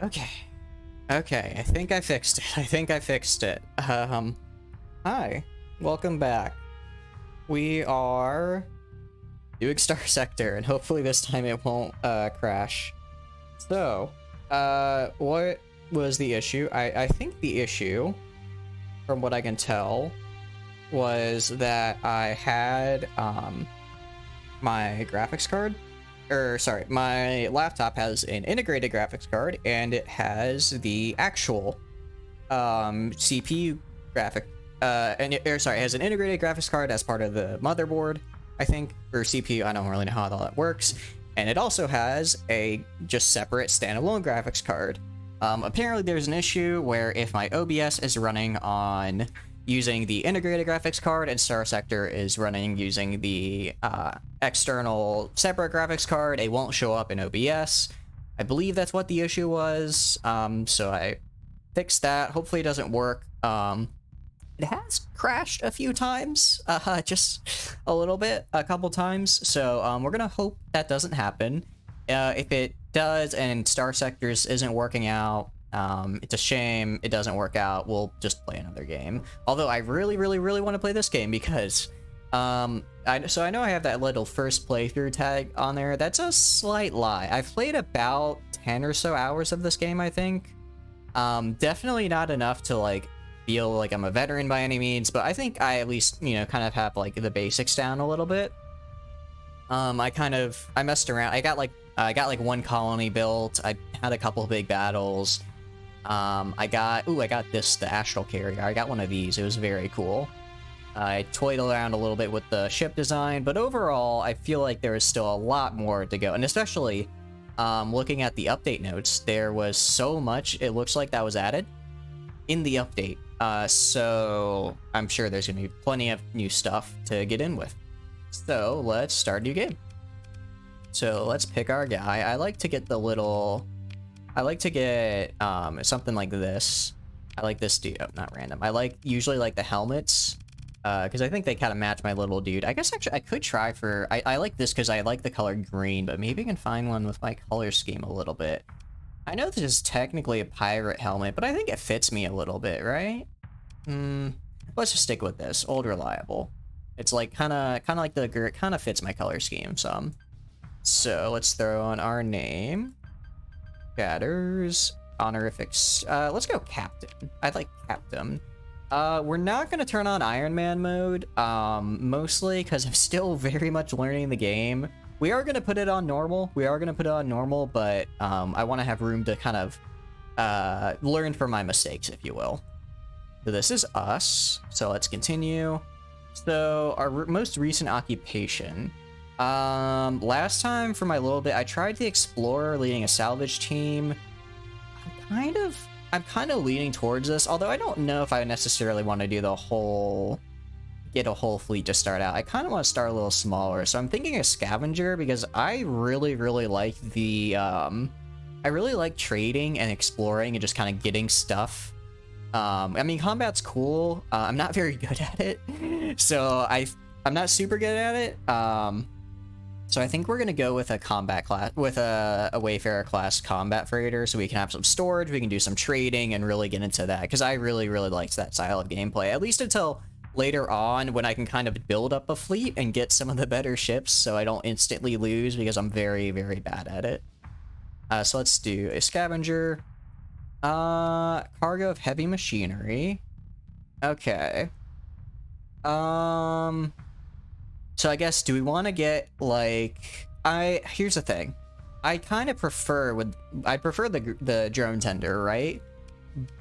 Okay. Okay, I think I fixed it. I think I fixed it. Hi. Welcome back. We are doing Starsector, and hopefully this time it won't, crash. So, what was the issue? I think the issue, from what I can tell, was that I had, my graphics card, or sorry, my laptop has an integrated graphics card, and it has the actual CPU graphic, it has an integrated graphics card as part of the motherboard, I think, or CPU. I don't really know how all that works, and it also has a just separate standalone graphics card. Apparently, there's an issue where if my OBS is running on using the integrated graphics card and Starsector is running using the external separate graphics card, it won't show up in OBS. I believe that's what the issue was. So I fixed that. Hopefully it doesn't work. It has crashed a few times, just a little bit, a couple times. So we're gonna hope that doesn't happen. If it does and Starsectors isn't working out, it's a shame it doesn't work out. We'll just play another game. Although I really want to play this game because, so I know I have that little first playthrough tag on there. That's a slight lie. I've played about 10 or so hours of this game, I think. Definitely not enough to like feel like I'm a veteran by any means, but I think I at least, you know, kind of have like the basics down a little bit. I messed around. I got like one colony built. I had a couple of big battles. I got the astral carrier. I got one of these. It was very cool. I toyed around a little bit with the ship design, but overall, I feel like there is still a lot more to go. And especially, looking at the update notes, there was so much, it looks like, that was added in the update. So I'm sure there's gonna be plenty of new stuff to get in with. So let's start a new game. So let's pick our guy. I like to get something like this. I like this dude. Oh, not random. Usually like the helmets, because I think they kind of match my little dude. I guess actually I could try for, I like this because I like the color green, but maybe I can find one with my color scheme a little bit. I know this is technically a pirate helmet, but I think it fits me a little bit, right? Let's just stick with this. Old Reliable. It's like kind of like it kind of fits my color scheme some. So let's throw on our name. Shatters. Honorifics. Let's go Captain. I'd like Captain. We're not gonna turn on Iron Man mode, mostly because I'm still very much learning the game. We are gonna put it on normal. But I want to have room to kind of learn from my mistakes, if you will. So this is us. So let's continue. So our most recent occupation. Last time for my little bit, I tried the explorer leading a salvage team. I'm kind of leaning towards this, although I don't know if I necessarily want to do get a whole fleet to start out. I kind of want to start a little smaller, so I'm thinking a scavenger because I really like the, I really like trading and exploring and just kind of getting stuff. I mean, combat's cool. I'm not very good at it, so I'm not super good at it. So I think we're gonna go with a combat class, with a Wayfarer class combat freighter, so we can have some storage, we can do some trading, and really get into that, because I really liked that style of gameplay, at least until later on, when I can kind of build up a fleet and get some of the better ships, so I don't instantly lose, because I'm very bad at it. So let's do a scavenger. Cargo of heavy machinery. Okay. So I guess, do we want to get, like, here's the thing. I kind of prefer the drone tender, right?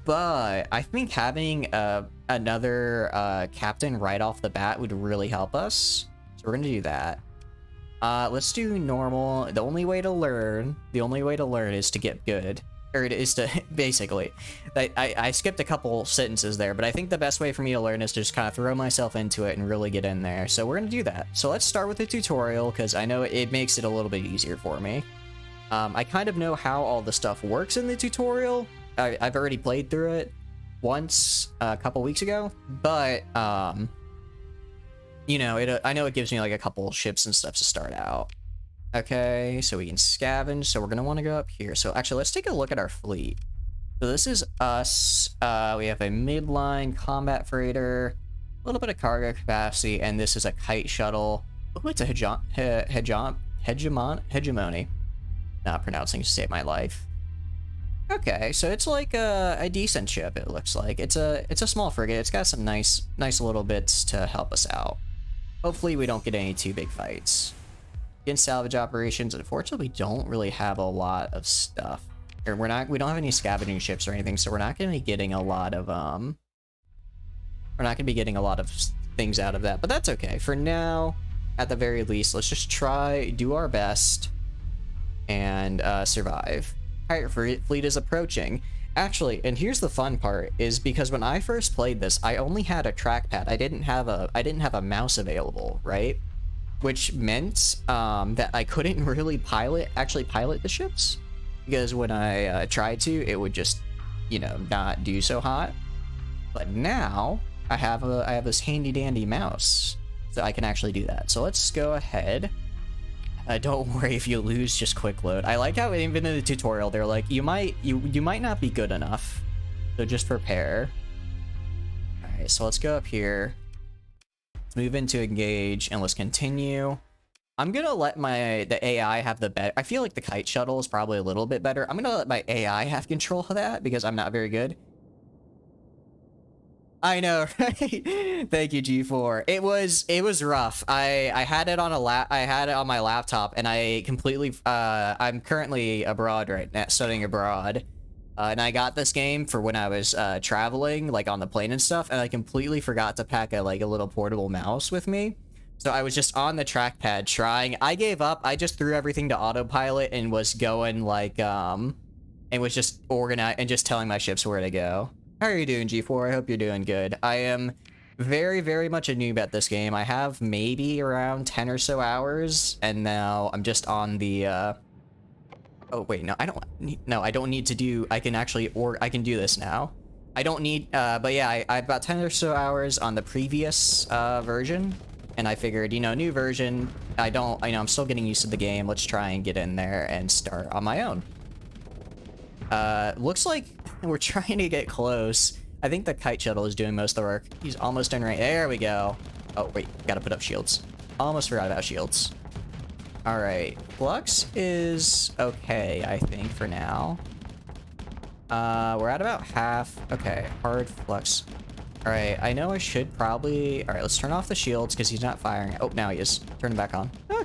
But I think having another captain right off the bat would really help us. So we're gonna do that. Let's do normal. The only way to learn is to get good. Or it is to, basically. I skipped a couple sentences there, but I think the best way for me to learn is to just kind of throw myself into it and really get in there. So we're going to do that. So let's start with the tutorial, because I know it makes it a little bit easier for me. I kind of know how all the stuff works in the tutorial. I've already played through it once a couple weeks ago, but, you know, I know it gives me like a couple ships and stuff to start out. Okay, so we can scavenge. So we're gonna want to go up here. So actually, let's take a look at our fleet. So this is us. We have a midline combat freighter, a little bit of cargo capacity, and this is a kite shuttle. Oh, it's a hegemony. Not pronouncing to save my life. Okay, so it's like a decent ship. It looks like it's a small frigate. It's got some nice little bits to help us out. Hopefully, we don't get any too big fights. In salvage operations, unfortunately, we don't really have a lot of stuff. Or we don't have any scavenging ships or anything, so we're not going to be getting a lot of things out of that. But that's okay for now. At the very least, let's just do our best and survive. Pirate fleet is approaching. Actually, and here's the fun part, is because when I first played this, I only had a trackpad. I didn't have a mouse available, right? Which meant that I couldn't really actually pilot the ships, because when I tried to, it would just, you know, not do so hot. But now I have this handy dandy mouse, so I can actually do that. So let's go ahead. Don't worry if you lose, just quick load. I like how even in the tutorial they're like, you might not be good enough, so just prepare. All right, so let's go up here. Let's move into engage and let's continue. I'm gonna let the AI have the better. I feel like the kite shuttle is probably a little bit better. I'm gonna let my AI have control of that because I'm not very good. I know, right? Thank you, G4. It was rough. I had it on my laptop, and I completely I'm currently abroad right now, studying abroad. And I got this game for when I was traveling, like on the plane and stuff, and I completely forgot to pack a little portable mouse with me. So I was just on the trackpad trying. I gave up. I just threw everything to autopilot and was going and was just organized and just telling my ships where to go. How are you doing, G4? I hope you're doing good. I am very, very much a noob at this game. I have maybe around 10 or so hours, and now I'm just on the, oh, wait, no, I don't need to do, I can do this now. I don't need, but yeah, I have about 10 or so hours on the previous, version, and I figured, you know, new version, I know I'm still getting used to the game. Let's try and get in there and start on my own. Looks like we're trying to get close. I think the kite shuttle is doing most of the work. He's almost in range. There we go. Oh, wait. Gotta put up shields. Almost forgot about shields. Alright. Flux is okay, I think, for now. We're at about half. Okay. Hard flux. Alright. I know I should probably... Alright, let's turn off the shields because he's not firing. Oh, now he is. Turn him back on. Ah.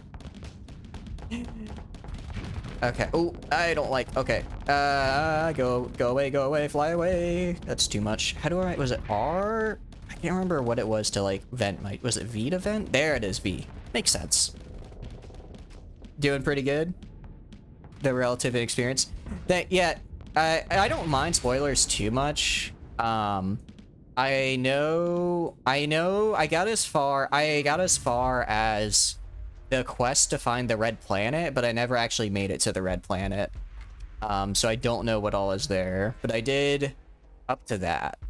Okay. Oh, I don't like. Okay. Go away, fly away. That's too much. How do I? Was it R? I can't remember what it was to like vent my. Was it V to vent? There it is. V. Makes sense. Doing pretty good. The relative experience. That yeah. I don't mind spoilers too much. I know. I got as far as the quest to find the red planet, but I never actually made it to the red planet. So I don't know what all is there, but I did up to that.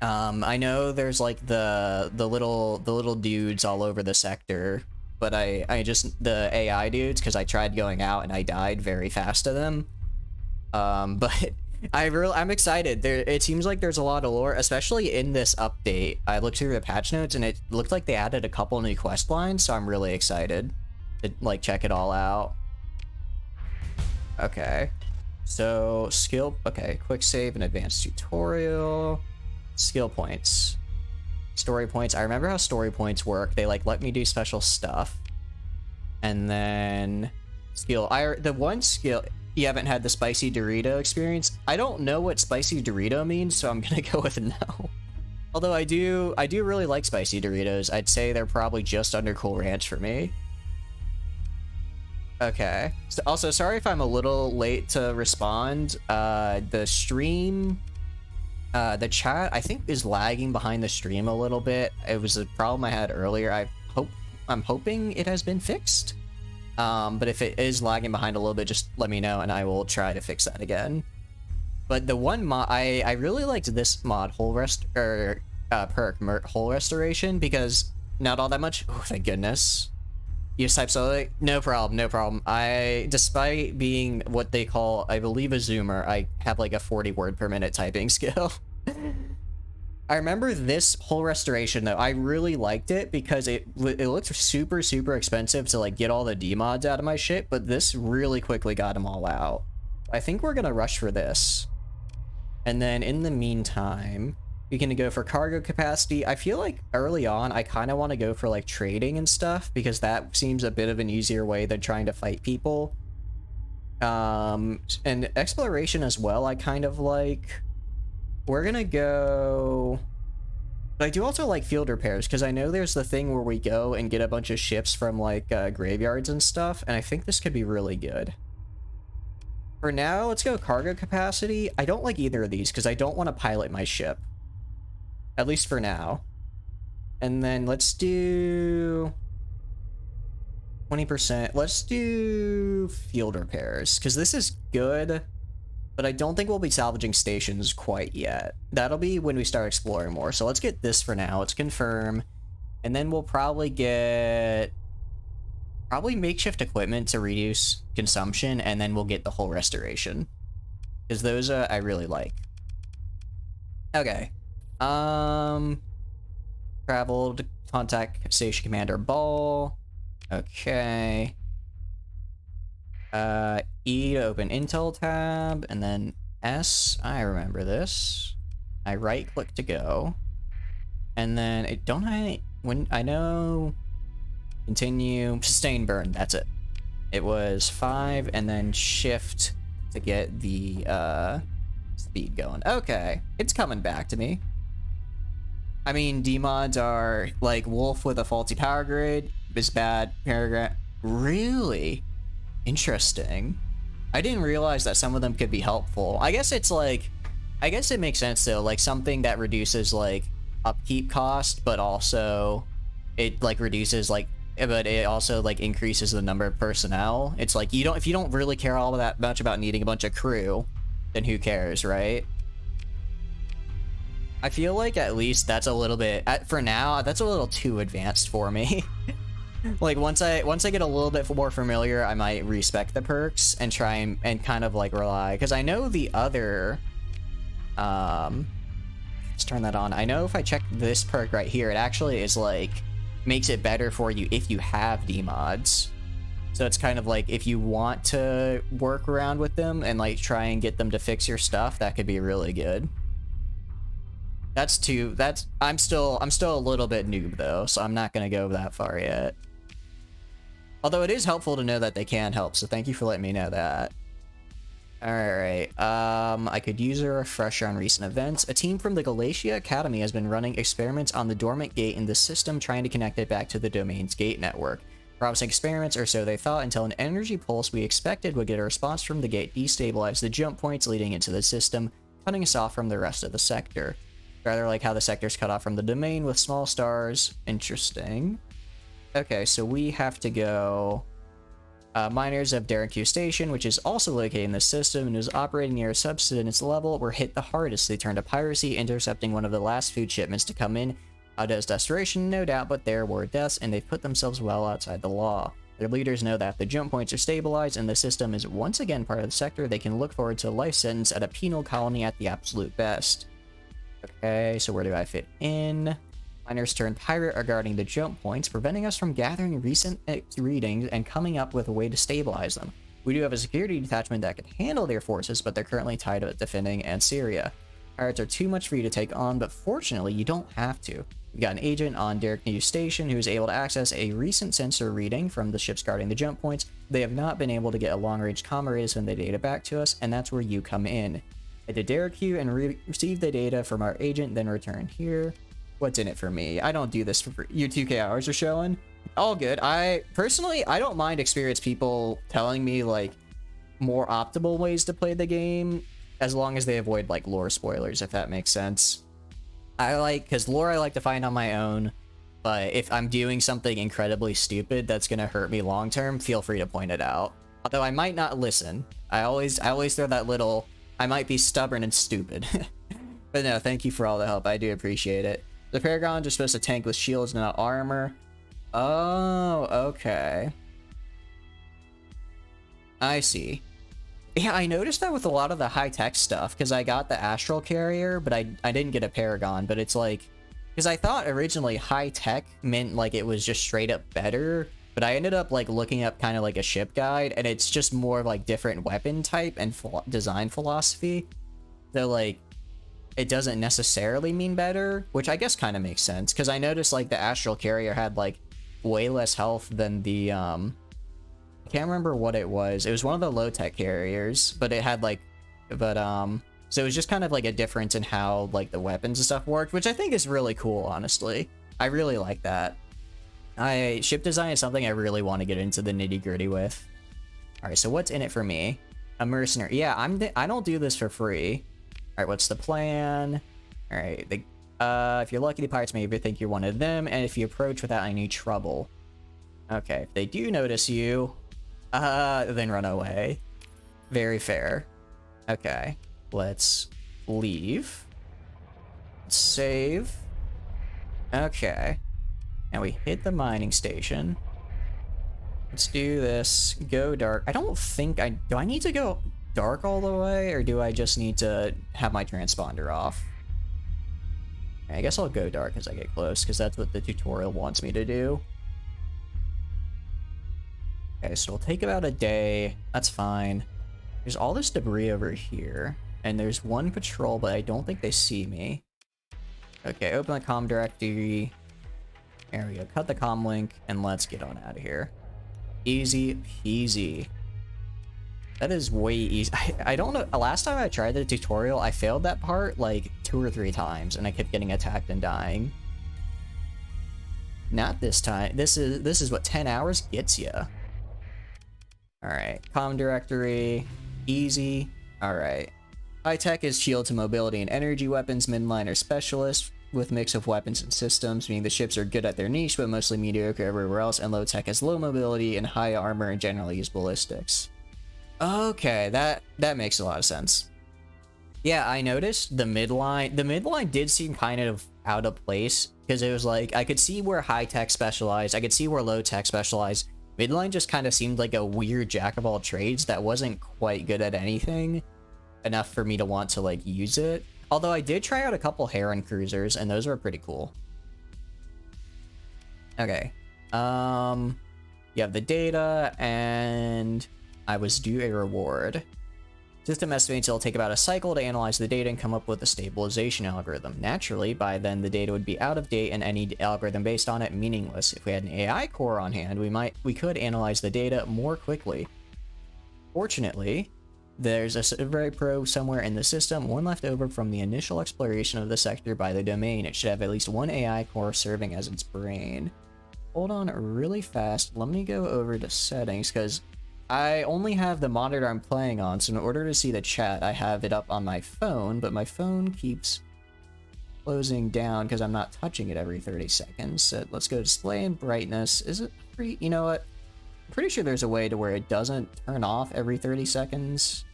I know there's like the little dudes all over the sector, but I just the AI dudes, because I tried going out and I died very fast to them. But I'm excited. It seems like there's a lot of lore, especially in this update. I looked through the patch notes and it looked like they added a couple new quest lines, so I'm really excited to like check it all out. Okay. So okay, quick save and advanced tutorial. Skill points. Story points. I remember how story points work. They like let me do special stuff. And then skill. The one skill, you haven't had the spicy Dorito experience. I don't know what spicy Dorito means, so I'm gonna go with no. Although I do really like spicy Doritos. I'd say they're probably just under Cool Ranch for me. Okay. So also, sorry if I'm a little late to respond. The stream, the chat, I think is lagging behind the stream a little bit. It was a problem I had earlier. I'm hoping it has been fixed. But if it is lagging behind a little bit, just let me know and I will try to fix that again. But the one mod, I really liked this mod, perk hole restoration, because not all that much. Oh, thank goodness. You just type slowly? No problem, no problem. Despite being what they call, I believe, a zoomer, I have like a 40 word per minute typing skill. I remember this whole restoration though. I really liked it because it looked super, super expensive to like get all the D-mods out of my shit, but this really quickly got them all out. I think we're gonna rush for this. And then in the meantime, we can go for cargo capacity. I feel like early on, I kind of want to go for like trading and stuff because that seems a bit of an easier way than trying to fight people. And exploration as well, I kind of like. We're gonna go. But I do also like field repairs because I know there's the thing where we go and get a bunch of ships from like graveyards and stuff, and I think this could be really good. For now, let's go cargo capacity. I don't like either of these because I don't want to pilot my ship. At least for now. And then let's do 20%. Let's do field repairs because this is good, but I don't think we'll be salvaging stations quite yet. That'll be when we start exploring more. So let's get this for now. Let's confirm. And then we'll probably get makeshift equipment to reduce consumption, and then we'll get the whole restoration. Because those I really like. Okay. Traveled, contact Station Commander Ball. Okay. E to open Intel tab, and then S, I remember this. I right click to go. And then I know continue, sustain burn, that's it. It was 5, and then shift to get the speed going. Okay, it's coming back to me. I mean, D-mods are like Wolf with a faulty power grid is bad. Paragraph. Really? Interesting. I didn't realize that some of them could be helpful. I guess it's like, I guess it makes sense though. Like something that reduces like upkeep cost, but also it like reduces like, but it also like increases the number of personnel. It's like if you don't really care all that much about needing a bunch of crew, then who cares, right? I feel like at least that's a little bit, for now, that's a little too advanced for me. Like once I get a little bit more familiar, I might respec the perks and try and kind of like rely, because I know the other, let's turn that on. I know if I check this perk right here, it actually is like, makes it better for you if you have D-mods. So it's kind of like if you want to work around with them and like try and get them to fix your stuff, that could be really good. I'm still a little bit noob though, so I'm not gonna go that far yet. Although it is helpful to know that they can help, so thank you for letting me know that. Alright, I could use a refresher on recent events. A team from the Galatia Academy has been running experiments on the dormant gate in the system, trying to connect it back to the domain's gate network. Promising experiments, or so they thought, until an energy pulse we expected would get a response from the gate destabilize the jump points leading into the system, cutting us off from the rest of the sector. Rather like how the sector's cut off from the domain with small stars. Interesting. Okay, so we have to go... miners of Derrick Station, which is also located in the system and is operating near a subsistence level, were hit the hardest. They turned to piracy, intercepting one of the last food shipments to come in. Does desperation, no doubt, but there were deaths, and they've put themselves well outside the law. Their leaders know that if the jump points are stabilized and the system is once again part of the sector, they can look forward to a life sentence at a penal colony at the absolute best. Okay, so where do I fit in? Miners turned pirate regarding the jump points, preventing us from gathering recent readings and coming up with a way to stabilize them. We do have a security detachment that can handle their forces, but they're currently tied up defending Syria. Pirates are too much for you to take on, but fortunately, you don't have to. We've got an agent on Derrick Station who is able to access a recent sensor reading from the ships guarding the jump points. They have not been able to get a long-range comm array to send the data back to us, and that's where you come in. Head to Derrick and receive the data from our agent, then return here. What's in it for me? I don't do this for free. Your 2K hours are showing. All good. Personally, I don't mind experienced people telling me like more optimal ways to play the game, as long as they avoid like lore spoilers, if that makes sense. Because lore I like to find on my own, but if I'm doing something incredibly stupid that's gonna hurt me long term, feel free to point it out. Although I might not listen. I always throw that little, I might be stubborn and stupid. But no, thank you for all the help. I do appreciate it. The Paragons are supposed to tank with shields, not armor. Oh, okay. I see. Yeah, I noticed that with a lot of the high-tech stuff, because I got the Astral Carrier, but I didn't get a Paragon, but it's like... Because I thought originally high-tech meant like it was just straight up better, but I ended up like looking up kind of like a ship guide, and it's just more like different weapon type and design philosophy. So like, it doesn't necessarily mean better, which I guess kind of makes sense, because I noticed like the Astral Carrier had like way less health than the I can't remember what it was. It was one of the low-tech carriers, but it had like, so it was just kind of like a difference in how like the weapons and stuff worked, which I think is really cool, honestly. I really like that. Ship design is something I really want to get into the nitty-gritty with. All right, so what's in it for me? A mercenary. Yeah, I don't do this for free. All right, what's the plan? All right, if you're lucky, the pirates may think you're one of them, and if you approach without any trouble. Okay, if they do notice you, then run away. Very fair. Okay, let's leave. Save. Okay. And we hit the mining station. Let's do this. Go dark. I don't think do I need to go dark all the way, or do I just need to have my transponder off? I guess I'll go dark as I get close, because that's what the tutorial wants me to do. Okay, so it'll take about a day. That's fine. There's all this debris over here, and there's one patrol, but I don't think they see me. Okay, open the comm directory. There we go. Cut the comm link, and let's get on out of here. Easy peasy. That is way easy. I don't know. Last time I tried the tutorial, I failed that part like 2 or 3 times, and I kept getting attacked and dying. Not this time. This is what 10 hours gets you. All right, comm directory, easy. All right, high tech is shield to mobility and energy weapons. Midline are specialists with mix of weapons and systems, meaning the ships are good at their niche but mostly mediocre everywhere else. And low tech has low mobility and high armor and generally use ballistics. Okay, that makes a lot of sense. Yeah, I noticed the midline. The midline did seem kind of out of place, because it was like I could see where high tech specialized, I could see where low tech specialized. Midline just kind of seemed like a weird jack of all trades that wasn't quite good at anything enough for me to want to like use it. Although I did try out a couple Heron cruisers, and those were pretty cool. Okay. You have the data, and I was due a reward. System estimates it'll take about a cycle to analyze the data and come up with a stabilization algorithm. Naturally, by then the data would be out of date and any algorithm based on it meaningless. If we had an AI core on hand, we could analyze the data more quickly. Fortunately, there's a survey probe somewhere in the system, one left over from the initial exploration of the sector by the domain. It should have at least one AI core serving as its brain. Hold on really fast. Let me go over to settings, because I only have the monitor I'm playing on, so in order to see the chat, I have it up on my phone, but my phone keeps closing down because I'm not touching it every 30 seconds. So let's go display and brightness. Is it free? You know what? I'm pretty sure there's a way to where it doesn't turn off every 30 seconds.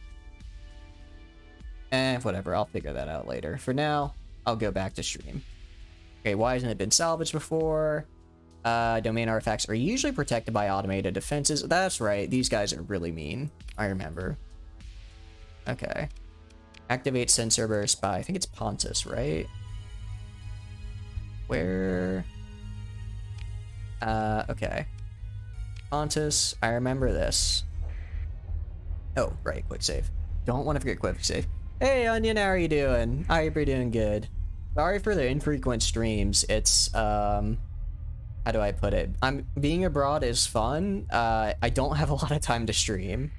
Whatever, I'll figure that out later. For now, I'll go back to stream. Okay, why hasn't it been salvaged before? Domain artifacts are usually protected by automated defenses. That's right, these guys are really mean. I remember. Okay. Activate sensor burst by, I think it's Pontus, right? Where? Okay. Pontus, I remember this. Oh, right, quick save. Don't want to forget quick save. Hey, Onion, how are you doing? I hope you're doing good. Sorry for the infrequent streams. It's, how do I put it? Being abroad is fun. I don't have a lot of time to stream.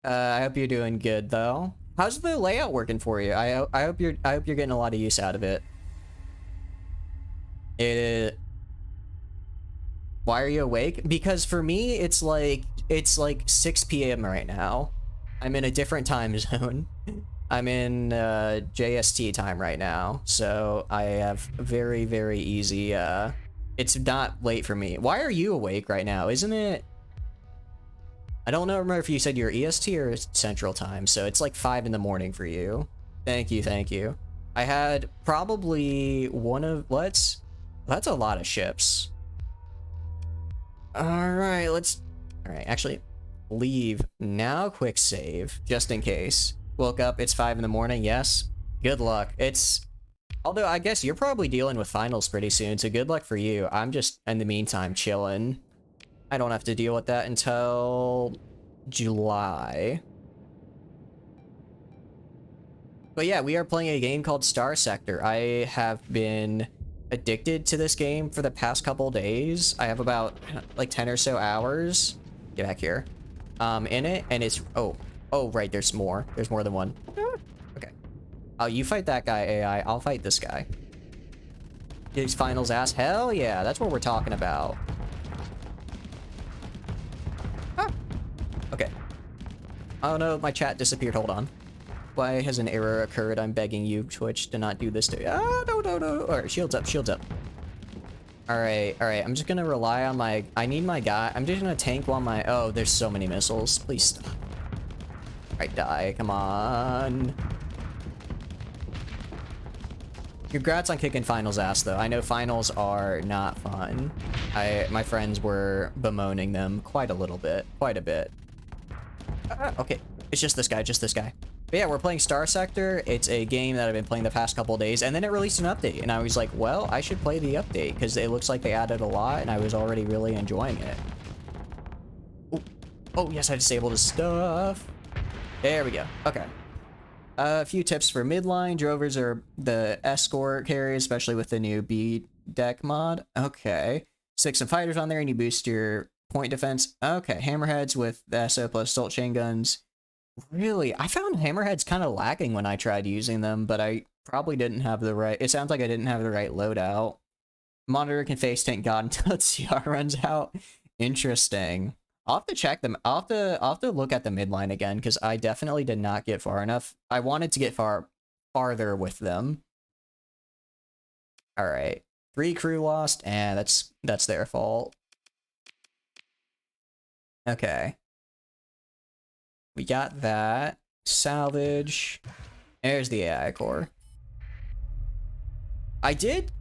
I hope you're doing good though. How's the layout working for you? I hope you're getting a lot of use out of it. Why are you awake? Because for me it's like 6 p.m. right now. I'm in a different time zone. I'm in JST time right now, so I have very, very easy it's not late for me. Why are you awake right now? Isn't it? I don't know. Remember if you said you're EST or Central Time. So it's like 5 in the morning for you. Thank you. Thank you. I had probably one of that's a lot of ships. Alright, Alright, actually, leave now, quick save, just in case. Woke up, it's 5 in the morning, yes. Good luck. Although, I guess you're probably dealing with finals pretty soon, so good luck for you. I'm just, in the meantime, chilling. I don't have to deal with that until July. But yeah, we are playing a game called Starsector. I have been addicted to this game for the past couple days. I have about like 10 or so hours. Get back here. In it, and it's oh right, there's more. There's more than one. Okay. Oh, you fight that guy, AI. I'll fight this guy. These finals ass. Hell yeah, that's what we're talking about. Ah. Okay. Oh no, my chat disappeared. Hold on. Why has an error occurred? I'm begging you, Twitch, to not do this to me. Ah, no. Alright, shields up, shields up. Alright, I'm just gonna rely on my... I need my guy. I'm just gonna tank while my... Oh, there's so many missiles. Please stop. Alright, die. Come on. Congrats on kicking finals ass, though. I know finals are not fun. My friends were bemoaning them quite a little bit. Quite a bit. Okay. It's just this guy, But yeah, we're playing Starsector. It's a game that I've been playing the past couple of days, and then it released an update, and I was like, well, I should play the update, because it looks like they added a lot, and I was already really enjoying it. Oh, yes, I disabled his stuff. There we go. Okay. A few tips for midline. Drovers are the escort carriers, especially with the new B deck mod. Okay. Stick some fighters on there, and you boost your point defense. Okay. Hammerheads with the SO plus assault chain guns. Really? I found hammerheads kind of lacking when I tried using them, but I probably didn't have the right... It sounds like I didn't have the right loadout. Monitor can face tank God until its CR runs out. Interesting. I'll have to check them. I'll have to look at the midline again, because I definitely did not get far enough. I wanted to get farther with them. Alright. 3 crew lost, and that's their fault. Okay. We got that. Salvage. There's the AI core.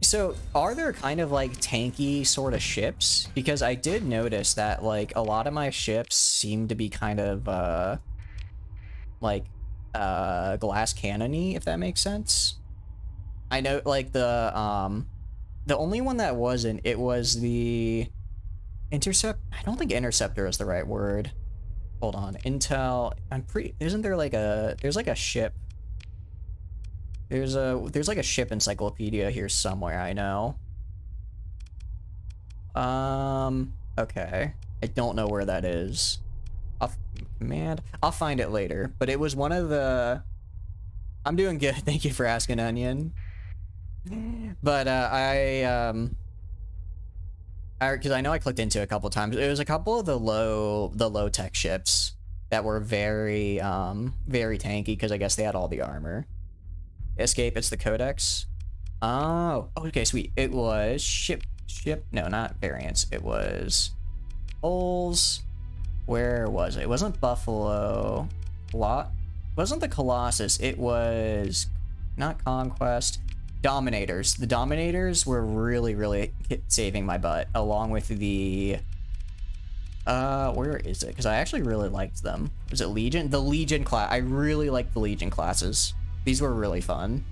So, are there kind of like tanky sort of ships? Because I did notice that like a lot of my ships seem to be kind of glass cannon-y, if that makes sense. I know like the only one that wasn't, it was the Intercept. I don't think Interceptor is the right word. Hold on, Intel. Isn't there like there's like a ship. There's like a ship encyclopedia here somewhere, I know. Okay. I don't know where that is. I'll find it later. But it was one of the... I'm doing good, thank you for asking, Onion. But, because I know I clicked into it a couple times. It was a couple of the low tech ships that were very tanky, because I guess they had all the armor. Escape, it's the Codex. Oh, okay, sweet. It was no, not variants. It was Holes. Where was it? It wasn't Buffalo. Wasn't the Colossus. It was not Conquest. Dominators. The Dominators were really saving my butt, along with the where is it? Because I actually really liked them. Was it Legion? The Legion class. I really liked the Legion classes. These were really fun.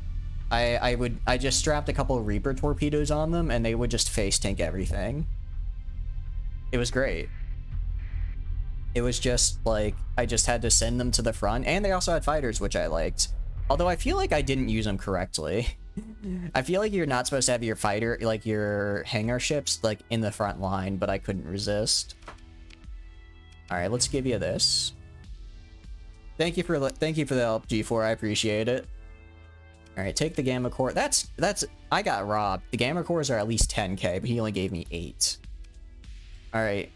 I just strapped a couple of Reaper torpedoes on them, and they would just face tank everything. It was great. It was just like I just had to send them to the front, and they also had fighters, which I liked. Although I feel like I didn't use them correctly. I feel like you're not supposed to have your fighter, like your hangar ships, like in the front line, but I couldn't resist. All right, let's give you this. Thank you for the help, G4. I appreciate it. All right, take the Gamma Core. I got robbed. The Gamma Cores are at least 10k, but he only gave me 8. All right.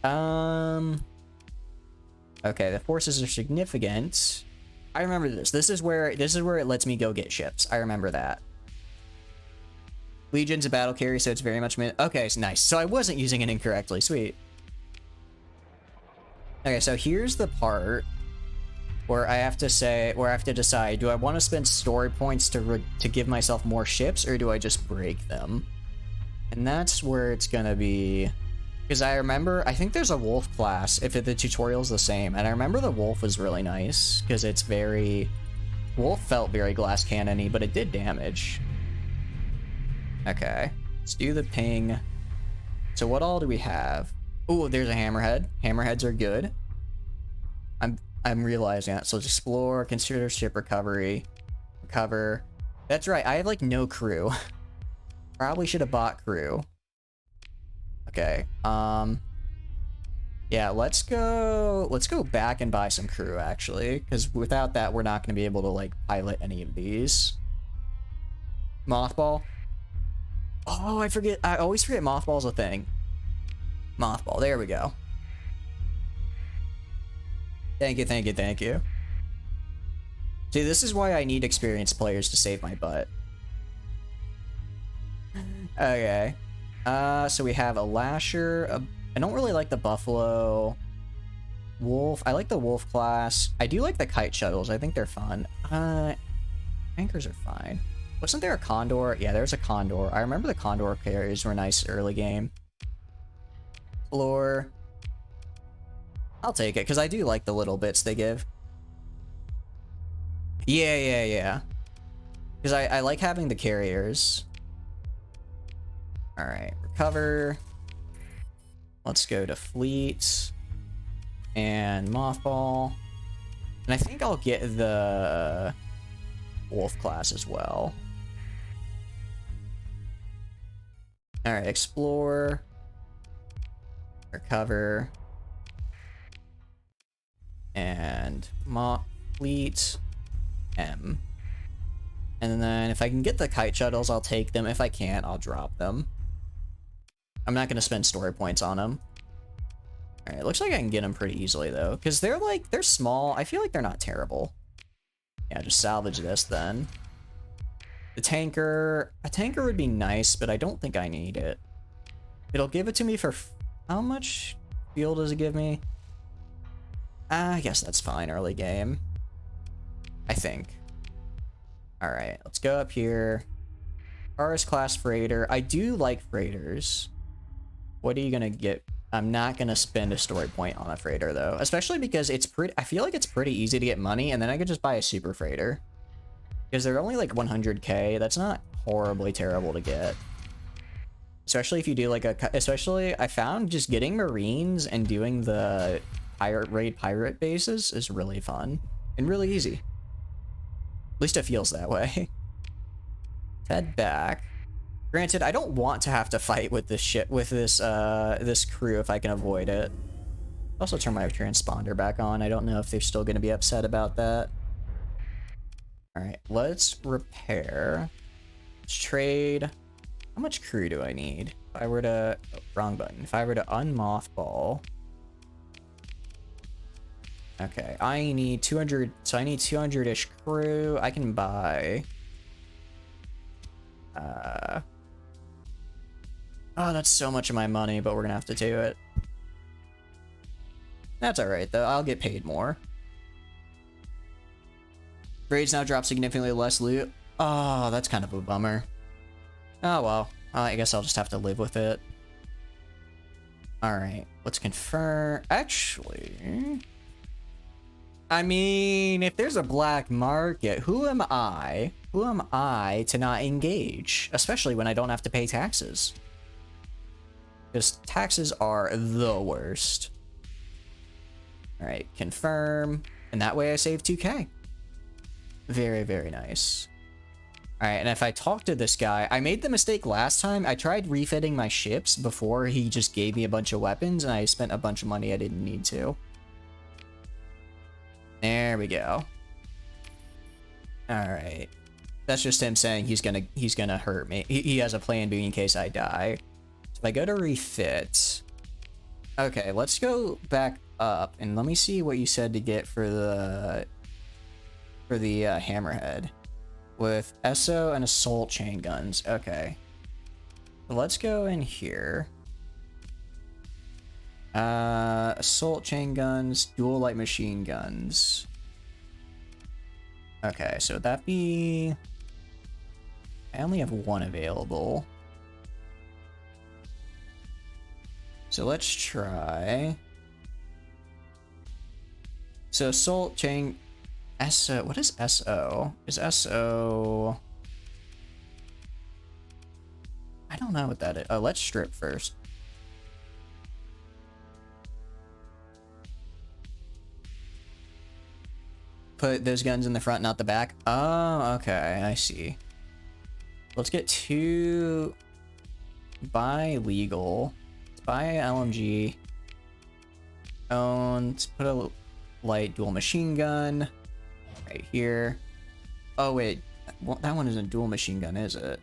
Okay, the forces are significant. I remember this. This is where it lets me go get ships. I remember that. Legion's a battle carry, so it's very much okay, it's nice. So I wasn't using it incorrectly. Sweet. Okay, so here's the part where I have to decide, do I want to spend story points to give myself more ships, or do I just break them? And that's where it's gonna be Because I remember, I think there's a wolf class if the tutorial's the same, and I remember the wolf was really nice because it's very, wolf felt very glass cannon-y, but it did damage. Okay, let's do the ping. So what all do we have? Oh, there's a hammerhead. Hammerheads are good. I'm realizing that. So let's explore, consider ship recovery, recover. That's right. I have like no crew. Probably should have bought crew. Okay. Yeah, let's go back and buy some crew actually, because without that we're not going to be able to like pilot any of these. Mothball. Oh, I always forget mothball's a thing. Mothball, there we go. Thank you, thank you, thank you. See, this is why I need experienced players to save my butt. Okay. So we have a lasher. I don't really like the buffalo. Wolf. I like the wolf class. I do like the kite shuttles. I think they're fun. Anchors are fine. Wasn't there a condor? Yeah, there's a condor. I remember the condor carriers were nice early game. Floor. I'll take it, because I do like the little bits they give. Yeah. Because I like having the carriers. Alright, recover. Let's go to fleet. And mothball. And I think I'll get the wolf class as well. Alright, explore. Recover. And fleet. M. And then if I can get the kite shuttles, I'll take them. If I can't, I'll drop them. I'm not going to spend story points on them. Alright, it looks like I can get them pretty easily though, because they're small. I feel like they're not terrible. Yeah, just salvage this then. The tanker. A tanker would be nice, but I don't think I need it. It'll give it to me for... How much fuel does it give me? I guess that's fine early game. I think. Alright, let's go up here. RS class freighter. I do like freighters. What are you gonna get? I'm not gonna spend a story point on a freighter though, especially because it's pretty. I feel like it's pretty easy to get money, and then I could just buy a super freighter because they're only like 100k. That's not horribly terrible to get, especially if you do like a. Especially, I found just getting marines and doing the pirate bases is really fun and really easy. At least it feels that way. Head back. Granted, I don't want to have to fight with this shit with this this crew if I can avoid it. Also turn my transponder back on. I don't know if they're still going to be upset about that. All right, let's repair. Let's trade. How much crew do I need? If I were to wrong button. If I were to unmothball. Okay, I need 200. So I need 200-ish crew. I can buy. Oh, that's so much of my money, but we're gonna have to do it. That's alright, though. I'll get paid more. Raids now drop significantly less loot. Oh, that's kind of a bummer. Oh, well. I guess I'll just have to live with it. Alright, let's confirm. Actually... I mean, if there's a black market, who am I? Who am I to not engage? Especially when I don't have to pay taxes. Because taxes are the worst. Alright, confirm. And that way I save 2k. Very, very nice. Alright, and if I talk to this guy, I made the mistake last time. I tried refitting my ships before he just gave me a bunch of weapons, and I spent a bunch of money I didn't need to. There we go. Alright. That's just him saying he's gonna hurt me. He has a plan B in case I die. So if I go to refit... Okay, let's go back up and let me see what you said to get for the hammerhead. With SO and assault chain guns. Okay. So let's go in here. Assault chain guns, dual light machine guns. Okay, so that be... I only have one available. So let's try. So Assault Chain SO. What is SO? Is SO? I don't know what that is. Oh, let's strip first. Put those guns in the front, not the back. Oh, okay. I see. Let's get two. Buy legal. Let's buy LMG. Let's put a light dual machine gun right here. Oh wait, well, that one isn't dual machine gun, is it?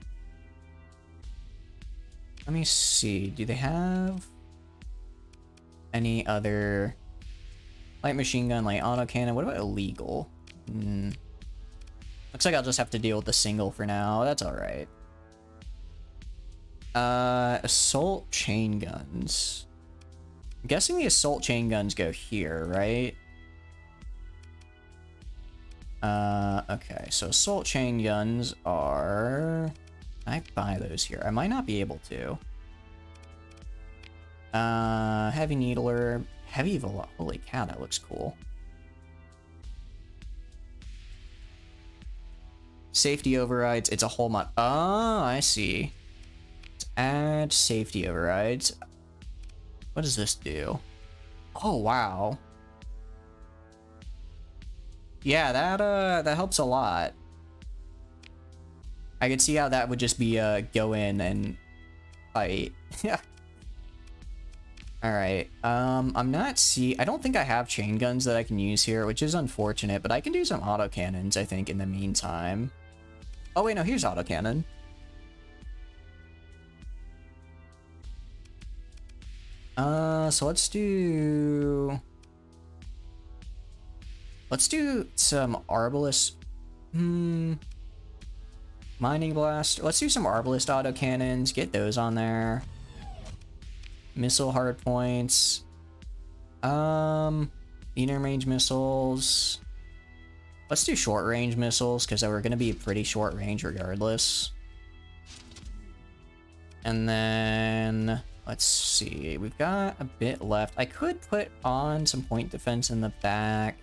Let me see. Do they have any other light machine gun, light autocannon? What about illegal? Looks like I'll just have to deal with the single for now. That's all right. Assault chain guns. I'm guessing the assault chain guns go here, right? Okay, so assault chain guns are... Can I buy those here? I might not be able to. Heavy needler, heavy holy cow, that looks cool. Safety overrides, it's a whole mod. Oh, I see. Let's add safety overrides. What does this do? Oh, wow. Yeah, that helps a lot. I could see how that would just be go in and fight. Yeah. All right. I don't think I have chain guns that I can use here, which is unfortunate, but I can do some autocannons, I think, in the meantime. Oh wait, no, here's autocannon. So let's do some Arbalest. Mining blast. Let's do some Arbalest autocannons. Get those on there. Missile hardpoints. Medium range missiles. Let's do short range missiles because we're gonna be pretty short range regardless. And then let's see. We've got a bit left. I could put on some point defense in the back.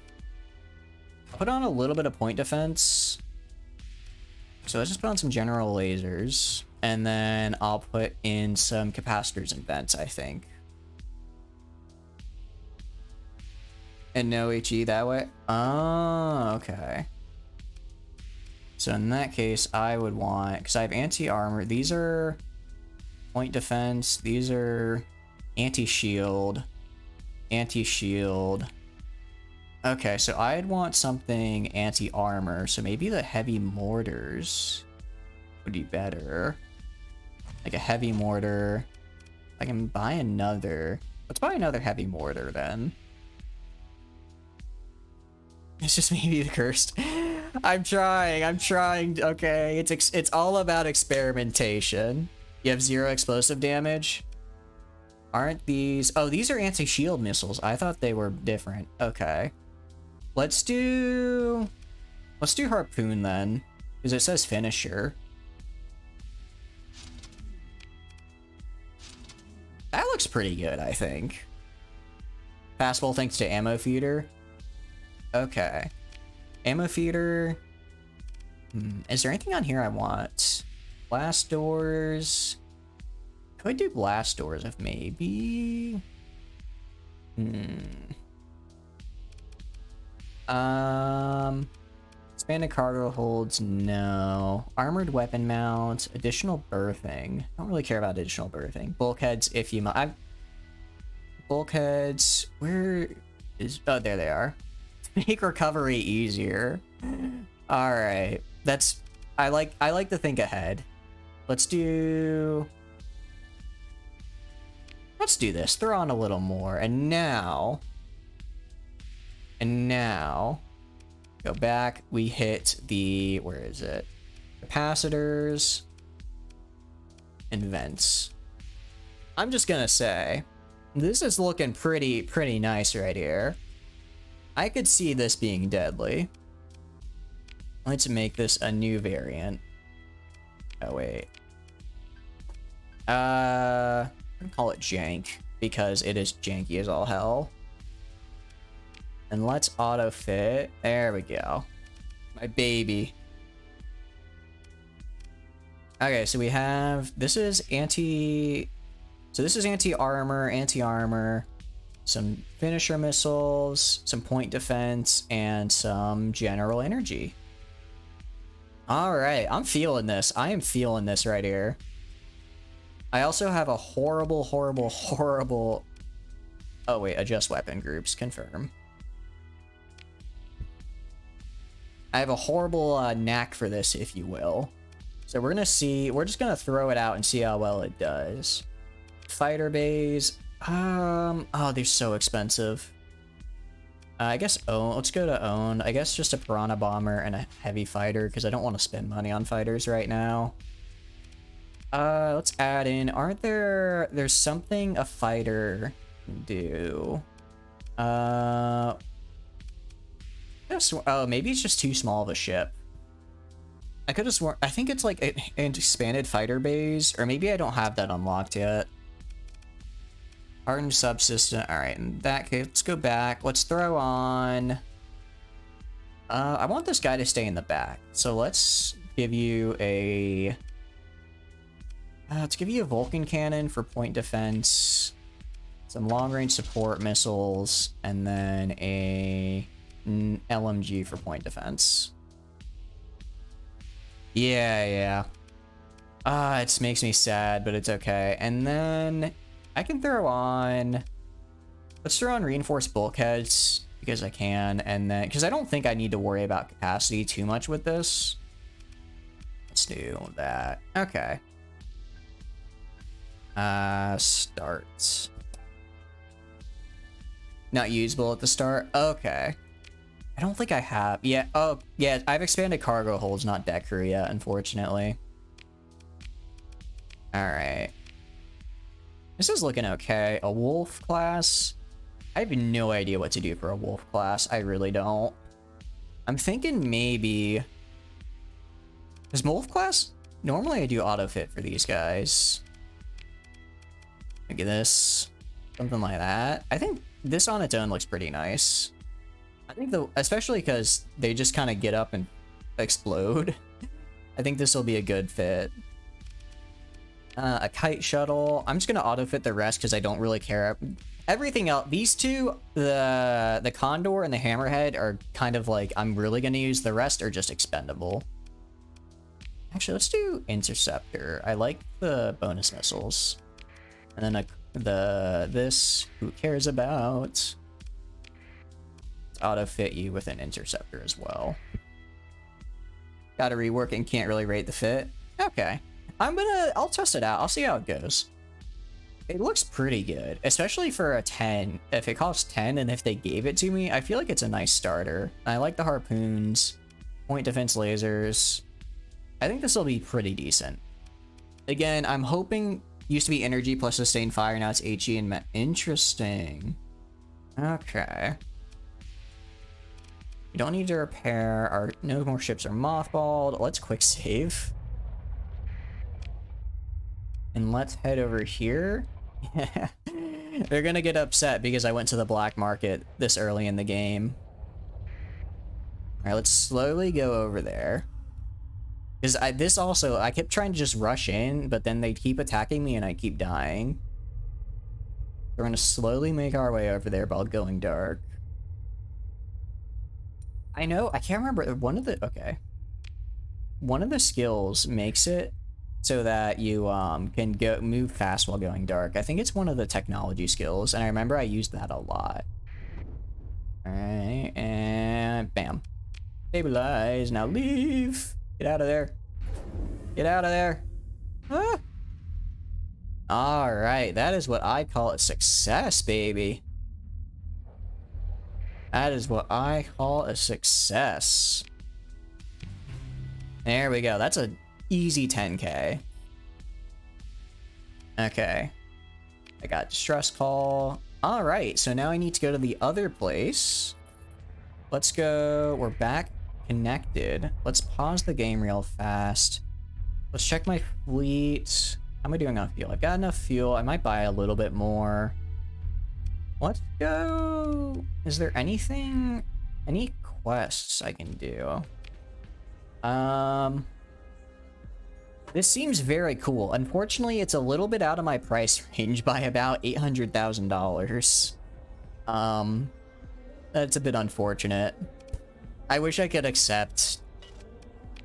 Put on a little bit of point defense. So let's just put on some general lasers, and then I'll put in some capacitors and vents, I think. And no HE that way? Oh, okay. So in that case, I would want, because I have anti-armor, these are point defense, these are anti-shield, anti-shield. Okay, so I'd want something anti-armor, so maybe the heavy mortars would be better. Like a heavy mortar. I can buy another. Let's buy another heavy mortar then. It's just maybe the cursed. I'm trying. Okay, it's all about experimentation. You have 0 explosive damage. Aren't these... Oh, these are anti-shield missiles. I thought they were different. Okay. Let's do harpoon then, because it says finisher. That looks pretty good, I think. Passable thanks to ammo feeder. Okay. Ammo feeder. Is there anything on here I want? Blast doors. Could do blast doors if maybe. Expanded cargo holds, no. Armored weapon mounts, additional berthing. Don't really care about additional berthing. Bulkheads, if you bulkheads, where is... Oh, there they are. Make recovery easier. All right, that's... I like to think ahead. Let's do this. Throw on a little more, and now, go back. We hit the, where is it? Capacitors and vents. I'm just gonna say, this is looking pretty nice right here. I could see this being deadly. Let's make this a new variant. Oh wait. I'm gonna call it jank. because it is janky as all hell. And let's auto fit. There we go. My baby. Okay, so we have, this is anti-armor, some finisher missiles, some point defense, and some general energy. All right, I'm feeling this. I am feeling this right here. I also have a horrible... Oh wait, adjust weapon groups, confirm. I have a horrible knack for this, if you will. So we're just gonna throw it out and see how well it does. Fighter bays, oh, they're so expensive. I guess own, let's go to own. I guess just a piranha bomber and a heavy fighter, because I don't want to spend money on fighters right now. Let's add in, there's something a fighter can do. Oh, maybe it's just too small of a ship. I could have sworn, I think it's like an expanded fighter bays, or maybe I don't have that unlocked yet. Hardened subsystem. All right, in that case, let's go back. Let's throw on. I want this guy to stay in the back, so let's give you a. Let's give you a Vulcan cannon for point defense, some long-range support missiles, and then a LMG for point defense. Yeah. It makes me sad, but it's okay. And then I can throw on, let's throw on reinforced bulkheads because I can, and then because I don't think I need to worry about capacity too much with this. Let's do that. Okay. Start. Not usable at the start. Okay. I don't think I have. Yeah. Oh, yeah. I've expanded cargo holds, not deck crew yet, unfortunately. All right. This is looking okay. A wolf class. I have no idea what to do for a wolf class. I really don't. I'm thinking maybe. Is wolf class? Normally I do auto fit for these guys. Look at this. Something like that. I think this on its own looks pretty nice. I think especially because they just kind of get up and explode. I think this will be a good fit. A kite shuttle. I'm just gonna auto fit the rest because I don't really care. Everything else, these two, the Condor and the Hammerhead are kind of like I'm really gonna use. The rest are just expendable. Actually, let's do Interceptor. I like the bonus missiles. And then this, who cares about? Auto fit you with an Interceptor as well. Gotta rework and can't really rate the fit. Okay. I'll test it out. I'll see how it goes. It looks pretty good, especially for a 10. If it costs 10 and if they gave it to me, I feel like it's a nice starter. I like the harpoons, point defense lasers. I think this will be pretty decent. Again, I'm hoping used to be energy plus sustained fire, now it's HE and interesting. Okay. We don't need to repair. No more ships are mothballed. Let's quick save. And let's head over here. They're gonna get upset because I went to the black market this early in the game. Alright, let's slowly go over there. Because I kept trying to just rush in, but then they keep attacking me and I keep dying. We're gonna slowly make our way over there while going dark. I know, I can't remember, one of the skills makes it so that you can move fast while going dark. I think it's one of the technology skills, and I remember I used that a lot. Alright, and bam. Stabilize, now leave! Get out of there. Get out of there. Ah. Alright, that is what I call a success, baby. That is what I call a success. There we go. That's an easy 10k. Okay. I got distress call. Alright, so now I need to go to the other place. Let's go. We're back connected. Let's pause the game real fast. Let's check my fleet. How am I doing on fuel? I've got enough fuel. I might buy a little bit more. Let's go. Is there anything, any quests I can do? This seems very cool. Unfortunately, it's a little bit out of my price range by about $800,000. That's a bit unfortunate. I wish I could accept,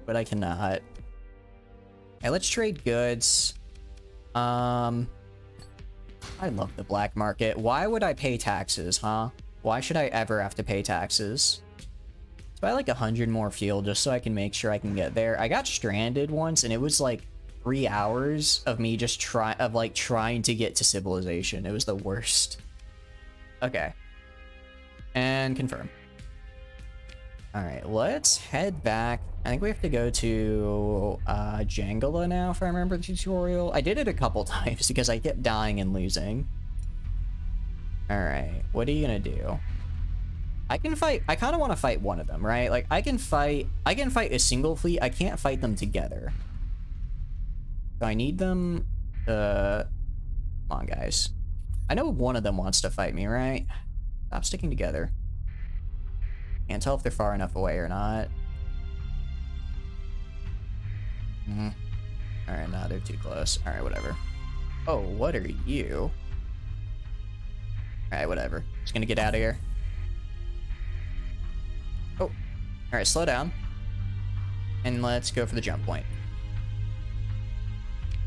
but I cannot. Okay, let's trade goods. I love the black market. Why would I pay taxes, huh? Why should I ever have to pay taxes? Let's buy like 100 more fuel just so I can make sure I can get there. I got stranded once and it was like 3 hours of me just trying to get to civilization. It was the worst. Okay. And confirm. Alright, let's head back. I think we have to go to Jangala now, if I remember the tutorial. I did it a couple times because I kept dying and losing. Alright, what are you gonna do? I can fight, I kind of want to fight one of them, right? Like, I can fight a single fleet, I can't fight them together. So I need them, come on, guys. I know one of them wants to fight me, right? Stop sticking together. Can't tell if they're far enough away or not. Alright, nah, they're too close. Alright, whatever. Oh, what are you? Alright, whatever. Just gonna get out of here. Oh. Alright, slow down. And let's go for the jump point.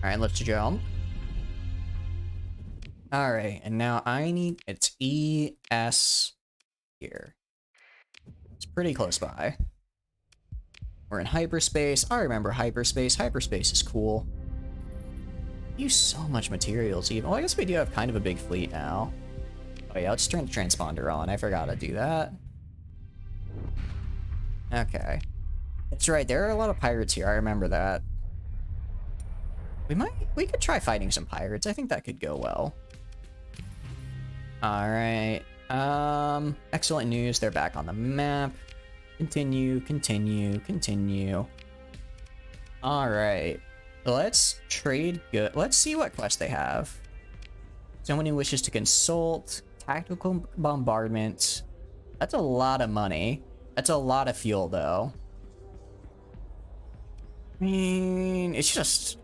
Alright, let's jump. Alright, and now I need... It's ES here. It's pretty close by. We're in hyperspace. I remember hyperspace. Hyperspace is cool. Use so much materials even. Well, I guess we do have kind of a big fleet now. Oh yeah, let's turn the transponder on. I forgot to do that. Okay. That's right, there are a lot of pirates here. I remember that. We could try fighting some pirates. I think that could go well. Alright. Excellent news. They're back on the map. Continue, continue, continue. Alright. Let's trade good. Let's see what quest they have. Someone who wishes to consult. Tactical bombardment. That's a lot of money. That's a lot of fuel, though. I mean, it's just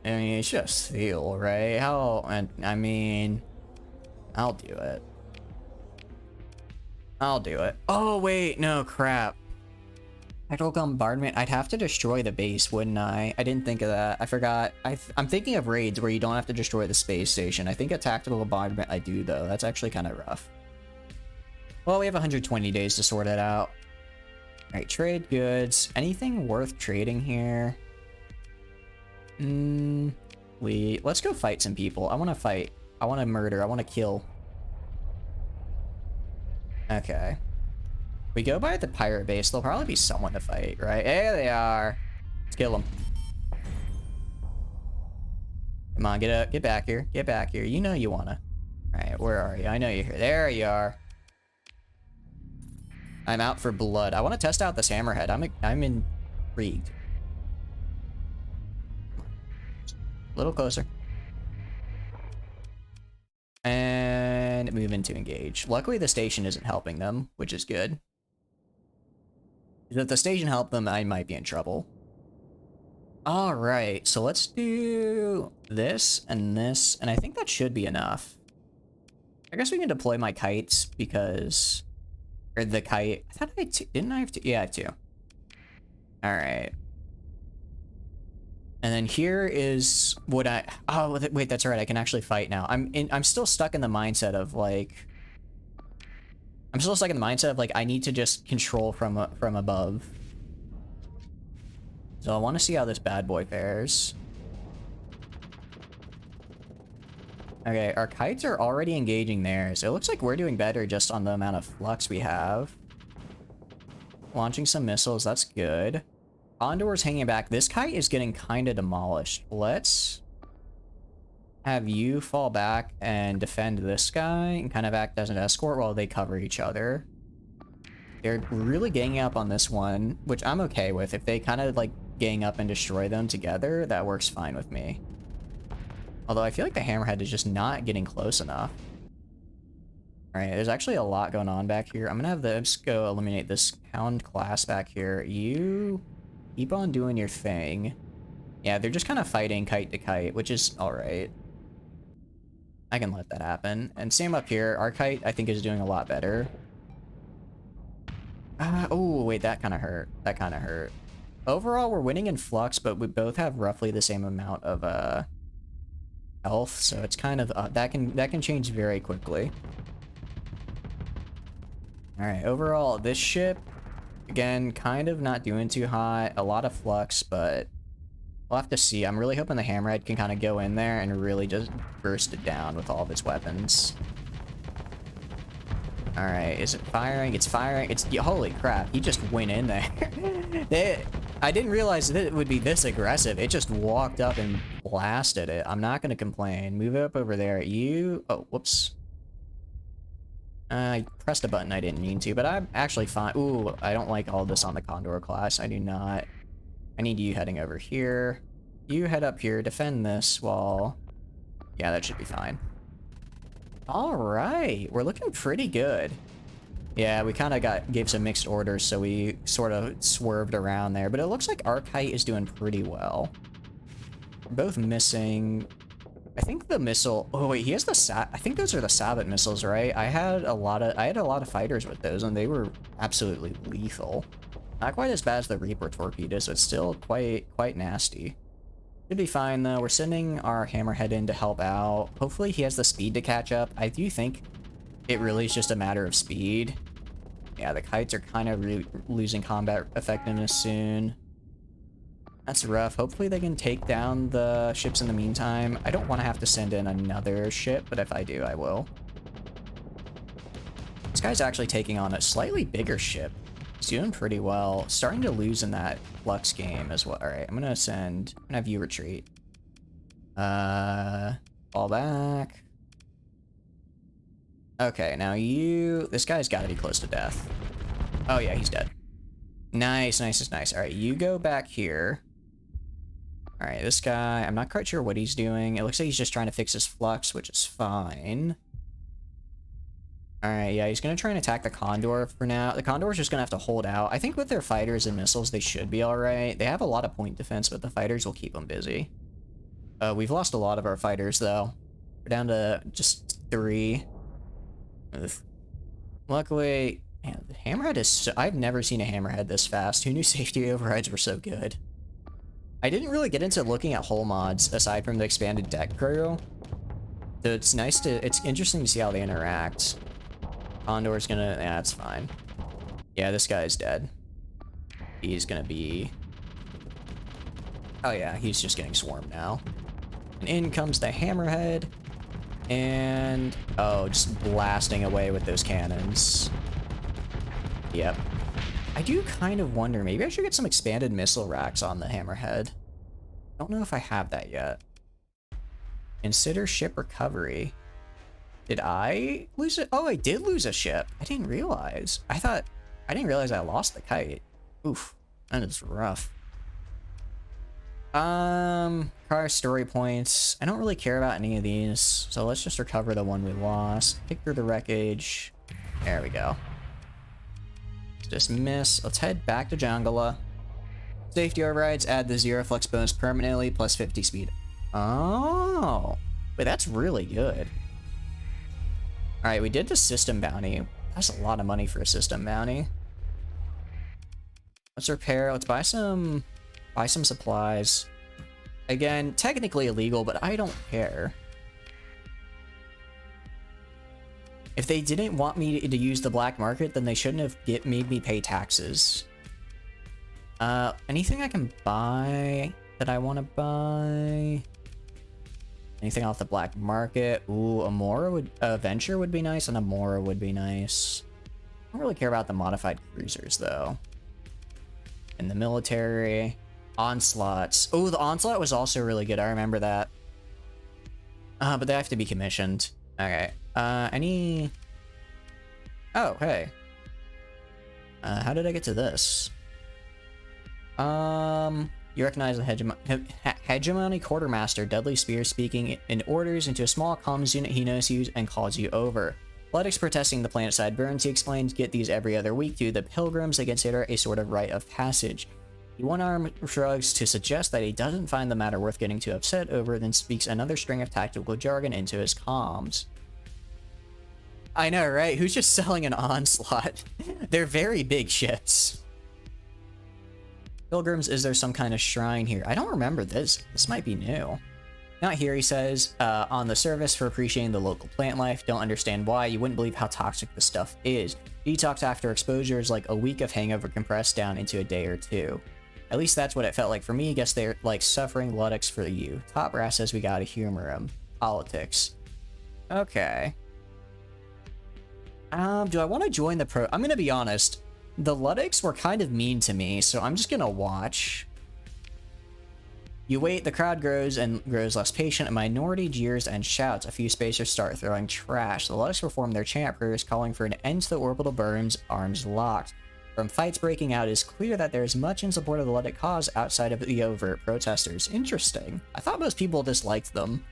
fuel, right? I mean, I'll do it. I'll do it. Oh, wait, no, crap. Tactical bombardment, I'd have to destroy the base, wouldn't I? I didn't think of that. I forgot. I'm thinking of raids where you don't have to destroy the space station. I think a tactical bombardment I do, though. That's actually kind of rough. Well, we have 120 days to sort it out. Alright, trade goods. Anything worth trading here? Let's go fight some people. I want to fight. I want to murder. I want to kill. Okay. We go by the pirate base. There'll probably be someone to fight, right? There they are. Let's kill them. Come on, get up. Get back here. Get back here. You know you wanna. Alright, where are you? I know you're here. There you are. I'm out for blood. I want to test out this hammerhead. I'm intrigued. A little closer. And move into engage. Luckily, the station isn't helping them, which is good. If the station helped them, I might be in trouble. Alright, so let's do this, and I think that should be enough. I guess we can deploy my kites, because... Or the kite... I thought I had two. Didn't I have two? Yeah, I have two. Alright. And then here is what I... Oh, wait, that's right. I can actually fight now. I'm still stuck in the mindset of, like... I need to just control from above. So I want to see how this bad boy fares. Okay, our kites are already engaging there, so it looks like we're doing better just on the amount of flux we have. Launching some missiles, that's good. Condor's hanging back. This kite is getting kind of demolished. Let's have you fall back and defend this guy and kind of act as an escort while they cover each other. They're really ganging up on this one, which I'm okay with. If they kind of like gang up and destroy them together, that works fine with me. Although I feel like the hammerhead is just not getting close enough. Alright, there's actually a lot going on back here. I'm gonna have the Imps go eliminate this Hound class back here. You keep on doing your thing. Yeah, they're just kind of fighting kite to kite, which is alright. I can let that happen. And same up here. Our kite, I think, is doing a lot better. Oh, wait, that kind of hurt. That kind of hurt. Overall, we're winning in flux, but we both have roughly the same amount of health, so it's kind of that can change very quickly. All right, overall, this ship, again, kind of not doing too hot. A lot of flux, but we'll have to see. I'm really hoping the Hammerhead can kind of go in there and really just burst it down with all of its weapons. All right, is it firing? It's firing. It's holy crap! He just went in there. I didn't realize that it would be this aggressive. It just walked up and blasted it. I'm not gonna complain. Move it up over there. You. Oh, whoops. I pressed a button I didn't mean to, but I'm actually fine. Ooh, I don't like all this on the Condor class. I do not. I need you heading over here. You head up here, defend this while... Yeah, that should be fine. Alright, we're looking pretty good. Yeah, we kind of gave some mixed orders, so we sort of swerved around there, but it looks like our kite is doing pretty well. We're both missing... I think the missile... Oh wait, he has the I think those are the Sabot missiles, right? I had a lot of fighters with those, and they were absolutely lethal. Not quite as bad as the Reaper torpedoes, but still quite nasty. Should be fine though. We're sending our Hammerhead in to help out. Hopefully he has the speed to catch up. I do think it really is just a matter of speed. Yeah, the kites are kind of losing combat effectiveness soon. That's rough. Hopefully they can take down the ships in the meantime. I don't want to have to send in another ship, but if I do, I will. This guy's actually taking on a slightly bigger ship. He's doing pretty well. Starting to lose in that Flux game as well. Alright, I'm gonna have you retreat. Fall back. Okay, now this guy's gotta be close to death. Oh yeah, he's dead. Nice, nice, nice. Alright, you go back here. Alright, this guy, I'm not quite sure what he's doing. It looks like he's just trying to fix his flux, which is fine. Alright, yeah, he's gonna try and attack the Condor for now. The Condor's just gonna have to hold out. I think with their fighters and missiles, they should be alright. They have a lot of point defense, but the fighters will keep them busy. We've lost a lot of our fighters, though. We're down to just 3. Ugh. Luckily, man, the Hammerhead is so... I've never seen a Hammerhead this fast. Who knew safety overrides were so good? I didn't really get into looking at hull mods, aside from the expanded deck crew. So it's it's interesting to see how they interact. Condor's gonna... Yeah, that's fine. Yeah, this guy's dead. He's gonna be... Oh yeah, he's just getting swarmed now. And in comes the Hammerhead. And... Oh, just blasting away with those cannons. Yep. I do kind of wonder, maybe I should get some expanded missile racks on the Hammerhead. I don't know if I have that yet. Consider ship recovery. Did I lose it? Oh, I did lose a ship. I didn't realize. I didn't realize I lost the kite. Oof, that is rough. Car story points. I don't really care about any of these, so let's just recover the one we lost. Pick through the wreckage. There we go. Dismiss. Let's head back to Jangala. Safety overrides. Add the 0 flex bonus permanently, plus 50 speed. Oh, wait, that's really good. All right, we did the system bounty. That's a lot of money for a system bounty. Let's repair. Let's buy some supplies. Again, technically illegal, but I don't care. If they didn't want me to use the black market, then they shouldn't have made me pay taxes. Anything I can buy that I want to buy? Anything off the black market? Ooh, Venture would be nice, and Amora would be nice. I don't really care about the modified cruisers, though. In the military, Onslaughts. Oh, the Onslaught was also really good. I remember that. But they have to be commissioned. Okay. Oh, hey. How did I get to this? You recognize the Hegemony Quartermaster, Deadly Spear, speaking in orders into a small comms unit he knows you and calls you over. Luddites protesting the planetside burns, he explains, get these every other week to the pilgrims they consider a sort of rite of passage. He one-arm shrugs to suggest that he doesn't find the matter worth getting too upset over, then speaks another string of tactical jargon into his comms. I know, right? Who's just selling an onslaught? They're very big ships. Pilgrims, is there some kind of shrine here? I don't remember this. This might be new. Not here, he says. On the surface, for appreciating the local plant life. Don't understand why. You wouldn't believe how toxic the stuff is. Detox after exposure is like a week of hangover compressed down into a day or two. At least that's what it felt like for me. Guess they're like suffering Luddites for you. Top brass says we gotta humor him. Politics. Okay. Do I want to join the pro? I'm gonna be honest. The Luddites were kind of mean to me, so I'm just gonna watch. You wait, the crowd grows and grows less patient. A minority jeers and shouts. A few spacers start throwing trash. The Luddites perform their chant prayers, calling for an end to the orbital burns, arms locked. From fights breaking out, it is clear that there is much in support of the Luddite cause outside of the overt protesters. Interesting. I thought most people disliked them.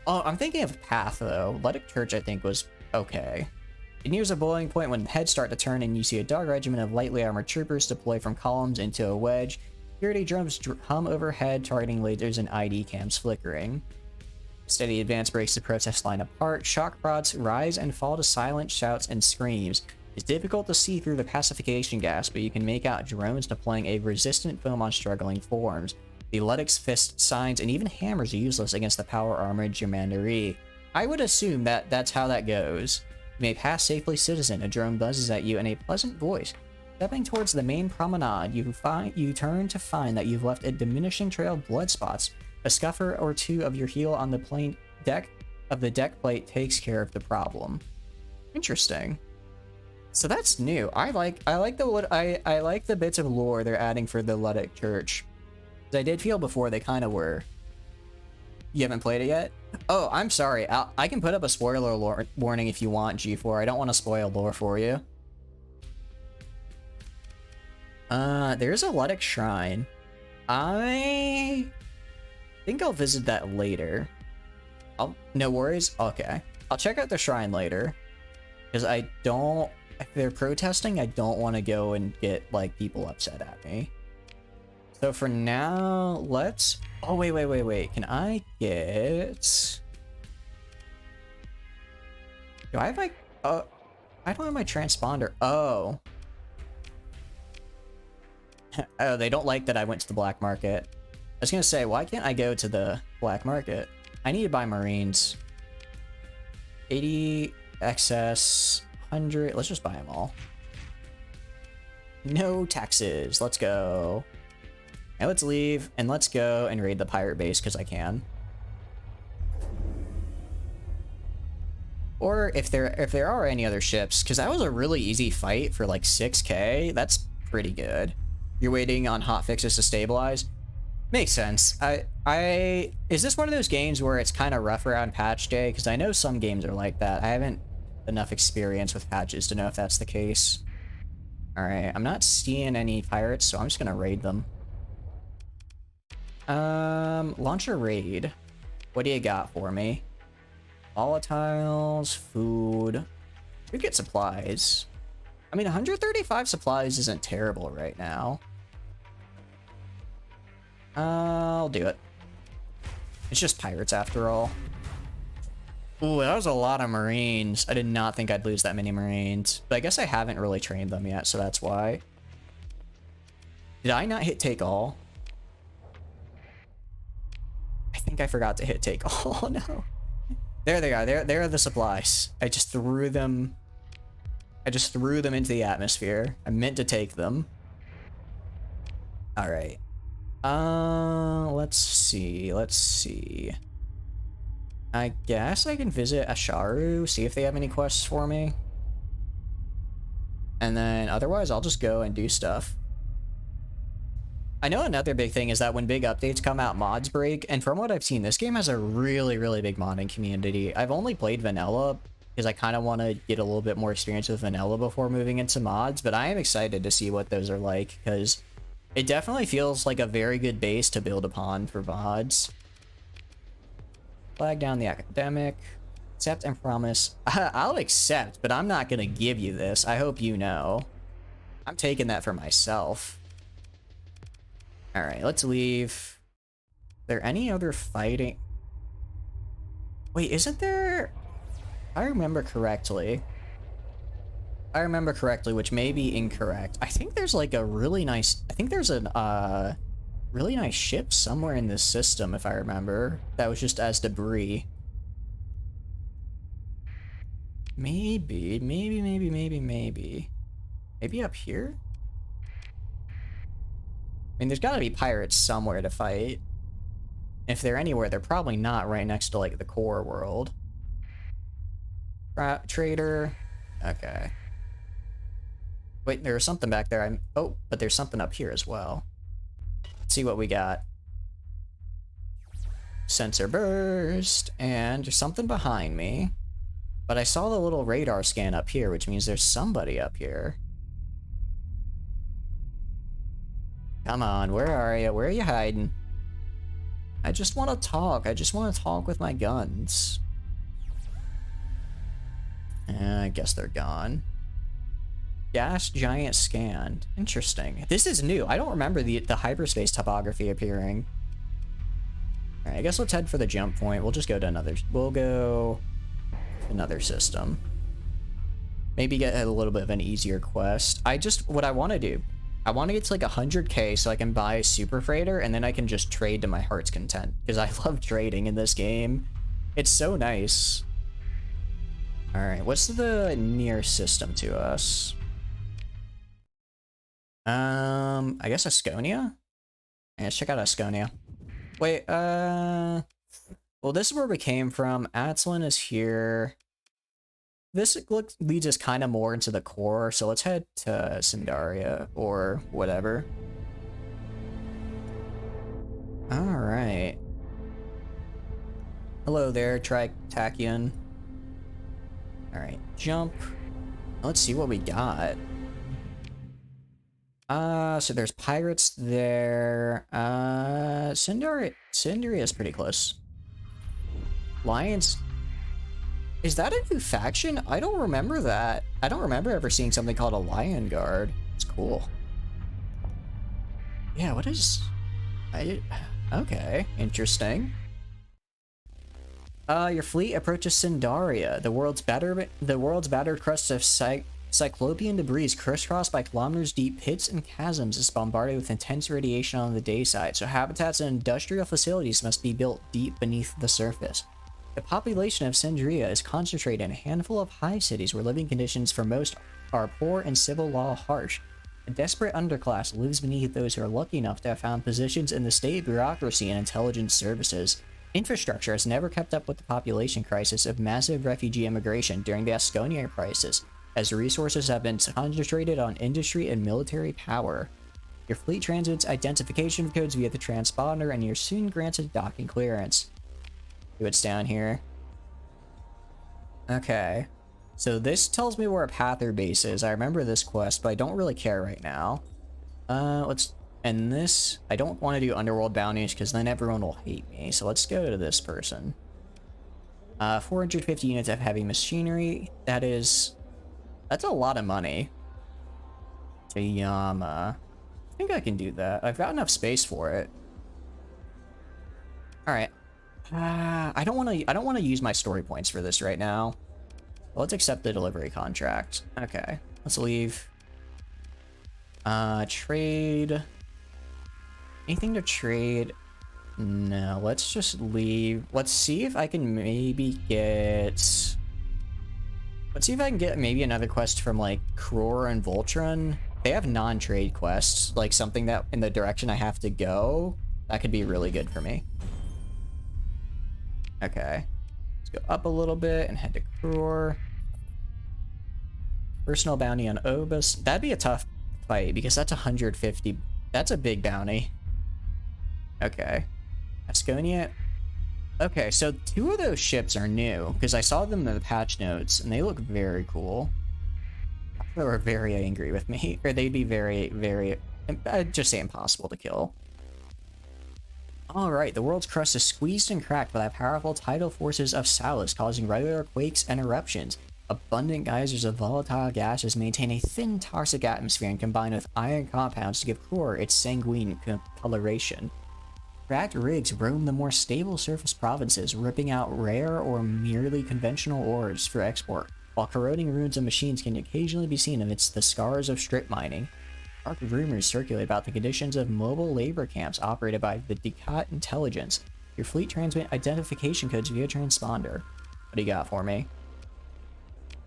Oh, I'm thinking of Path, though. Luddic Church, I think, was okay. It nears a boiling point when heads start to turn and you see a dog regiment of lightly armored troopers deploy from columns into a wedge. Security drums hum overhead, targeting lasers and ID cams flickering. Steady advance breaks the protest line apart. Shock prods rise and fall to silent shouts and screams. It's difficult to see through the pacification gas, but you can make out drones deploying a resistant foam on struggling forms. The Luddic's fist signs and even hammers are useless against the power-armored Germanderie. I would assume that that's how that goes. You may pass safely, citizen. A drone buzzes at you in a pleasant voice. Stepping towards the main promenade, you turn to find that you've left a diminishing trail of blood spots. A scuffer or two of your heel on the deck plate takes care of the problem. Interesting. So that's new. I like the bits of lore they're adding for the Luddic Church. I did feel before they kind of were. You haven't played it yet? Oh, I'm sorry. I can put up a spoiler warning if you want, G4. I don't want to spoil lore for you. There's a Luddic shrine. I think I'll visit that later. No worries. Okay. I'll check out the shrine later. Because if they're protesting, I don't want to go and get, like, people upset at me. So for now, let's... Oh, wait. Can I get... Do I have my... I don't have my transponder. Oh. Oh, they don't like that I went to the black market. I was gonna say, why can't I go to the black market? I need to buy Marines. 80 excess, 100. Let's just buy them all. No taxes. Let's go. Now let's leave and let's go and raid the pirate base because I can. Or if there are any other ships, because that was a really easy fight for like 6k. That's pretty good. You're waiting on hotfixes to stabilize. Makes sense. Is this one of those games where it's kind of rough around patch day? Because I know some games are like that. I haven't enough experience with patches to know if that's the case. Alright, I'm not seeing any pirates, so I'm just gonna raid them. Launch a raid. What do you got for me? Volatiles, food. We get supplies. I mean, 135 supplies isn't terrible right now. I'll do it. It's just pirates after all. Ooh, that was a lot of Marines. I did not think I'd lose that many Marines. But I guess I haven't really trained them yet, so that's why. Did I not hit take all? I think I forgot to hit take all. Oh, no. There they are. There are the supplies. I just threw them into the atmosphere. I meant to take them. All right. Let's see. I guess I can visit Asharu, see if they have any quests for me. And then otherwise I'll just go and do stuff. I know another big thing is that when big updates come out, mods break, and from what I've seen, this game has a really, really big modding community. I've only played vanilla because I kind of want to get a little bit more experience with vanilla before moving into mods, but I am excited to see what those are like, because it definitely feels like a very good base to build upon for mods. Flag down the academic. Accept and promise. I'll accept, but I'm not gonna give you this. I hope you know. I'm taking that for myself. Alright, let's leave. There any other fighting? Wait, isn't there... I remember correctly, which may be incorrect. I think there's like a really nice... I think there's a really nice ship somewhere in this system, if I remember. That was just as debris. Maybe. Maybe up here? I mean, there's gotta be pirates somewhere to fight. If they're anywhere, they're probably not right next to, like, the core world. Trader. Okay. Wait, there's something back there. Oh, but there's something up here as well. Let's see what we got. Sensor burst, and there's something behind me. But I saw the little radar scan up here, which means there's somebody up here. Come on, where are you? Where are you hiding? I just want to talk. I just want to talk with my guns. I guess they're gone. Gas giant scanned. Interesting. This is new. I don't remember the hyperspace topography appearing. Alright, I guess let's head for the jump point. We'll just go to another... We'll go... another system. Maybe get a little bit of an easier quest. What I want to do, I want to get to like 100k so I can buy a super freighter and then I can just trade to my heart's content, because I love trading in this game. It's so nice. All right, what's the near system to us? I guess Asconia? Yeah, let's check out Asconia. Wait, well, this is where we came from. Atlan is here. This leads us kind of more into the core, so let's head to Sindaria, or whatever. Alright. Hello there, Tritakian. Alright, jump. Let's see what we got. So there's pirates there. Sindaria is pretty close. Lions. Is that a new faction? I don't remember that. I don't remember ever seeing something called a Lion Guard. It's cool. Yeah, what is... Okay, interesting. Your fleet approaches Sindaria. The world's battered crust of cyclopean debris, crisscrossed by kilometers deep pits and chasms, is bombarded with intense radiation on the day side, so habitats and industrial facilities must be built deep beneath the surface. The population of Sindaria is concentrated in a handful of high cities where living conditions for most are poor and civil law harsh. A desperate underclass lives beneath those who are lucky enough to have found positions in the state bureaucracy and intelligence services. Infrastructure has never kept up with the population crisis of massive refugee immigration during the Asconia crisis, as resources have been concentrated on industry and military power. Your fleet transmits identification codes via the transponder, and you're soon granted docking clearance. See what's down here. Okay. So this tells me where a Pather base is. I remember this quest, but I don't really care right now. Let's... And this... I don't want to do underworld bounties, because then everyone will hate me. So let's go to this person. 450 units of heavy machinery. That's a lot of money. To Yama. I think I can do that. I've got enough space for it. Alright. I don't want to use my story points for this right now. Let's accept the delivery contract. Okay, let's leave. Trade. Anything to trade? No, let's just leave. Let's see if I can maybe get... Let's see if I can get maybe another quest from like Kror and Voltron. They have non-trade quests, like something that in the direction I have to go. That could be really good for me. Okay, let's go up a little bit and head to Kror. Personal bounty on Obus. That'd be a tough fight because that's 150. That's a big bounty. Okay. Asconia. Okay, so 2 of those ships are new because I saw them in the patch notes and they look very cool. They were very angry with me, or they'd be very, very, I'd just say impossible to kill. Alright, the world's crust is squeezed and cracked by the powerful tidal forces of Salus, causing regular quakes and eruptions. Abundant geysers of volatile gases maintain a thin toxic atmosphere and combine with iron compounds to give core its sanguine coloration. Cracked rigs roam the more stable surface provinces, ripping out rare or merely conventional ores for export, while corroding ruins of machines can occasionally be seen amidst the scars of strip mining. Dark rumors circulate about the conditions of mobile labor camps operated by the Decat intelligence. Your fleet transmit identification codes via transponder. What do you got for me?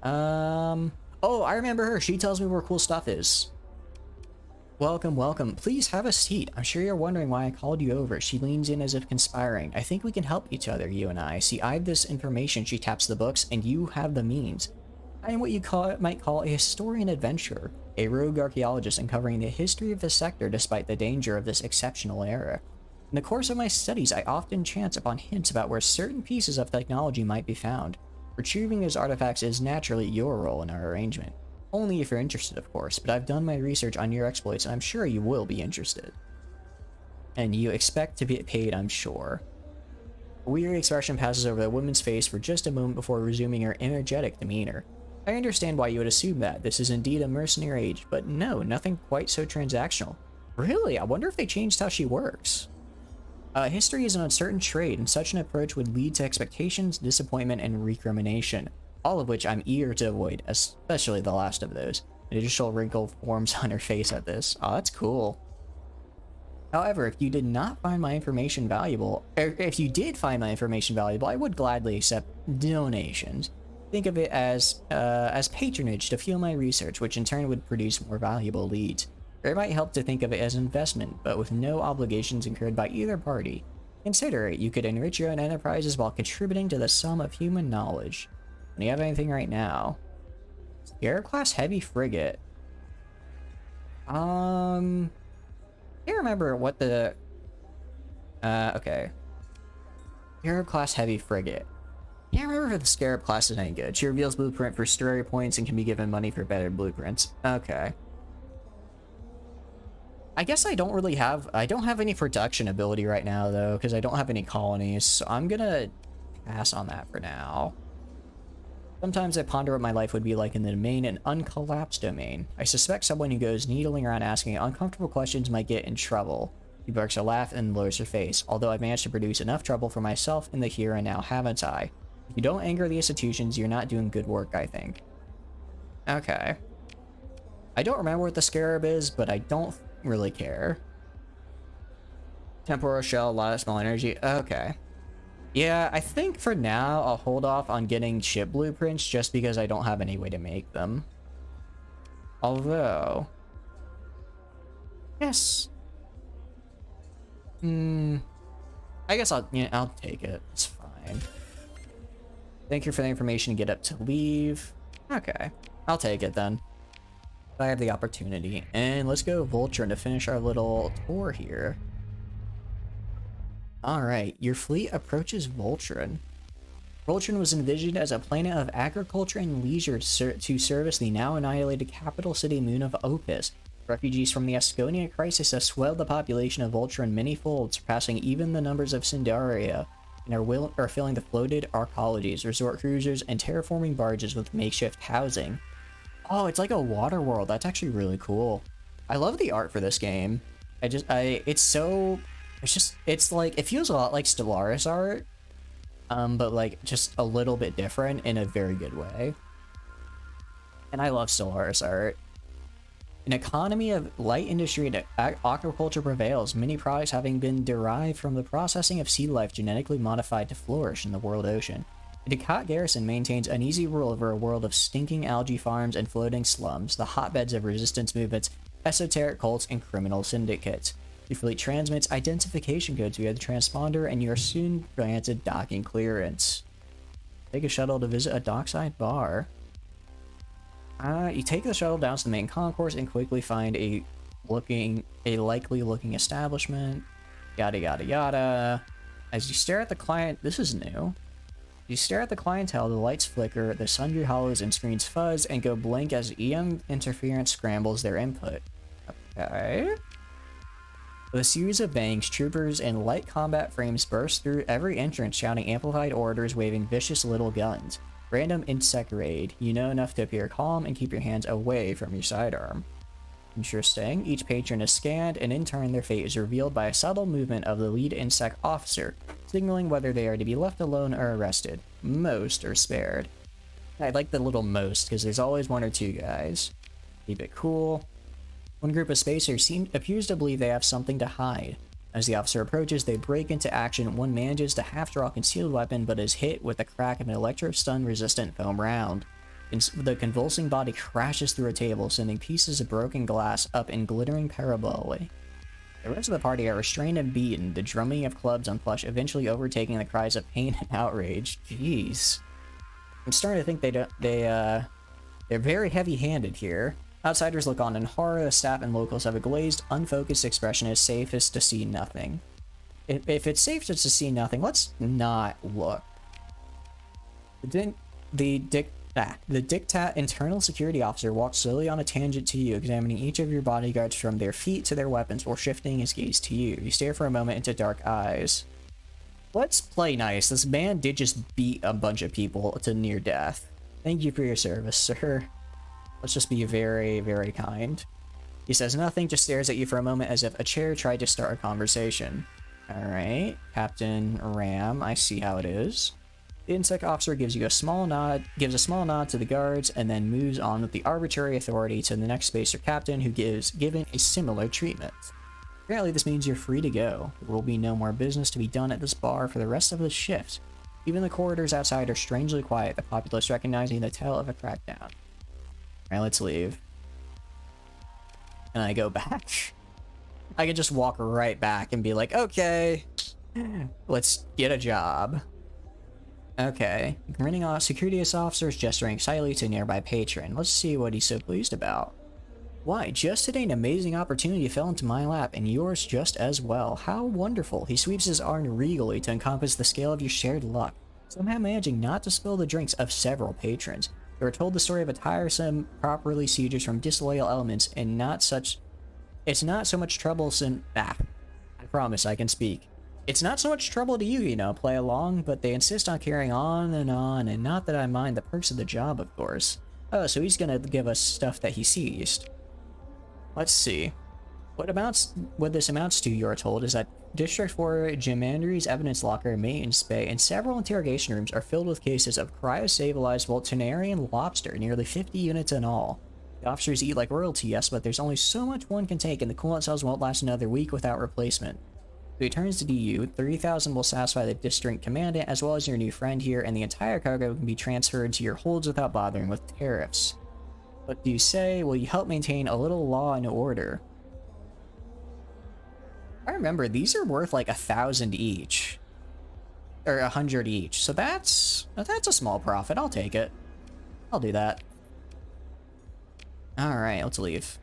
Oh, I remember her. She tells me where cool stuff is. Welcome, welcome. Please have a seat. I'm sure you're wondering why I called you over. She leans in as if conspiring. I think we can help each other, you and I. See, I have this information, she taps the books, and you have the means. I am what you might call a historian adventurer, a rogue archaeologist uncovering the history of the sector despite the danger of this exceptional era. In the course of my studies, I often chance upon hints about where certain pieces of technology might be found. Retrieving those artifacts is naturally your role in our arrangement. Only if you're interested, of course, but I've done my research on your exploits and I'm sure you will be interested. And you expect to be paid, I'm sure. A weary expression passes over the woman's face for just a moment before resuming her energetic demeanor. I understand why you would assume that. This is indeed a mercenary age, but no, nothing quite so transactional. Really? I wonder if they changed how she works. History is an uncertain trade, and such an approach would lead to expectations, disappointment, and recrimination, all of which I'm eager to avoid, especially the last of those. An additional wrinkle forms on her face at this. Oh, that's cool. However, if you did not find my information valuable, or if you did find my information valuable, I would gladly accept donations. Think of it as patronage to fuel my research, which in turn would produce more valuable leads. Or it might help to think of it as investment, but with no obligations incurred by either party. Consider it, you could enrich your own enterprises while contributing to the sum of human knowledge. Do you have anything right now? Scarab-class heavy frigate. I can't remember what the... okay. Scarab-class heavy frigate. Can't remember if the Scarab class is any good. She reveals blueprint for story points and can be given money for better blueprints. Okay. I guess I don't have any production ability right now though, because I don't have any colonies, so I'm gonna pass on that for now. Sometimes I ponder what my life would be like in the domain and uncollapsed domain. I suspect someone who goes needling around asking uncomfortable questions might get in trouble. She barks a laugh and lowers her face, although I've managed to produce enough trouble for myself in the here and now, haven't I? If you don't anger the institutions, you're not doing good work, I think. Okay. I don't remember what the Scarab is, but I don't really care. Temporal shell, a lot of small energy. Okay. Yeah, I think for now I'll hold off on getting ship blueprints just because I don't have any way to make them. Although... yes. I guess I'll take it. It's fine. Thank you for the information. Get up to leave. Okay. I'll take it then. I have the opportunity. And let's go Voltron to finish our little tour here. Alright, your fleet approaches Voltron. Voltron was envisioned as a planet of agriculture and leisure to service the now annihilated capital city moon of Opus. Refugees from the Asconia crisis have swelled the population of Voltron many-fold, surpassing even the numbers of Cindaria, and are filling the floated arcologies, resort cruisers, and terraforming barges with makeshift housing. Oh, it's like a water world. That's actually really cool. I love the art for this game. It's like, it feels a lot like Stellaris art, but like just a little bit different in a very good way. And I love Stellaris art. An economy of light industry and aquaculture prevails, many products having been derived from the processing of sea life genetically modified to flourish in the world ocean. The Decat garrison maintains uneasy rule over a world of stinking algae farms and floating slums, the hotbeds of resistance movements, esoteric cults, and criminal syndicates. Your fleet transmits identification codes via the transponder, and you are soon granted docking clearance. Take a shuttle to visit a dockside bar. You take the shuttle down to the main concourse and quickly find a likely looking establishment. Yada yada yada. As you stare at the client, this is new. You stare at the clientele, the lights flicker, the sundry hollows and screens fuzz and go blank as EM interference scrambles their input. Okay. With a series of bangs, troopers in light combat frames burst through every entrance, shouting amplified orders, waving vicious little guns. Random insect raid. You know enough to appear calm and keep your hands away from your sidearm. Interesting. Each patron is scanned, and in turn their fate is revealed by a subtle movement of the lead insect officer, signaling whether they are to be left alone or arrested. Most are spared. I like the little most, because there's always one or two guys. Keep it cool. One group of spacers appears to believe they have something to hide. As the officer approaches, they break into action. One manages to half-draw a concealed weapon, but is hit with the crack of an electro-stun-resistant foam round. The convulsing body crashes through a table, sending pieces of broken glass up in glittering parabole. The rest of the party are restrained and beaten, the drumming of clubs on flesh eventually overtaking the cries of pain and outrage. Jeez. I'm starting to think they're very heavy-handed here. Outsiders look on in horror. The staff and locals have a glazed, unfocused expression as safe as to see nothing. If it's safe just to see nothing, let's not look. The Dictat internal security officer walks slowly on a tangent to you, examining each of your bodyguards from their feet to their weapons or shifting his gaze to you. You stare for a moment into dark eyes. Let's play nice. This man did just beat a bunch of people to near death. Thank you for your service, sir. Let's just be very, very kind. He says nothing, just stares at you for a moment as if a chair tried to start a conversation. Alright, Captain Ram, I see how it is. The insect officer gives a small nod to the guards, and then moves on with the arbitrary authority to the next spacer captain, who given a similar treatment. Apparently this means you're free to go. There will be no more business to be done at this bar for the rest of the shift. Even the corridors outside are strangely quiet, the populace recognizing the tale of a crackdown. Alright, let's leave. And I go back. I can just walk right back and be like, okay, let's get a job. Okay. Grinning off, security officers gesturing excitedly to a nearby patron. Let's see what he's so pleased about. Why, just today an amazing opportunity fell into my lap, and yours just as well. How wonderful. He sweeps his arm regally to encompass the scale of your shared luck, somehow managing not to spill the drinks of several patrons. They were told the story of a tiresome, properly siegers from disloyal elements, and it's not so much troublesome. I promise I can speak. It's not so much trouble to you, you know, play along, but they insist on carrying on, and not that I mind the perks of the job, of course. Oh, so he's gonna give us stuff that he seized. Let's see. What this amounts to, you're told, is that District 4 Jimandry's evidence locker, maintenance bay, and several interrogation rooms are filled with cases of cryostabilized Voltunarian lobster, nearly 50 units in all. The officers eat like royalty, yes, but there's only so much one can take, and the coolant cells won't last another week without replacement. So he turns to DU. 3,000 will satisfy the district commandant, as well as your new friend here, and the entire cargo can be transferred to your holds without bothering with tariffs. What do you say? Will you help maintain a little law and order? I remember these are worth like 1,000 each, or 100 each. So that's a small profit. I'll take it. I'll do that. All right, let's leave.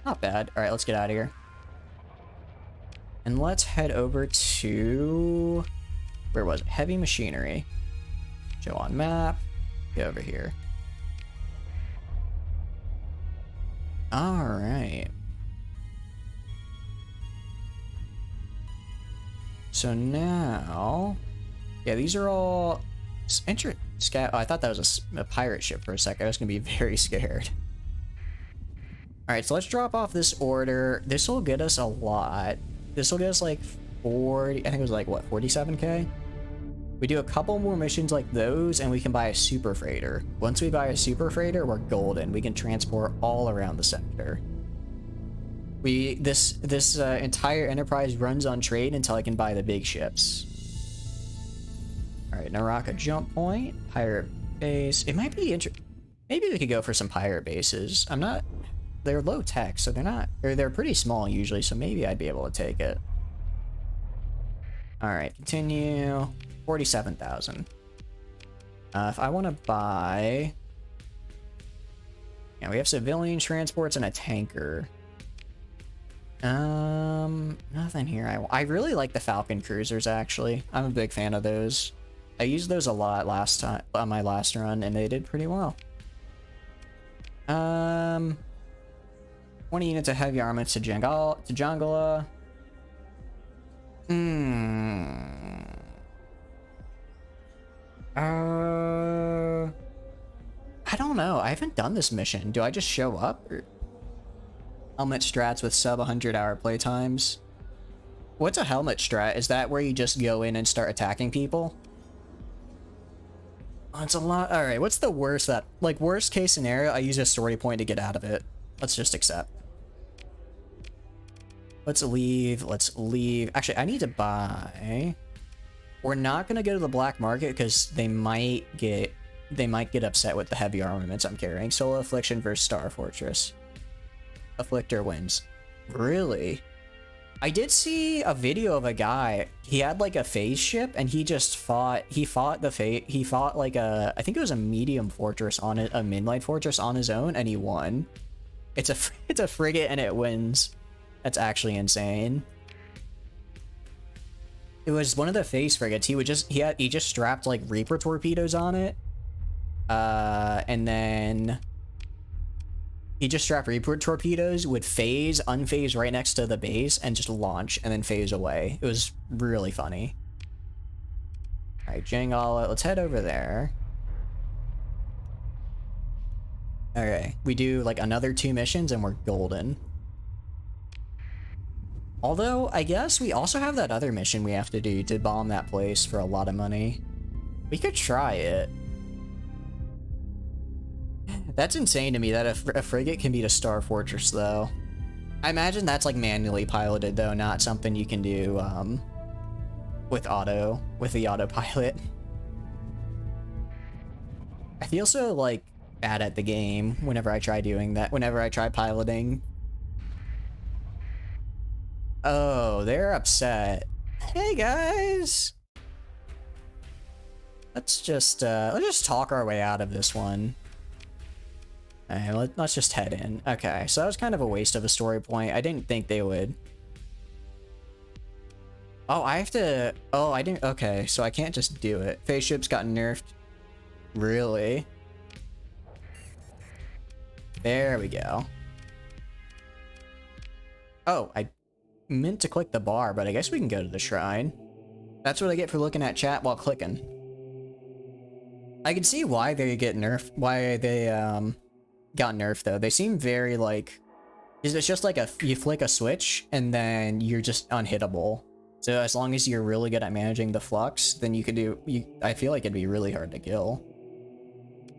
Not bad. All right, let's get out of here. And let's head over to, where was it? Heavy machinery. Show on map. Go over here. All right. So now, yeah, these are all oh, I thought that was a pirate ship for a second. I was gonna be very scared. All right, so let's drop off this order. This will get us a lot. This will get us like 40, I think it was like, what, 47k? We do a couple more missions like those, and we can buy a super freighter. Once we buy a super freighter, we're golden. We can transport all around the sector. This entire enterprise runs on trade until I can buy the big ships. All right, Naraka jump point, pirate base. It might be maybe we could go for some pirate bases. They're low tech, so they're pretty small usually, so maybe I'd be able to take it. All right, continue. 47,000. If I want to buy, yeah, we have civilian transports and a tanker. Nothing here. I really like the Falcon cruisers, actually. I'm a big fan of those. I used those a lot last time on my last run, and they did pretty well. 20 units of heavy armaments to Jangala. Hmm. Uh, I don't know. I haven't done this mission. Do I just show up? Or helmet strats with sub 100-hour playtimes. What's a helmet strat? Is that where you just go in and start attacking people? Oh, it's a lot. All right. What's the worst that, like, worst case scenario? I use a story point to get out of it. Let's just accept. Let's leave. Let's leave. Actually, I need to buy. We're not gonna go to the black market because they might get upset with the heavy armaments I'm carrying. Solo Affliction versus Star Fortress. Afflictor wins. Really? I did see a video of a guy. He had like a phase ship, and he just fought. He fought like a. I think it was a medium fortress on it, a midnight fortress on his own, and he won. It's a frigate, and it wins. That's actually insane. It was one of the phase frigates. He just strapped like Reaper torpedoes on it, and then he just strapped Reaper torpedoes, would phase, unphase right next to the base, and just launch, and then phase away. It was really funny. Alright, Jangala, let's head over there. Okay, we do like another 2 missions and we're golden. Although, I guess we also have that other mission we have to do to bomb that place for a lot of money. We could try it. That's insane to me that a frigate can beat a Star Fortress, though. I imagine that's like manually piloted, though, not something you can do with the autopilot. I feel so like bad at the game whenever I try doing that, whenever I try piloting. Oh, they're upset. Hey guys! Let's just talk our way out of this one. Alright, let's just head in. Okay, so that was kind of a waste of a story point. I didn't think they would. Oh, I have to... Oh, I didn't... Okay, so I can't just do it. Phase ships got nerfed. Really? There we go. Oh, I meant to click the bar, but I guess we can go to the shrine. That's what I get for looking at chat while clicking. I can see why they get nerfed, why they got nerfed though. They seem very like, it's just like you flick a switch and then you're just unhittable. So as long as you're really good at managing the flux, then you could do, I feel like it'd be really hard to kill.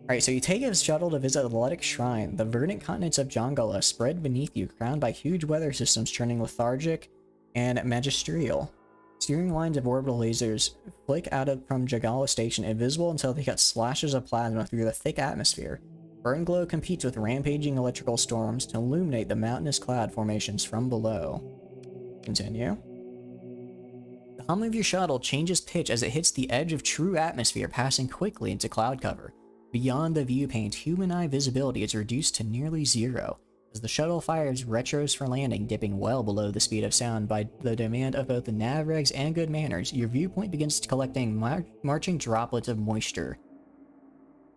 Alright, so you take a shuttle to visit the Athletic Shrine. The verdant continents of Jongala spread beneath you, crowned by huge weather systems turning lethargic and magisterial. Steering lines of orbital lasers flick out from Jongala Station, invisible until they cut slashes of plasma through the thick atmosphere. Burn Glow competes with rampaging electrical storms to illuminate the mountainous cloud formations from below. Continue. The hum of your shuttle changes pitch as it hits the edge of true atmosphere, passing quickly into cloud cover. Beyond the viewpaint, human eye visibility is reduced to nearly zero, as the shuttle fires retros for landing, dipping well below the speed of sound by the demand of both the nav regs and good manners. Your viewpoint begins collecting marching droplets of moisture.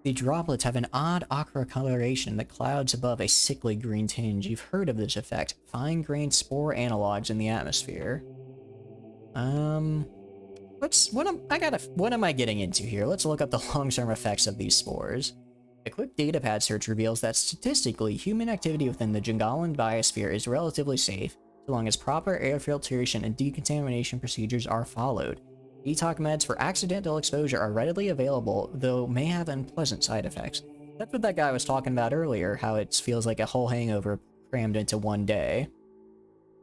The droplets have an odd ochre coloration, the clouds above a sickly green tinge. You've heard of this effect. Fine-grained spore analogs in the atmosphere. What am I getting into here? Let's look up the long-term effects of these spores. A quick datapad search reveals that statistically, human activity within the Jangalan biosphere is relatively safe, so long as proper air filtration and decontamination procedures are followed. Detox meds for accidental exposure are readily available, though may have unpleasant side effects. That's what that guy was talking about earlier, how it feels like a whole hangover crammed into one day.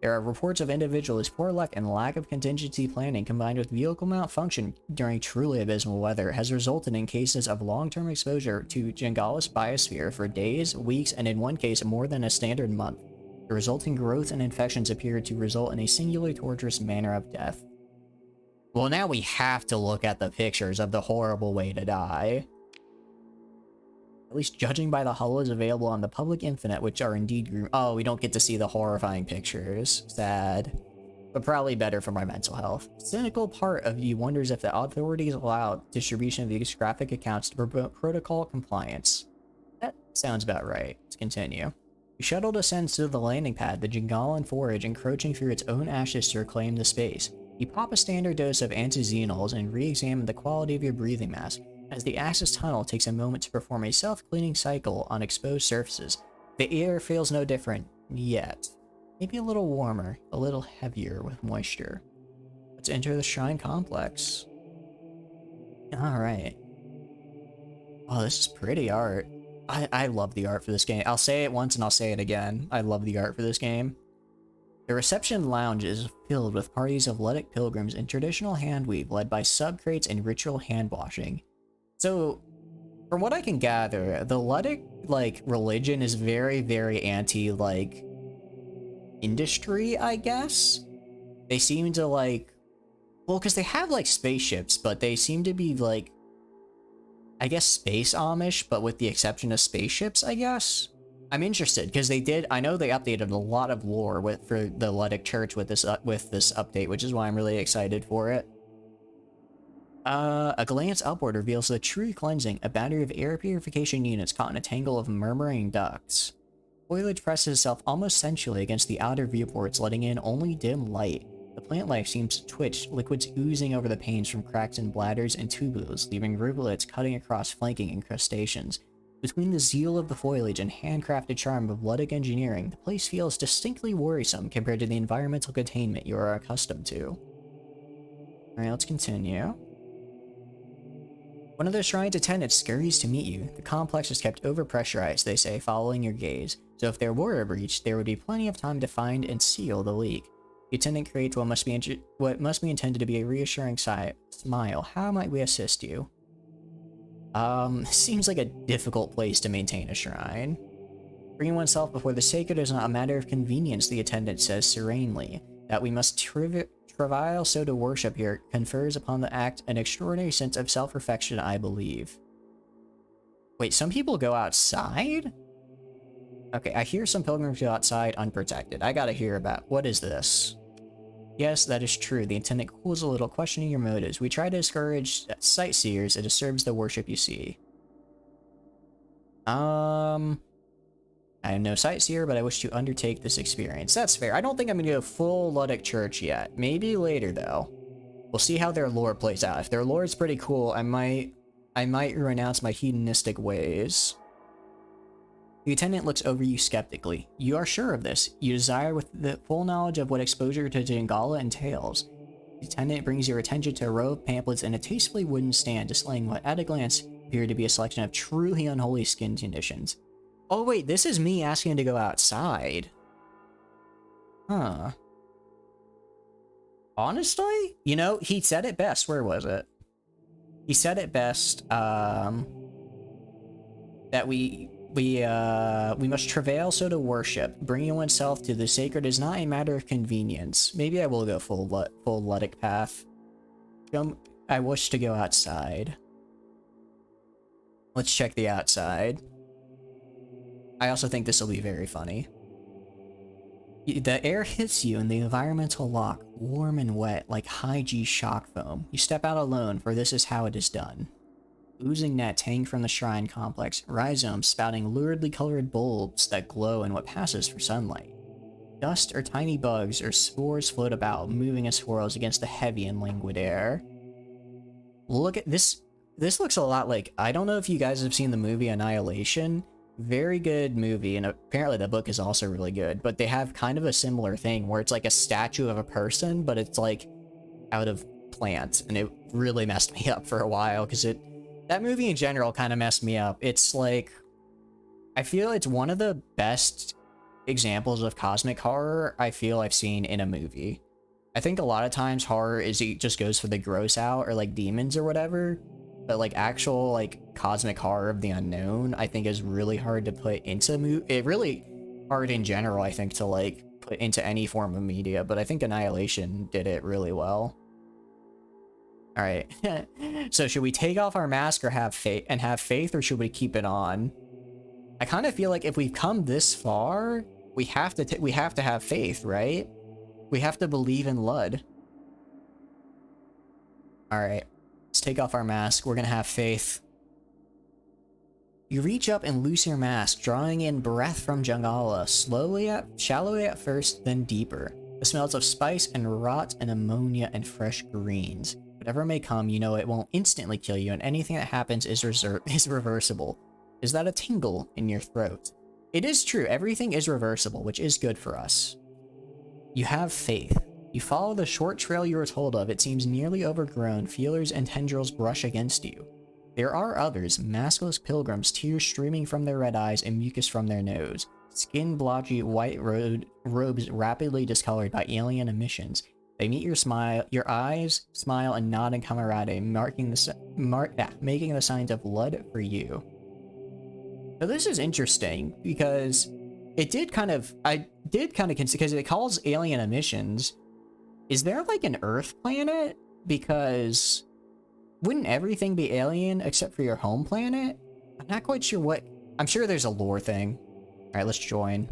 There are reports of individuals' poor luck and lack of contingency planning combined with vehicle malfunction during truly abysmal weather has resulted in cases of long-term exposure to Jangala's biosphere for days, weeks, and in one case more than a standard month. The resulting growth and infections appear to result in a singularly torturous manner of death. Well, now we have to look at the pictures of the horrible way to die. At least judging by the hollows available on the public infinite, which are indeed grim. Oh, we don't get to see the horrifying pictures. Sad. But probably better for my mental health. Cynical part of you wonders if the authorities allow distribution of these graphic accounts to promote protocol compliance. That sounds about right. Let's continue. The shuttle descends to the landing pad, the Jangalan forage encroaching through its own ashes to reclaim the space. You pop a standard dose of antizenols and re-examine the quality of your breathing mask, as the access tunnel takes a moment to perform a self-cleaning cycle on exposed surfaces. The air feels no different yet. Maybe a little warmer, a little heavier with moisture. Let's enter the shrine complex. Alright. Oh, this is pretty art. I love the art for this game. I'll say it once and I'll say it again. I love the art for this game. The reception lounge is filled with parties of Ludic pilgrims in traditional handweave led by sub-crates and ritual hand-washing. So, from what I can gather, the Ludic, like, religion is very, very anti, like, industry, I guess? They seem to, like... Well, because they have, like, spaceships, but they seem to be, like... I guess space Amish, but with the exception of spaceships, I guess? I'm interested, because they did... I know they updated a lot of lore for the Ludic Church with this update, which is why I'm really excited for it. A glance upward reveals the true cleansing, a battery of air purification units caught in a tangle of murmuring ducts. Foliage presses itself almost sensually against the outer viewports, letting in only dim light. The plant life seems to twitch, liquids oozing over the panes from cracks in bladders and tubules, leaving rivulets cutting across flanking incrustations. Between the zeal of the foliage and handcrafted charm of Ludic engineering, the place feels distinctly worrisome compared to the environmental containment you are accustomed to. Alright, let's continue. One of the shrine's attendants scurries to meet you. The complex is kept overpressurized, they say, following your gaze. So if there were a breach, there would be plenty of time to find and seal the leak. The attendant creates what must be intended to be a reassuring smile. How might we assist you? Seems like a difficult place to maintain a shrine. Bringing oneself before the sacred is not a matter of convenience, the attendant says serenely. That we must travail so to worship here confers upon the act an extraordinary sense of self-reflection, I believe. Wait, some people go outside? Okay, I hear some pilgrims go outside unprotected. I gotta hear about... What is this? Yes, that is true. The attendant cools a little, questioning your motives. We try to discourage sightseers. It disturbs the worship you see. I am no sightseer, but I wish to undertake this experience. That's fair. I don't think I'm gonna go full Ludic Church yet. Maybe later, though. We'll see how their lore plays out. If their lore is pretty cool, I might renounce my hedonistic ways. The attendant looks over you skeptically. You are sure of this. You desire with the full knowledge of what exposure to Jingala entails. The attendant brings your attention to a row of pamphlets and a tastefully wooden stand displaying what at a glance appear to be a selection of truly unholy skin conditions. Oh wait, this is me asking to go outside. Huh. Honestly? You know, he said it best. Where was it? He said it best, that we must travail so to worship. Bringing oneself to the sacred is not a matter of convenience. Maybe I will go full Ludic path. I wish to go outside. Let's check the outside. I also think this will be very funny. The air hits you in the environmental lock, warm and wet like high G shock foam. You step out alone, for this is how it is done. Oozing nets hang from the shrine complex, rhizomes spouting luridly colored bulbs that glow in what passes for sunlight. Dust or tiny bugs or spores float about, moving as swirls against the heavy and languid air. Look at this. This looks a lot like... I don't know if you guys have seen the movie Annihilation. Very good movie, and apparently the book is also really good, but they have kind of a similar thing where it's like a statue of a person, but it's like out of plants, and it really messed me up for a while, because that movie in general kind of messed me up. It's like, I feel it's one of the best examples of cosmic horror I feel I've seen in a movie. I think a lot of times horror it just goes for the gross out, or like demons or whatever, but like actual like cosmic horror of the unknown I think is really hard to put into really hard in general, I think, to like put into any form of media, but I think Annihilation did it really well. All right. So should we take off our mask or have faith, or should we keep it on? I kind of feel like if we've come this far, we have to have faith, right? We have to believe in Lud. All right. Let's take off our mask. We're gonna have faith. You reach up and loose your mask, drawing in breath from Jangala, shallowly at first, then deeper. The smells of spice and rot and ammonia and fresh greens. Whatever may come, you know it won't instantly kill you, and anything that happens is reversible. Is that a tingle in your throat? It is true, everything is reversible, which is good for us. You have faith. You follow the short trail you were told of. It seems nearly overgrown. Feelers and tendrils brush against you. There are others, maskless pilgrims, tears streaming from their red eyes and mucus from their nose. Skin blotchy white robes rapidly discolored by alien emissions. They meet your eyes smile and nod in camaraderie, making the signs of blood for you. So this is interesting because I did kind of consider, because it calls alien emissions. Is there like an Earth planet? Because wouldn't everything be alien except for your home planet? I'm not quite sure what. I'm sure there's a lore thing. All right, let's join.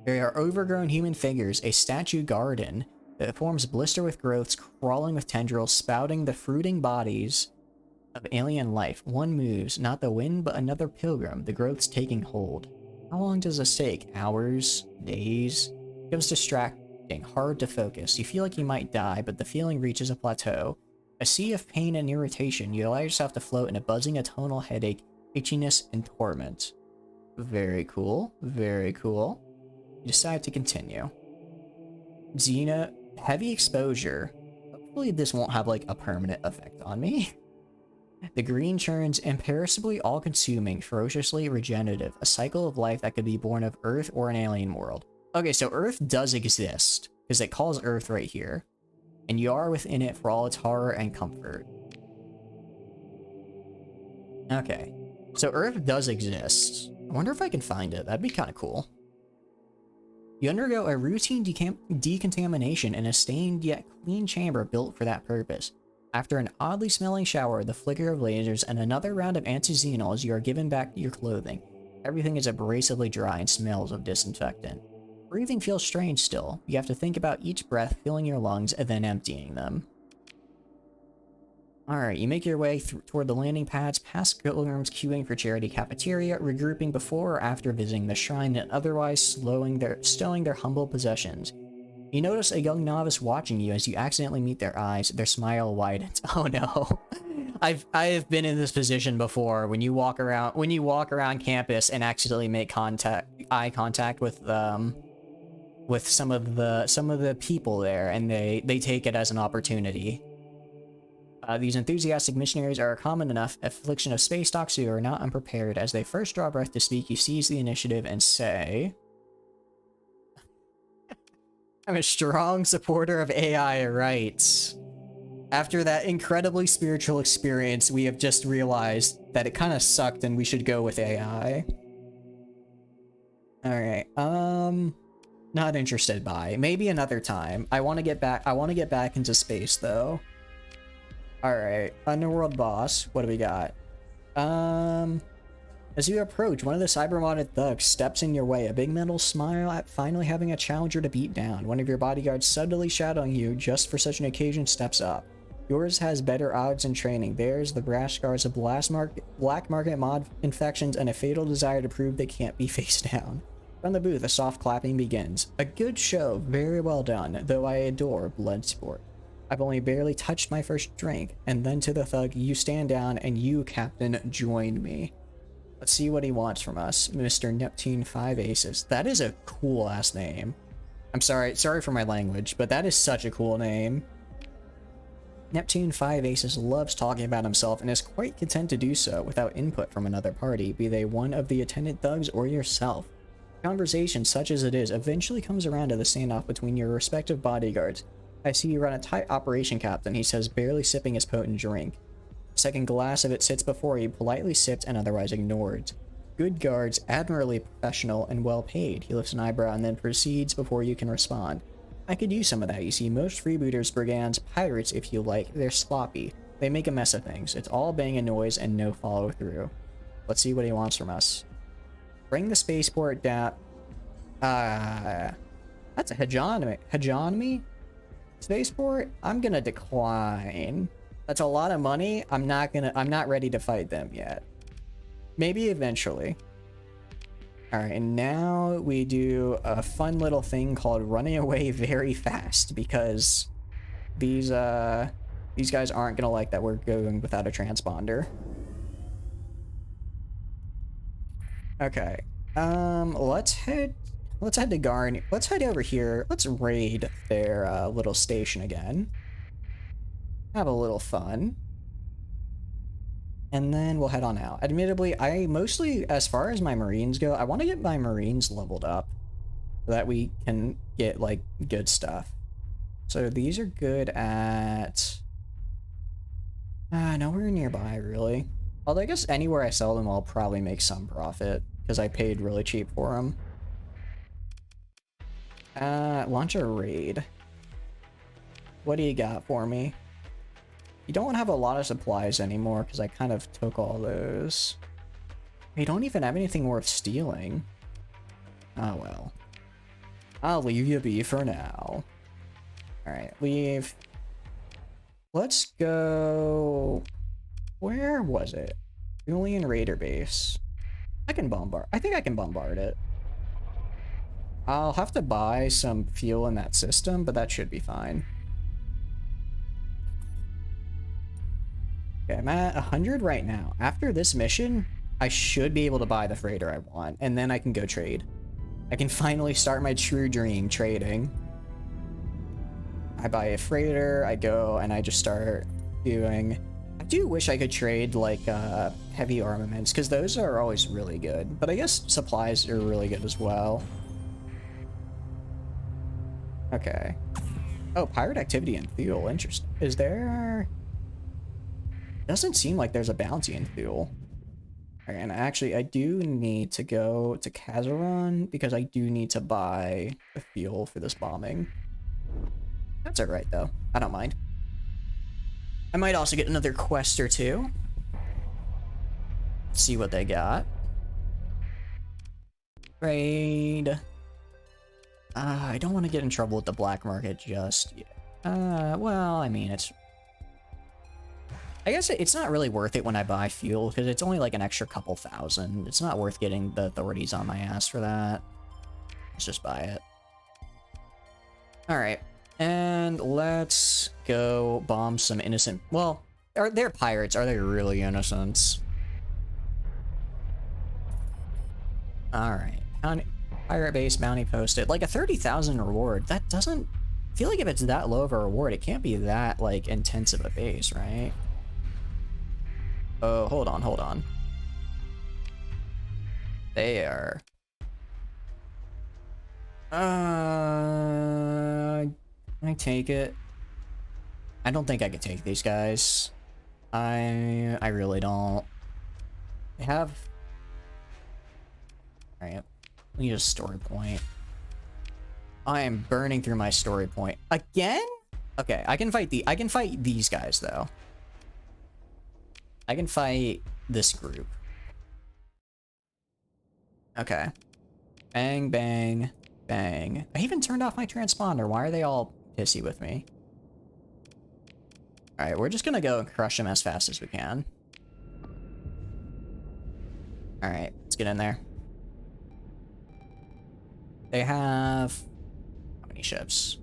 There are overgrown human figures, a statue garden that forms blister with growths, crawling with tendrils, spouting the fruiting bodies of alien life. One moves, not the wind, but another pilgrim, the growths taking hold. How long does this take? Hours? Days? It becomes distracting, hard to focus. You feel like you might die, but the feeling reaches a plateau. A sea of pain and irritation, you allow yourself to float in a buzzing atonal headache, itchiness, and torment. Very cool. Very cool. You decide to continue. Xena, heavy exposure. Hopefully this won't have like a permanent effect on me. The green churns, imperishibly all-consuming, ferociously regenerative, a cycle of life that could be born of Earth or an alien world. Okay, so Earth does exist, because it calls Earth right here. And you are within it for all its horror and comfort. Okay, so Earth does exist. I wonder if I can find it. That'd be kind of cool. You undergo a routine decontamination in a stained yet clean chamber built for that purpose. After an oddly smelling shower, the flicker of lasers, and another round of anti-xenols, you are given back your clothing. Everything is abrasively dry and smells of disinfectant. Breathing feels strange still. You have to think about each breath filling your lungs and then emptying them. Alright, you make your way toward the landing pads, past pilgrims queuing for charity cafeteria, regrouping before or after visiting the shrine, and otherwise stowing their humble possessions. You notice a young novice watching you as you accidentally meet their eyes. Their smile widens. Oh no. I have been in this position before when you walk around campus and accidentally make eye contact with some of the people there, and they take it as an opportunity. These enthusiastic missionaries are a common enough affliction of space docs who are not unprepared. As they first draw breath to speak, you seize the initiative and say, I'm a strong supporter of AI rights. After that incredibly spiritual experience, we have just realized that it kind of sucked and we should go with AI. Alright, not interested by. Maybe another time. I want to get back into space though. Alright, Underworld boss. What do we got? As you approach, one of the cyber-modded thugs steps in your way, a big metal smile at finally having a challenger to beat down. One of your bodyguards subtly shadowing you just for such an occasion steps up. Yours has better odds in training. Theirs, the brash scars of black market mod infections and a fatal desire to prove they can't be faced down. From the booth, a soft clapping begins. A good show, very well done, though I adore blood sport. I've only barely touched my first drink. And then to the thug, you stand down and you, Captain, join me. Let's see what he wants from us. Mr. Neptune 5 Aces. That is a cool ass name. I'm sorry for my language, but that is such a cool name. Neptune 5 Aces loves talking about himself and is quite content to do so without input from another party, be they one of the attendant thugs or yourself. Conversation, such as it is, eventually comes around to the standoff between your respective bodyguards. I see you run a tight operation, Captain, he says, barely sipping his potent drink. Second glass of it sits before you, politely sipped and otherwise ignored. Good guards, admirably professional and well paid. He lifts an eyebrow and then proceeds before you can respond. I could use some of that, you see. Most freebooters, brigands, pirates if you like, they're sloppy. They make a mess of things. It's all bang and noise and no follow through. Let's see what he wants from us. Bring the spaceport down. That's a hegemony? Spaceport? I'm gonna decline. That's a lot of money. I'm not ready to fight them yet. Maybe eventually. All right, and now we do a fun little thing called running away very fast, because these guys aren't gonna like that we're going without a transponder. Okay. Let's head to Garn. Let's head over here. Let's raid their little station again. Have a little fun. And then we'll head on out. Admittedly, I mostly, as far as my Marines go, I want to get my Marines leveled up so that we can get, like, good stuff. So these are good at... nowhere nearby, really. Although I guess anywhere I sell them, I'll probably make some profit, because I paid really cheap for them. Launch a raid. What do you got for me? You don't have a lot of supplies anymore, because I kind of took all those. You don't even have anything worth stealing. Oh well. I'll leave you be for now. Alright, leave. Let's go... Where was it? Julian Raider Base. I can bombard. I think I can bombard it. I'll have to buy some fuel in that system, but that should be fine. Okay, I'm at 100 right now. After this mission, I should be able to buy the freighter I want, and then I can go trade. I can finally start my true dream, trading. I buy a freighter, I go, and I just start doing... I do wish I could trade, like, heavy armaments, because those are always really good. But I guess supplies are really good as well. Okay. Oh, pirate activity and fuel. Interesting. Is there... Doesn't seem like there's a bounty in fuel. Okay, and actually, I do need to go to Kazaron, because I do need to buy the fuel for this bombing. That's alright, though. I don't mind. I might also get another quest or two. See what they got. Trade. I don't want to get in trouble with the black market just yet. Well, I mean, I guess it's not really worth it when I buy fuel, because it's only like an extra couple thousand. It's not worth getting the authorities on my ass for that. Let's just buy it. Alright. And let's go bomb some innocent... Well, they're pirates. Are they really innocents? Alright. Pirate base, bounty posted. Like a 30,000 reward. That doesn't... I feel like if it's that low of a reward, it can't be that, like, intense of a base, right? Oh, hold on, hold on. They are... Can I take it? I don't think I could take these guys. I really don't. They have... Alright. We need a story point. I am burning through my story point. Again? Okay, I can fight these guys, though. I can fight this group. Okay. Bang, bang, bang. I even turned off my transponder. Why are they all pissy with me? Alright, we're just gonna go and crush them as fast as we can. Alright, let's get in there. They have... How many ships?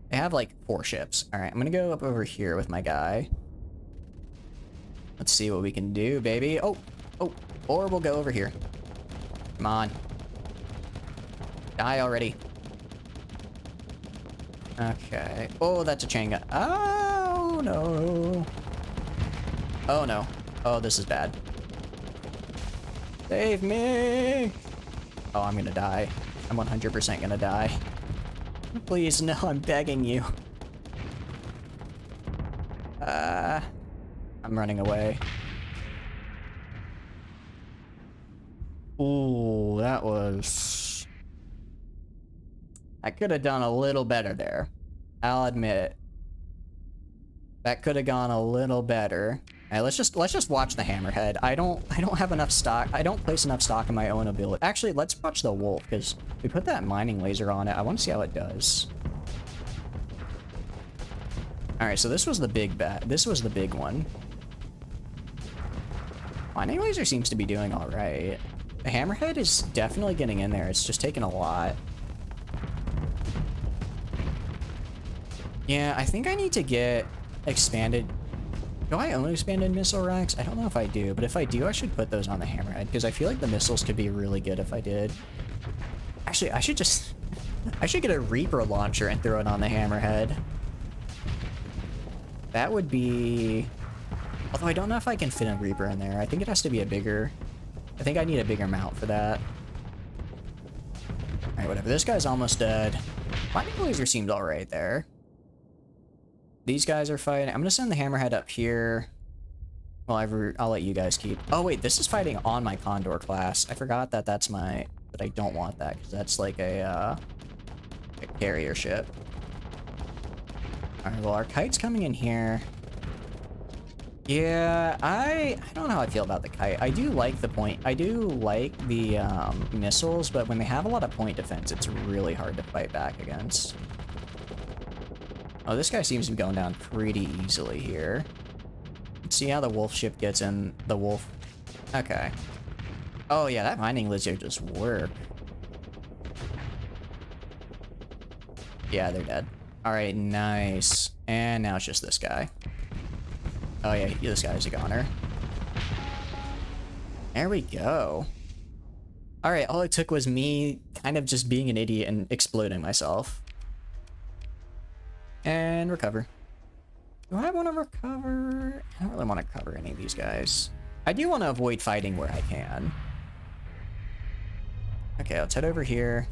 They have like 4 ships. Alright, I'm gonna go up over here with my guy. Let's see what we can do, baby. Oh, or we'll go over here. Come on. Die already. Okay. Oh, that's a chain gun. Oh, no. Oh, no. Oh, this is bad. Save me! Oh, I'm gonna die. I'm 100% gonna die. Please, no, I'm begging you. I'm running away. Ooh, that was... I could have done a little better there. I'll admit it. That could have gone a little better. All right, let's just watch the hammerhead. I don't have enough stock. I don't place enough stock in my own ability. Actually, let's watch the wolf, because we put that mining laser on it. I want to see how it does. All right, so this was the big bet. This was the big one. Mining laser seems to be doing all right. The hammerhead is definitely getting in there. It's just taking a lot. Yeah, I think I need to get expanded. Do I own expanded missile racks? I don't know if I do, but if I do, I should put those on the hammerhead because I feel like the missiles could be really good if I did. Actually, I should just... I should get a Reaper launcher and throw it on the hammerhead. That would be... Although I don't know if I can fit a Reaper in there. I think it has to be a bigger... I think I need a bigger mount for that. Alright, whatever. This guy's almost dead. Lightning laser seemed alright there. These guys are fighting. I'm gonna send the hammerhead up here. Well, I'll let you guys keep... Oh, wait. This is fighting on my Condor class. I forgot that that's my... But I don't want that because that's like a carrier ship. Alright, well, our kite's coming in here. Yeah, I don't know how I feel about the kite. I do like the point. I do like the missiles, but when they have a lot of point defense, it's really hard to fight back against. Oh, this guy seems to be going down pretty easily here. Let's see how the wolf ship gets in. The wolf. Okay. Oh, yeah, that mining lizard just worked. Yeah, they're dead. Alright, nice. And now it's just this guy. Oh, yeah, this guy's a goner. There we go. Alright, all it took was me kind of just being an idiot and exploding myself. And recover. Do I want to recover? I don't really want to cover any of these guys. I do want to avoid fighting where I can. Okay, let's head over here.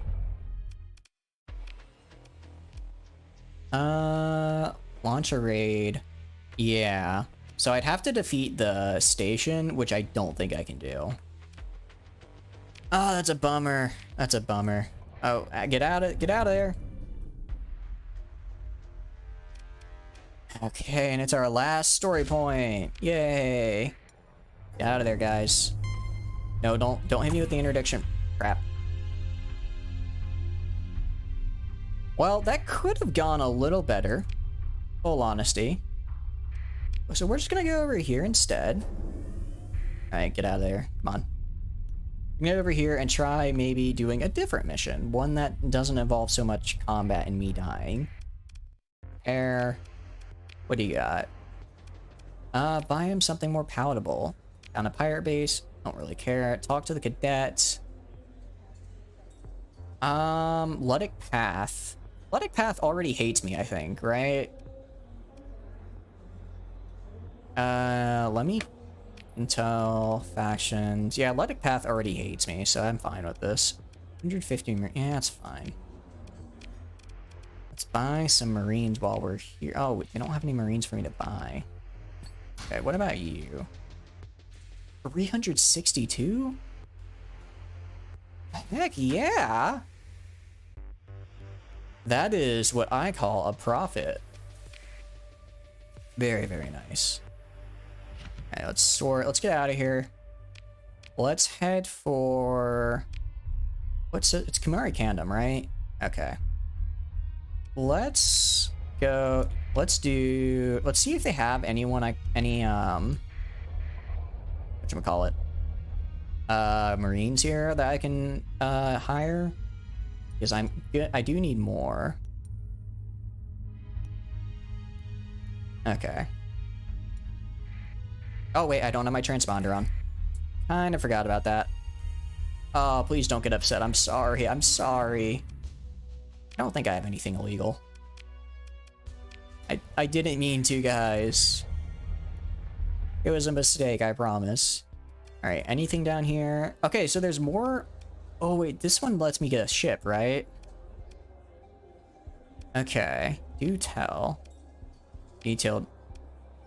Launch a raid. Yeah. So I'd have to defeat the station, which I don't think I can do. Oh, that's a bummer. That's a bummer. Oh, get out of there. Okay, and it's our last story point. Yay. Get out of there, guys. No, don't hit me with the interdiction. Crap. Well, that could have gone a little better. Full honesty. So we're just gonna go over here instead. Alright, get out of there. Come on. Get over here and try maybe doing a different mission. One that doesn't involve so much combat and me dying. Air. What do you got? Buy him something more palatable. Down a pirate base. Don't really care. Talk to the cadets. Ludic Path. Ludic Path already hates me, I think, right? Let me... Intel, factions... Yeah, Ludic Path already hates me, so I'm fine with this. 150... Yeah, that's fine. Let's buy some Marines while we're here. Oh, we don't have any Marines for me to buy. Okay, what about you? 362? Heck yeah! That is what I call a profit. Very, very nice. Alright, let's sort. Let's get out of here. Let's head for... What's it? It's Kumari Kandam, right? Okay. Let's go. Let's see if they have anyone, whatchamacallit? Marines here that I can, hire. Because I do need more. Okay. Oh, wait, I don't have my transponder on. Kinda forgot about that. Oh, please don't get upset. I'm sorry. I'm sorry. I don't think I have anything illegal. I didn't mean to, guys. It was a mistake, I promise. Alright, anything down here? Okay, so there's more... Oh, wait, this one lets me get a ship, right? Okay, do tell. Detailed.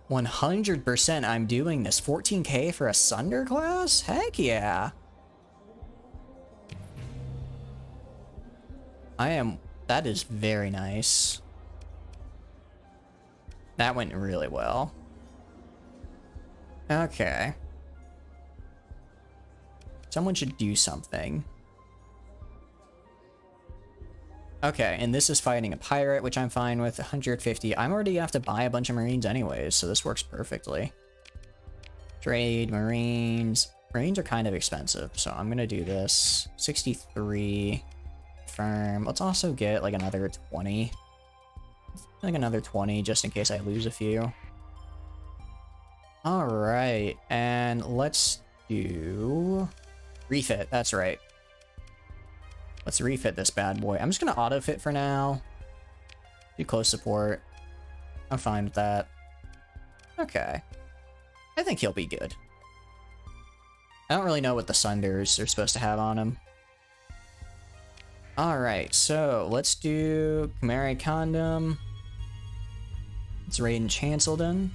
100% I'm doing this. 14k for a Sunder class? Heck yeah. That is very nice. That went really well. Okay. Someone should do something. Okay, and this is fighting a pirate, which I'm fine with. 150. I'm already gonna have to buy a bunch of Marines anyways, so this works perfectly. Trade, Marines. Marines are kind of expensive, so I'm gonna do this. 63 firm. Let's also get like another 20. Like another 20 just in case I lose a few. Alright, and let's do refit, that's right. Let's refit this bad boy. I'm just gonna auto fit for now. Do close support. I'm fine with that. Okay. I think he'll be good. I don't really know what the Sunders are supposed to have on him. Alright, so let's do Chimera Condom. Let's raid in Chanseldon.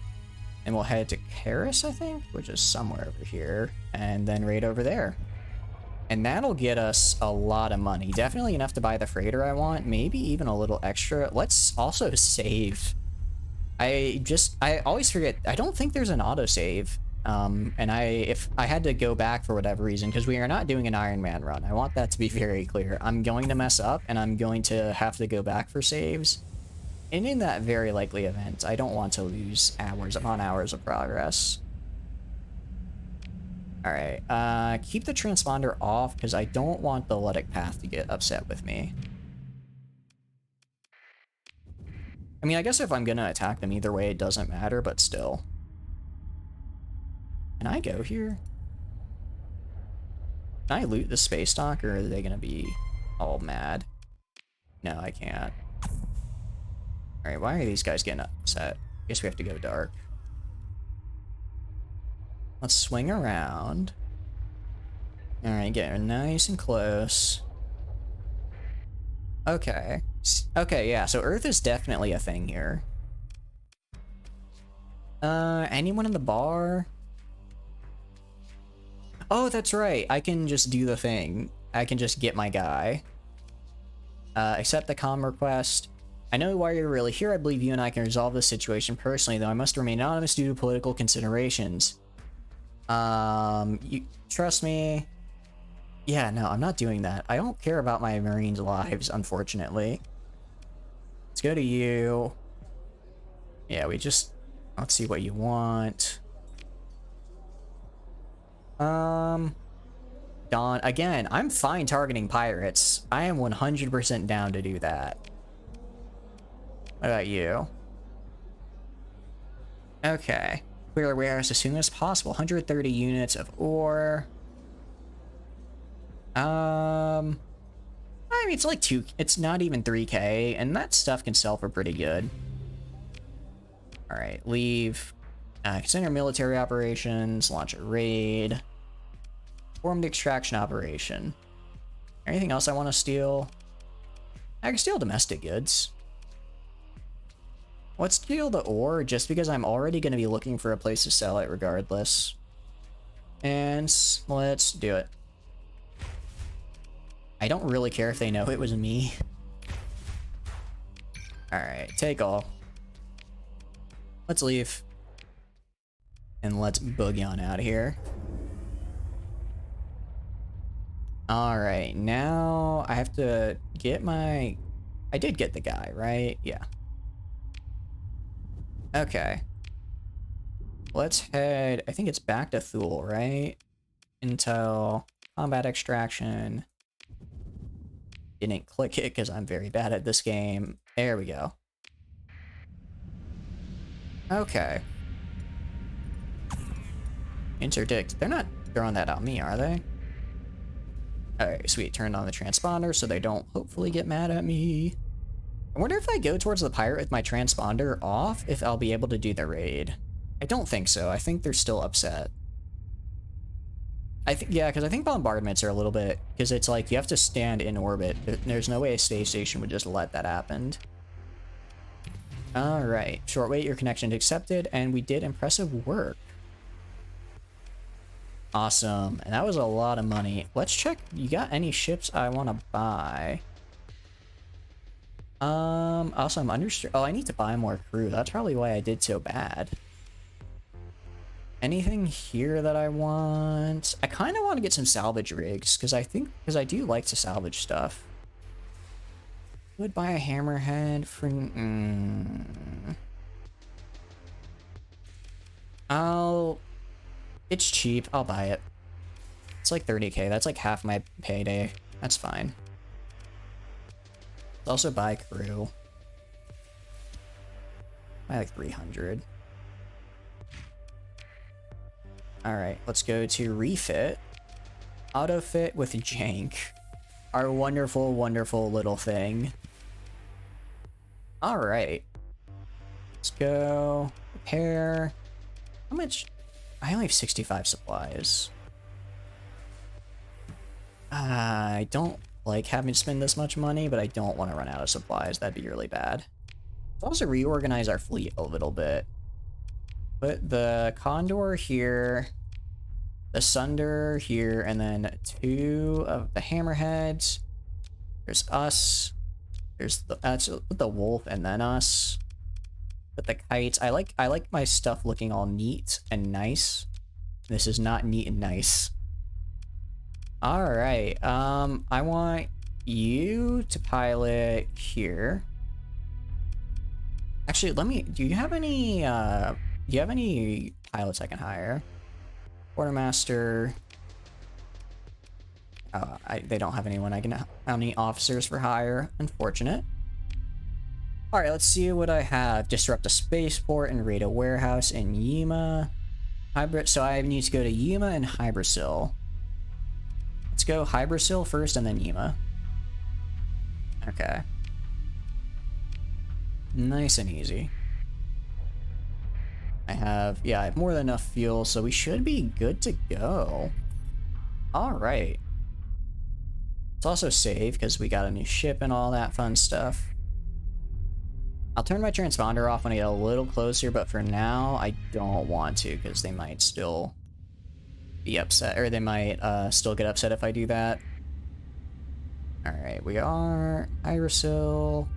And we'll head to Karis, I think, which is somewhere over here. And then raid over there. And that'll get us a lot of money. Definitely enough to buy the freighter I want. Maybe even a little extra. Let's also save. I always forget. I don't think there's an autosave. And if I had to go back for whatever reason, because we are not doing an Iron Man run. I want that to be very clear. I'm going to mess up and I'm going to have to go back for saves. And in that very likely event, I don't want to lose hours upon hours of progress. Alright, keep the transponder off because I don't want the Ludic Path to get upset with me. I mean, I guess if I'm gonna attack them either way, it doesn't matter, but still. Can I go here? Can I loot the space dock, or are they gonna be all mad? No, I can't. Alright, why are these guys getting upset? I guess we have to go dark. Let's swing around. Alright, get nice and close. Okay. Okay, yeah, so Earth is definitely a thing here. Anyone in the bar? Oh, that's right. I can just do the thing. I can just get my guy. Accept the comm request. I know why you're really here. I believe you and I can resolve this situation personally, though I must remain anonymous due to political considerations. You trust me? Yeah, no, I'm not doing that. I don't care about my Marines' lives, unfortunately. Let's go to you. Yeah, let's see what you want. Dawn, again, I'm fine targeting pirates. I am 100% down to do that. What about you? Okay. Clear warehouse as soon as possible. 130 units of ore. I mean, it's like it's not even 3K, and that stuff can sell for pretty good. Alright, leave. Consider military operations, launch a raid. Form the extraction operation. Anything else I want to steal? I can steal domestic goods. Let's steal the ore just because I'm already going to be looking for a place to sell it regardless. And let's do it. I don't really care if they know it was me. Alright, take all. Let's leave. And let's boogie on out of here. Alright, now I have to get my... I did get the guy, right? Yeah. Okay. Let's head... I think it's back to Thule, right? Intel, combat extraction. Didn't click it because I'm very bad at this game. There we go. Okay. Interdict. They're not throwing that at me, are they? Alright, sweet. Turned on the transponder so they don't hopefully get mad at me. I wonder if I go towards the pirate with my transponder off, if I'll be able to do the raid. I don't think so. I think they're still upset. Yeah, because I think bombardments are a little bit... Because it's like, you have to stand in orbit. There's no way a space station would just let that happen. Alright. Short wait, your connection accepted, and we did impressive work. Awesome. And that was a lot of money. Let's check. You got any ships I want to buy? Also, I'm oh, I need to buy more crew. That's probably why I did so bad. Anything here that I want? I kind of want to get some salvage rigs, because I do like to salvage stuff. Would buy a hammerhead for... It's cheap. I'll buy it. It's like 30k. That's like half my payday. That's fine. Let's also buy crew. Buy like 300. Alright, let's go to refit. Auto fit with jank. Our wonderful, wonderful little thing. Alright. Let's go. Repair. How much? I only have 65 supplies. I don't like having to spend this much money, but I don't want to run out of supplies. That'd be really bad. Let's also reorganize our fleet a little bit. Put the Condor here, the Sunder here, and then 2 of the Hammerheads. There's us. There's the Wolf, and then us. Put the Kites. I like my stuff looking all neat and nice. This is not neat and nice. All right. I want you to pilot here. Actually, do you have any pilots I can hire? Quartermaster. They don't have anyone I can, any officers for hire. Unfortunate. All right, let's see what I have. Disrupt a spaceport and raid a warehouse in Yima. Hybrid. So I need to go to Yima and Hybrasil. Let's go Hybrasil first and then Yima. Okay. Nice and easy. I have more than enough fuel, so we should be good to go. All right. Let's also save because we got a new ship and all that fun stuff. I'll turn my transponder off when I get a little closer, but for now, I don't want to because they might still be upset, or they might still get upset if I do that. All right, we are Hybrasil,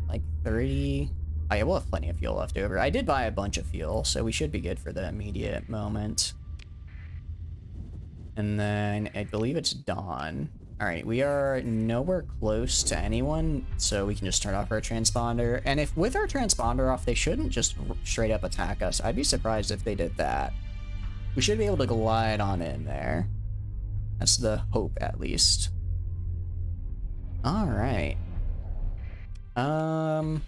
like 30. Oh yeah, we'll have plenty of fuel left over. I did buy a bunch of fuel, so we should be good for the immediate moment. And then I believe it's dawn. All right, we are nowhere close to anyone, so we can just turn off our transponder. And if with our transponder off, they shouldn't just straight up attack us. I'd be surprised if they did that. We should be able to glide on in there. That's the hope, at least. All right. What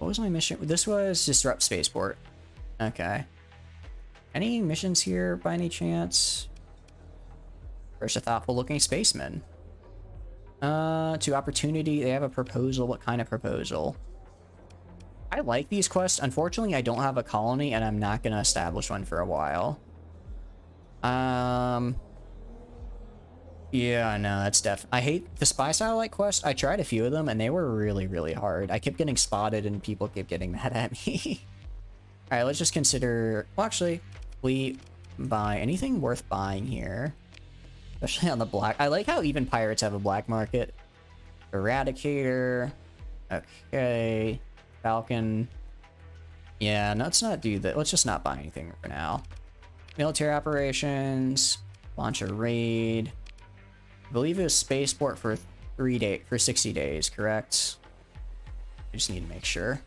was my mission? This was disrupt spaceport. Okay. Any missions here by any chance? First, a thoughtful looking spaceman. To opportunity, they have a proposal. What kind of proposal? I like these quests. Unfortunately, I don't have a colony and I'm not gonna establish one for a while. Yeah, no, that's I hate the spy satellite quest. I tried a few of them and they were really, really hard. I kept getting spotted and people kept getting mad at me. All right, let's just consider, well, actually, we buy anything worth buying here, especially on the black. I like how even pirates have a black market. Eradicator. Okay. Falcon. Yeah, let's not do that. Let's just not buy anything for now. Military operations. Launch a raid. I believe it was spaceport for 60 days, correct? I just need to make sure.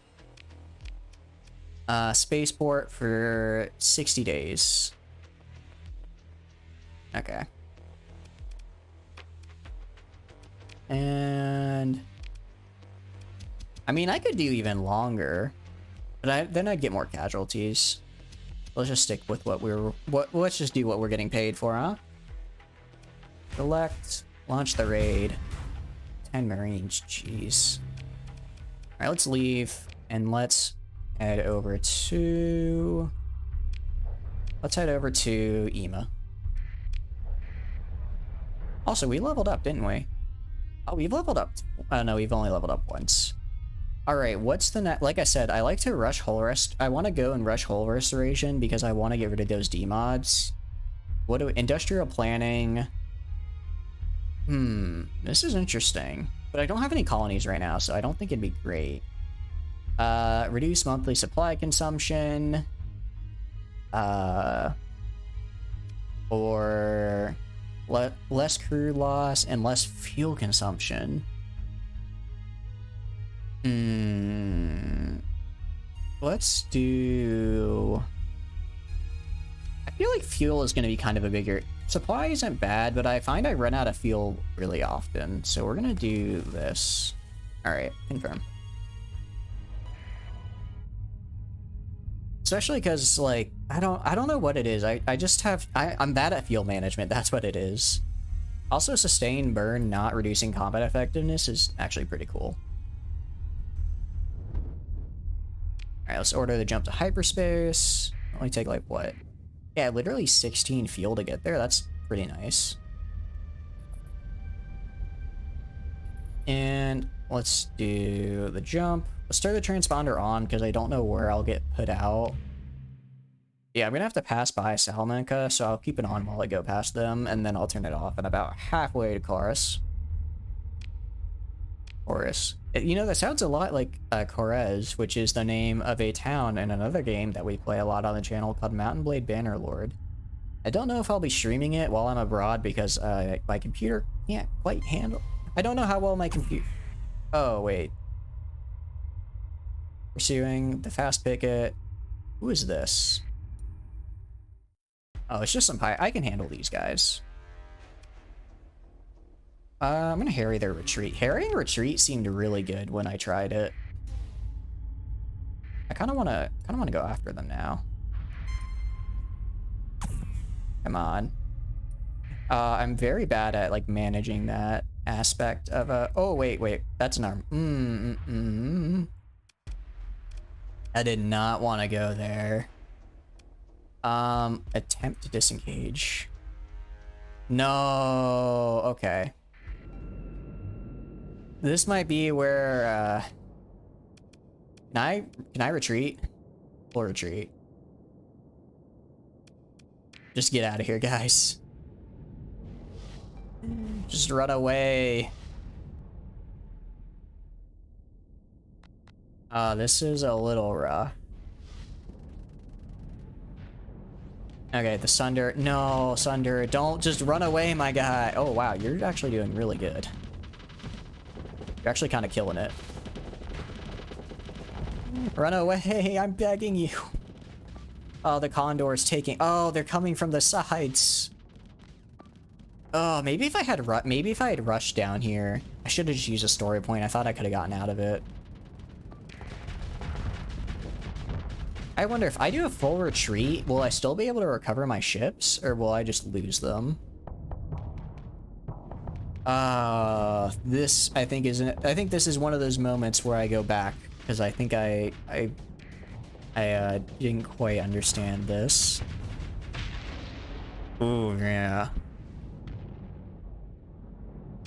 Spaceport for 60 days. Okay. And I mean, I could do even longer, but then I'd get more casualties. Let's just stick with let's just do what we're getting paid for, huh? Select, launch the raid. 10 Marines, jeez. All right, let's leave and let's head over to Yima. Also, we leveled up, didn't we? Oh, we've leveled up. No, we've only leveled up once. All right, what's the next? Like I said, I like to rush hull rest. I want to go and rush hull restoration because I want to get rid of those demods. Industrial planning? This is interesting. But I don't have any colonies right now, so I don't think it'd be great. Reduce monthly supply consumption. Or less crew loss and less fuel consumption. Let's do... I feel like fuel is going to be kind of a bigger... Supply isn't bad, but I find I run out of fuel really often. So we're going to do this. Alright, confirm. Especially because, like, I don't know what it is. I'm bad at fuel management. That's what it is. Also, sustain burn not reducing combat effectiveness is actually pretty cool. Alright, let's order the jump to hyperspace. Only take, like, what? Yeah, literally 16 fuel to get there. That's pretty nice. And let's do the jump. Let's turn the transponder on because I don't know where I'll get put out. Yeah, I'm gonna have to pass by Salamanca, so I'll keep it on while I go past them, and then I'll turn it off. And about halfway to Chorus. You know, that sounds a lot like Corez, which is the name of a town in another game that we play a lot on the channel called Mountain Blade Bannerlord. I don't know if I'll be streaming it while I'm abroad because my computer can't quite handle... I don't know how well my computer... Oh, wait. Pursuing the fast picket. Who is this? Oh, it's just some pie. I can handle these guys. I'm gonna harry their retreat. Harrying retreat seemed really good when I tried it. I kind of wanna go after them now. Come on. I'm very bad at like managing that aspect of a. Oh wait, that's an arm. I did not want to go there. Attempt to disengage. No. Okay. This might be where, can I retreat? Full retreat. Just get out of here, guys. Just run away. This is a little rough. Okay, the Sunder. No, Sunder, don't just run away, my guy. Oh, wow, you're actually doing really good. You're actually kind of killing it. Run away, I'm begging you. Oh, the Condor's taking... Oh, they're coming from the sides. Oh, maybe if I had rushed down here. I should have just used a story point. I thought I could have gotten out of it. I wonder if I do a full retreat, will I still be able to recover my ships, or will I just lose them? This I think this is one of those moments where I go back because I think I didn't quite understand this. Oh yeah.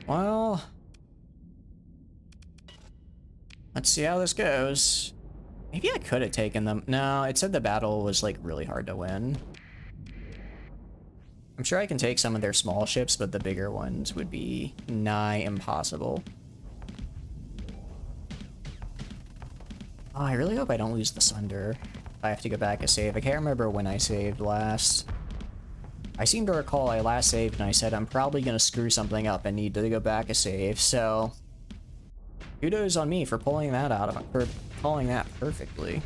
Well, let's see how this goes. Maybe I could have taken them. No, it said the battle was like really hard to win. I'm sure I can take some of their small ships, but the bigger ones would be nigh impossible. Oh, I really hope I don't lose the Sunder. I have to go back and save. I can't remember when I saved last. I seem to recall I last saved and I said I'm probably gonna screw something up and need to go back and save, so... Kudos on me for pulling that out of for calling that perfectly.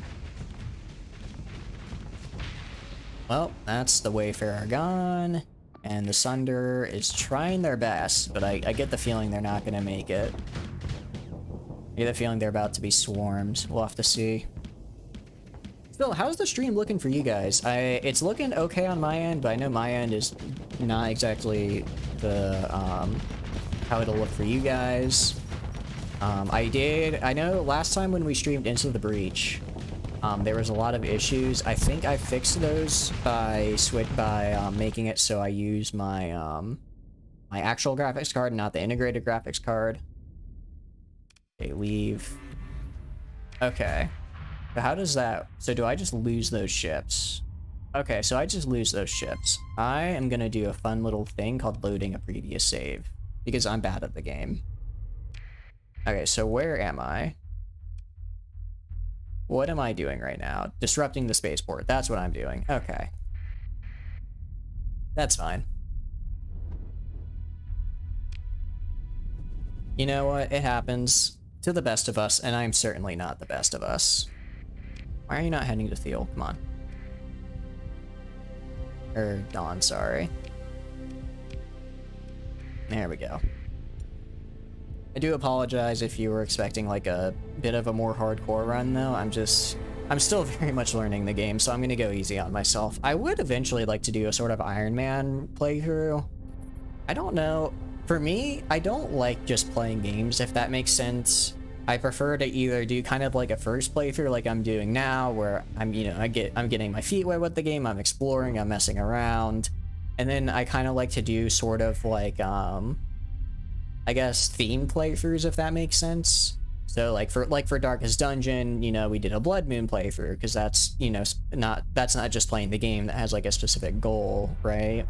Well, that's the Wayfarer gone, and the Sunder is trying their best, but I get the feeling they're not gonna make it. I get the feeling they're about to be swarmed. We'll have to see. Still, how's the stream looking for you guys? It's looking okay on my end, but I know my end is not exactly the how it'll look for you guys. I know last time when we streamed Into the Breach, there was a lot of issues. I think I fixed those by making it so I use my my actual graphics card, not the integrated graphics card. Okay, leave. Okay. So how does that... So do I just lose those ships? Okay, so I just lose those ships. I am gonna do a fun little thing called loading a previous save, because I'm bad at the game. Okay, so where am I? What am I doing right now? Disrupting the spaceport. That's what I'm doing. Okay. That's fine. You know what? It happens to the best of us, and I'm certainly not the best of us. Why are you not heading to Thiel? Come on. Or dawn, sorry. There we go. I do apologize if you were expecting like a bit of a more hardcore run though. I'm still very much learning the game, so I'm gonna go easy on myself. I would eventually like to do a sort of Iron Man playthrough. I don't know. For me, I don't like just playing games, if that makes sense. I prefer to either do kind of like a first playthrough like I'm doing now, where I'm getting my feet wet with the game, I'm exploring, I'm messing around. And then I kind of like to do sort of like, I guess themed playthroughs, if that makes sense. So like for Darkest Dungeon, you know, we did a Blood Moon playthrough because that's, you know, that's not just playing the game, that has like a specific goal, right?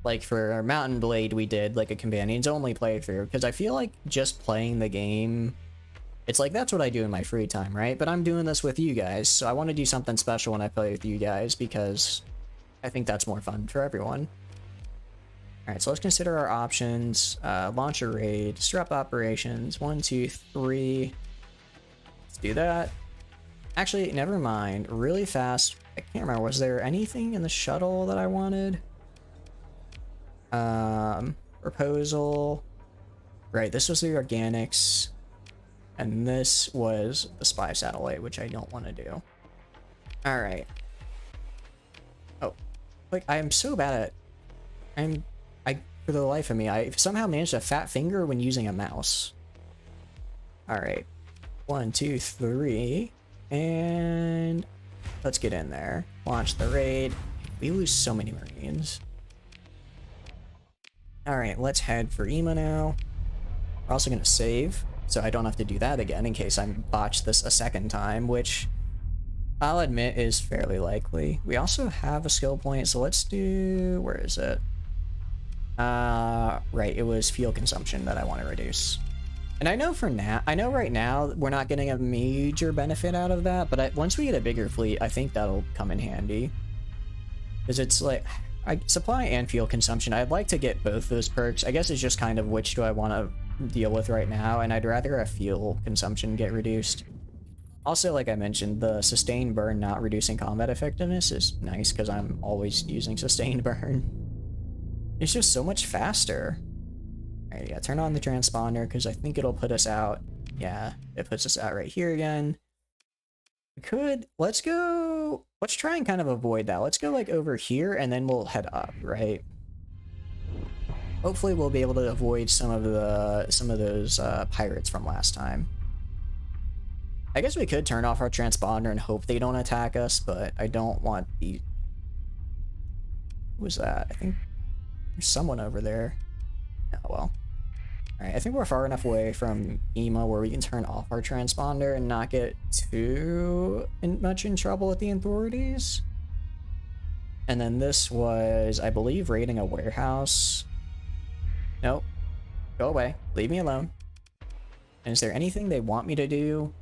Like for Mountain Blade, we did like a companions only playthrough because I feel like just playing the game, it's like that's what I do in my free time, right? But I'm doing this with you guys, so I want to do something special when I play with you guys because I think that's more fun for everyone. Alright, so let's consider our options. Launch a raid, disrupt operations, 1, 2, 3. Let's do that. Actually, never mind. Really fast. I can't remember. Was there anything in the shuttle that I wanted? Proposal. Right, this was the organics. And this was the spy satellite, which I don't want to do. Alright. Oh. Like, I am so bad at... For the life of me, I somehow managed a fat finger when using a mouse. Alright. 1, 2, 3. And let's get in there. Launch the raid. We lose so many Marines. Alright, let's head for EMA now. We're also going to save, so I don't have to do that again in case I botch this a second time, which I'll admit is fairly likely. We also have a skill point, so let's do... Where is it? Right, it was fuel consumption that I want to reduce. And I know right now we're not getting a major benefit out of that, but once we get a bigger fleet, I think that'll come in handy. Because it's like, supply and fuel consumption, I'd like to get both those perks. I guess it's just kind of which do I want to deal with right now, and I'd rather have fuel consumption get reduced. Also, like I mentioned, the sustained burn not reducing combat effectiveness is nice because I'm always using sustained burn. It's just so much faster. Alright, yeah, turn on the transponder because I think it'll put us out. Yeah, it puts us out right here again. We could, let's try and kind of avoid that. Let's go like over here and then we'll head up, right? Hopefully we'll be able to avoid some of those pirates from last time. I guess we could turn off our transponder and hope they don't attack us, but I don't want the... Who was that? I think there's someone over there. Oh, well. Alright, I think we're far enough away from EMA where we can turn off our transponder and not get too much in trouble with the authorities. And then this was, I believe, raiding a warehouse. Nope. Go away. Leave me alone. And is there anything they want me to do?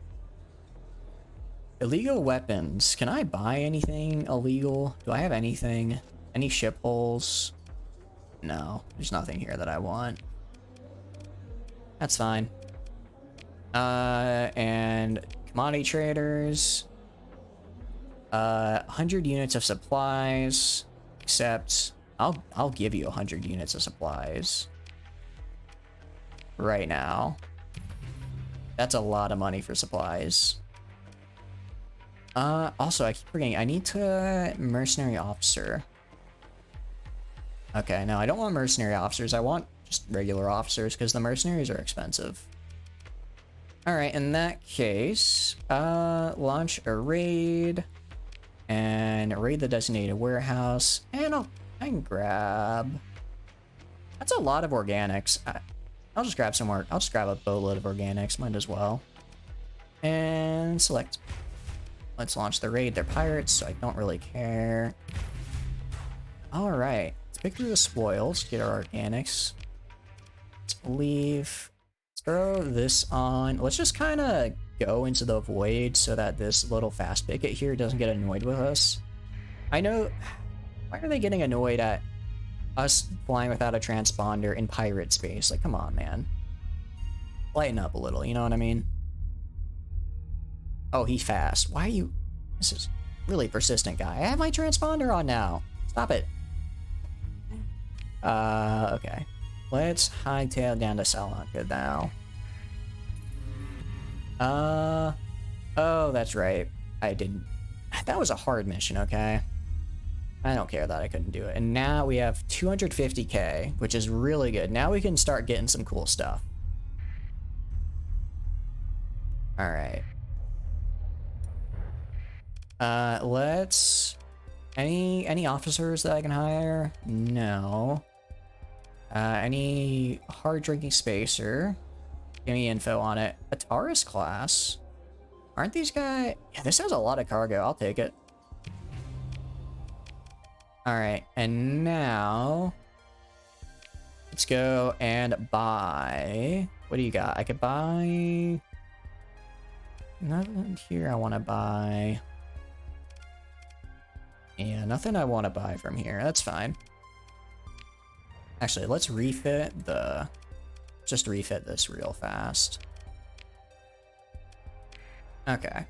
Illegal weapons. Can I buy anything illegal? Do I have anything? Any ship holes? No, there's nothing here that I want. That's fine. And commodity traders. 100 units of supplies. Except, I'll give you 100 units of supplies. Right now. That's a lot of money for supplies. Also, I keep forgetting, I need to mercenary officer. Okay, no, I don't want mercenary officers. I want just regular officers because the mercenaries are expensive. Alright, in that case, launch a raid and raid the designated warehouse. And I can grab... That's a lot of organics. I'll just grab some more. I'll just grab a boatload of organics. Might as well. And select. Let's launch the raid. They're pirates, so I don't really care. Alright. Let's pick through the spoils. Get our organics. Let's leave. Let's throw this on. Let's just kind of go into the void so that this little fast picket here doesn't get annoyed with us. I know... Why are they getting annoyed at us flying without a transponder in pirate space? Like, come on, man. Lighten up a little, you know what I mean? Oh, he's fast. Why are you... This is really persistent guy. I have my transponder on now. Stop it. Okay. Let's hightail down to Salamanca now. Oh, that's right. I didn't. That was a hard mission, okay? I don't care that I couldn't do it. And now we have 250k, which is really good. Now we can start getting some cool stuff. All right. Let's... Any officers that I can hire? No. Any hard drinking spacer? Give me info on it. A Taurus class? Aren't these guys... Yeah, this has a lot of cargo. I'll take it. Alright, and now... Let's go and buy... What do you got? I could buy... Nothing here I want to buy. Yeah, nothing I want to buy from here. That's fine. Actually, let's refit the... Just refit this real fast. Okay.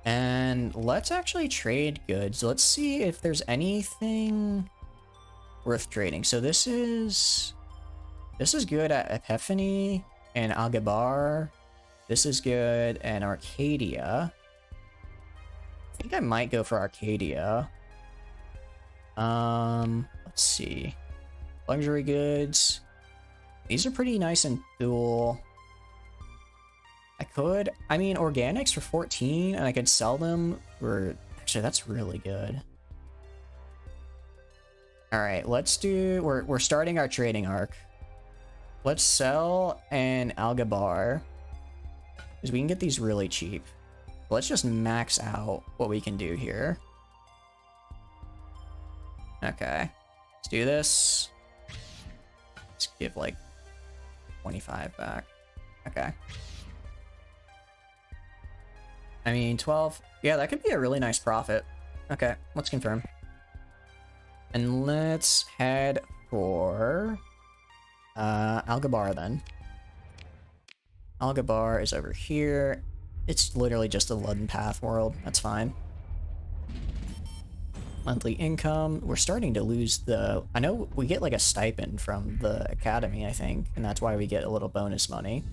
And let's actually trade goods. Let's see if there's anything worth trading. So this is good at Epiphany and Agabar. This is good and Arcadia. I think I might go for Arcadia. Let's see. Luxury goods. These are pretty nice and cool. I mean, organics for 14, and I could sell them for... Actually, that's really good. Alright, let's do... We're starting our trading arc. Let's sell an Algabar, because we can get these really cheap. Let's just max out what we can do here. Okay. Let's do this. Let's give, like, 25 back. Okay. I mean, 12. Yeah, that could be a really nice profit. Okay, let's confirm. And let's head for Algabar then. Algabar is over here. It's literally just a Ludden Path world. That's fine. Monthly income. We're starting to lose the... I know we get like a stipend from the academy, I think, and that's why we get a little bonus money.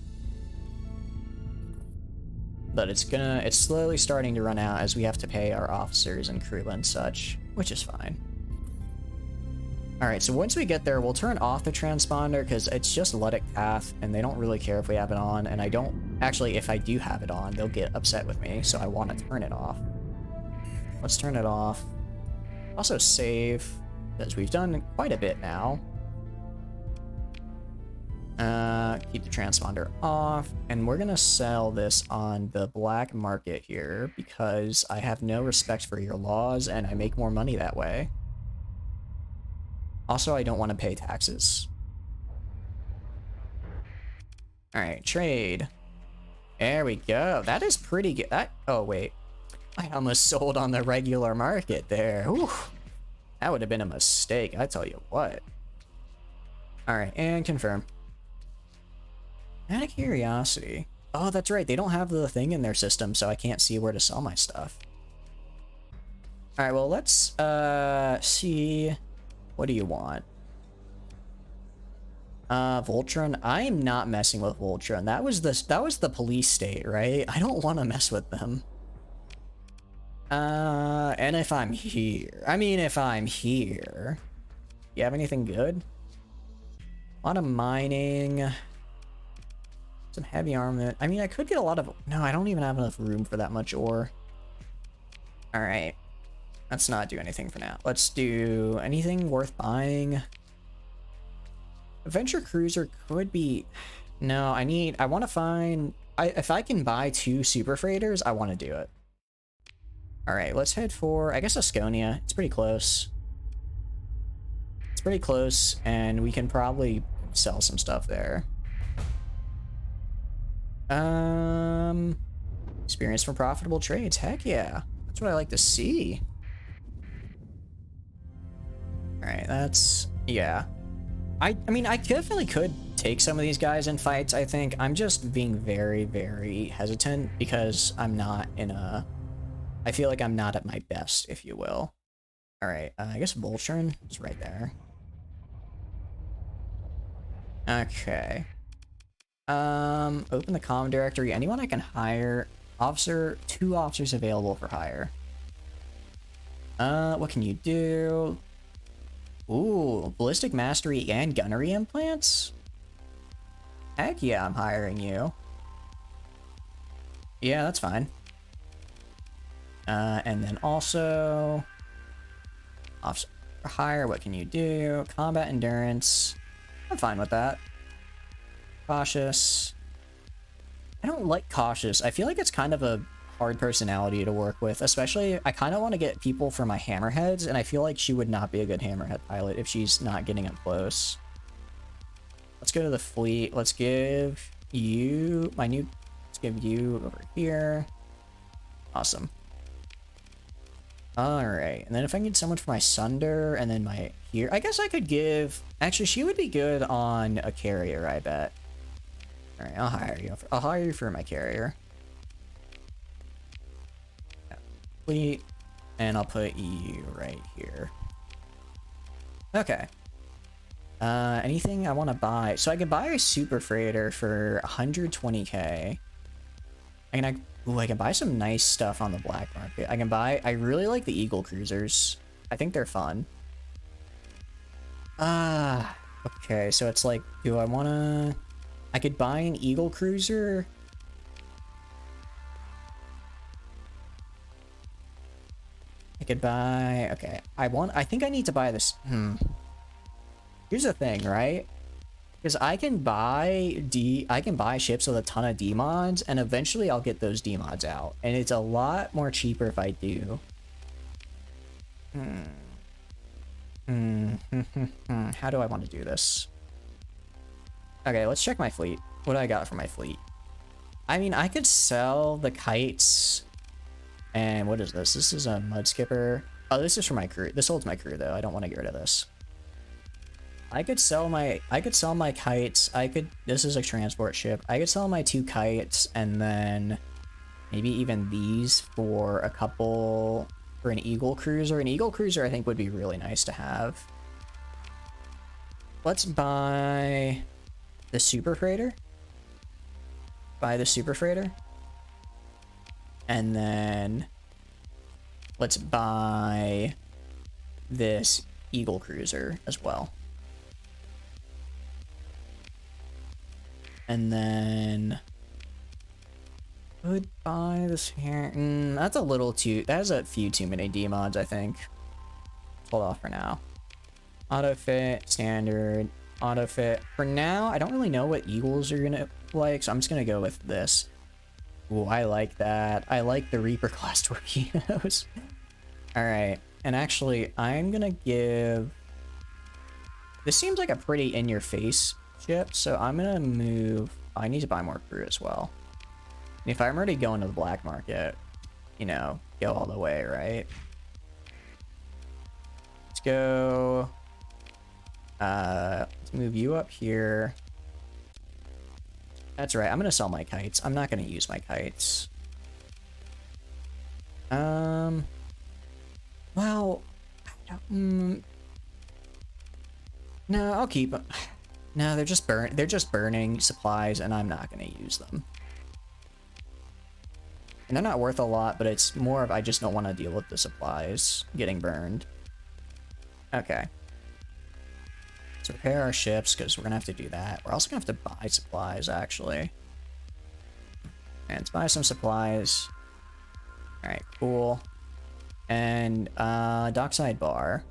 But it's slowly starting to run out as we have to pay our officers and crew and such, which is fine. Alright, so once we get there, we'll turn off the transponder because it's just Luddic Path and they don't really care if we have it on, and I don't... Actually, if I do have it on, they'll get upset with me, so I want to turn it off. Let's turn it off. Also save, because we've done quite a bit now. Keep the transponder off, and we're gonna sell this on the black market here because I have no respect for your laws and I make more money that way. Also, I don't want to pay taxes. Alright, trade. There we go. That is pretty good. Oh, wait. I almost sold on the regular market there. Whew. That would have been a mistake, I tell you what. Alright, and confirm. Out of curiosity. Oh, that's right. They don't have the thing in their system, so I can't see where to sell my stuff. Alright, well, let's see. What do you want? Voltron. I am not messing with Voltron. That was the police state, right? I don't want to mess with them. And if I'm here. I mean, if I'm here. You have anything good? A lot of mining. Some heavy armament. I mean, I could get a lot of... No, I don't even have enough room for that much ore. Alright. Let's not do anything for now. Let's do anything worth buying. Adventure Cruiser could be... No, I want to find... if I can buy 2 super freighters, I want to do it. Alright, let's head for, I guess, Asconia. It's pretty close. It's pretty close, and we can probably sell some stuff there. Experience from profitable trades. Heck yeah. That's what I like to see. Alright, that's... Yeah. I mean, I definitely could take some of these guys in fights, I think. I'm just being very, very hesitant because I'm not in a... I feel like I'm not at my best, if you will. Alright, I guess Voltron is right there. Okay. Open the comm directory. Anyone I can hire? Officer, 2 officers available for hire. What can you do? Ooh, ballistic mastery and gunnery implants? Heck yeah, I'm hiring you. Yeah, that's fine. And then also... Officer for hire, what can you do? Combat endurance. I'm fine with that. Cautious. I don't like cautious. I feel like it's kind of a hard personality to work with, especially I kind of want to get people for my hammerheads, and I feel like she would not be a good hammerhead pilot if she's not getting up close. Let's go to the fleet. Let's give you let's give you over here. Awesome. All right, and then if I can get someone for my Sunder and then my here, I guess I could give, actually she would be good on a carrier, I bet. All right, I'll hire you. I'll hire you for my carrier. Yeah. Fleet, and I'll put you right here. Okay. Anything I want to buy? So I can buy a super freighter for 120k. I can buy some nice stuff on the black market. I really like the Eagle cruisers. I think they're fun. Okay, so it's like, do I want to... I could buy an Eagle cruiser. I could buy... Okay, I think I need to buy this... Here's the thing, right? Because I can buy ships with a ton of D mods, and eventually I'll get those D mods out, and it's a lot more cheaper if I do. How do I want to do this? Okay, let's check my fleet. What do I got for my fleet? I mean, I could sell the kites. And what is this? This is a mud skipper. Oh, this is for my crew. This holds my crew though. I don't want to get rid of this. I could sell my kites. This is a transport ship. I could sell my 2 kites and then maybe even these for a couple for an Eagle cruiser. An Eagle cruiser I think would be really nice to have. Let's buy the super freighter. Buy the super freighter. And then let's buy this Eagle cruiser as well. And then could buy this here. That's a little too, that has a few too many D mods, I think. Hold off for now. Auto fit, standard, auto fit. For now, I don't really know what Eagles are gonna like, so I'm just gonna go with this. Ooh, I like that. I like the Reaper class torpedoes. Alright, and actually, I'm gonna give... This seems like a pretty in-your-face ship, so I'm gonna move... I need to buy more crew as well. If I'm already going to the black market, you know, go all the way, right? Let's go... let's move you up here. That's right, I'm gonna sell my kites. I'm not gonna use my kites. Well, I don't, no, I'll keep them. No, they're just burning supplies, and I'm not gonna use them. And they're not worth a lot, but it's more of I just don't want to deal with the supplies getting burned. Okay. Let's repair our ships, because we're gonna have to do that. We're also gonna have to buy supplies, actually. And let's buy some supplies. Alright, cool. And, dockside bar.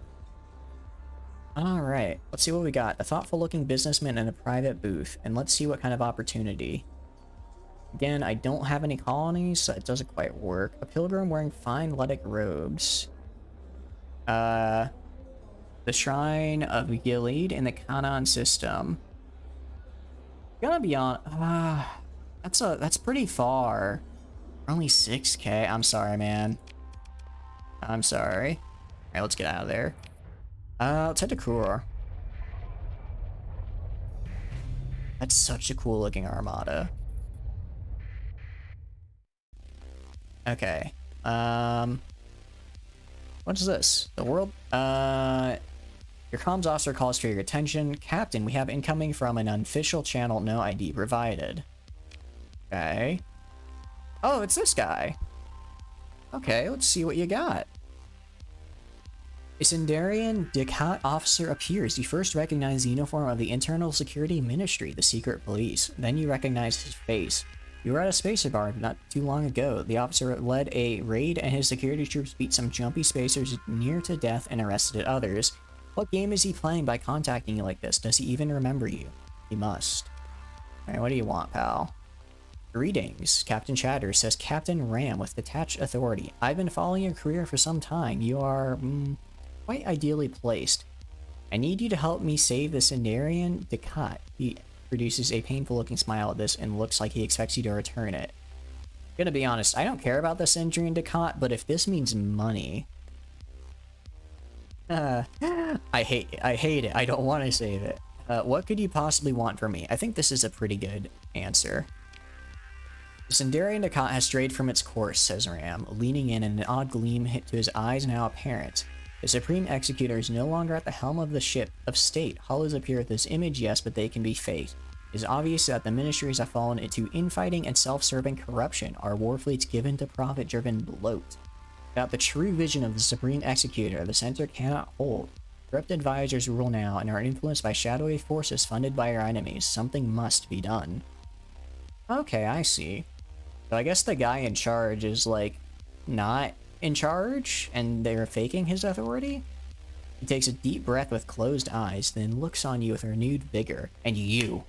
Alright, let's see what we got. A thoughtful-looking businessman in a private booth. And let's see what kind of opportunity. Again, I don't have any colonies, so it doesn't quite work. A pilgrim wearing fine Ludic robes. The Shrine of Gilead in the Canaan system. Gonna be on... that's pretty far. Only 6k. I'm sorry, man. I'm sorry. Alright, let's get out of there. Let's head to Kuror. That's such a cool looking armada. Okay. What is this? The world? Your Your comms officer calls for your attention. Captain, we have incoming from an unofficial channel, no ID provided. Okay. Oh, it's this guy. Okay, let's see what you got. A Sindarian Decat officer appears. You first recognize the uniform of the Internal Security Ministry, the secret police. Then you recognize his face. You were at a spacer bar not too long ago. The officer led a raid and his security troops beat some jumpy spacers near to death and arrested others. What game is he playing by contacting you like this? Does he even remember you? He must. Alright, what do you want, pal? Greetings, Captain Chatter, says Captain Ram with detached authority. I've been following your career for some time. You are, quite ideally placed. I need you to help me save the Sindarian Decat. He produces a painful-looking smile at this and looks like he expects you to return it. Gonna be honest, I don't care about the Sindarian Decat, but if this means money... I hate it. I don't want to save it. What could you possibly want from me? I think this is a pretty good answer. The Sindarian Decat has strayed from its course, says Ram, leaning in and an odd gleam hit to his eyes now apparent. The Supreme Executor is no longer at the helm of the ship of state. Hollows appear with this image, yes, but they can be faked. It is obvious that the ministries have fallen into infighting and self-serving corruption. Our war fleets given to profit-driven bloat. Without the true vision of the Supreme Executor, the center cannot hold. Corrupt advisors rule now and are influenced by shadowy forces funded by our enemies. Something must be done. Okay, I see. So I guess the guy in charge is, like, not in charge, and they're faking his authority? He takes a deep breath with closed eyes, then looks on you with renewed vigor. And you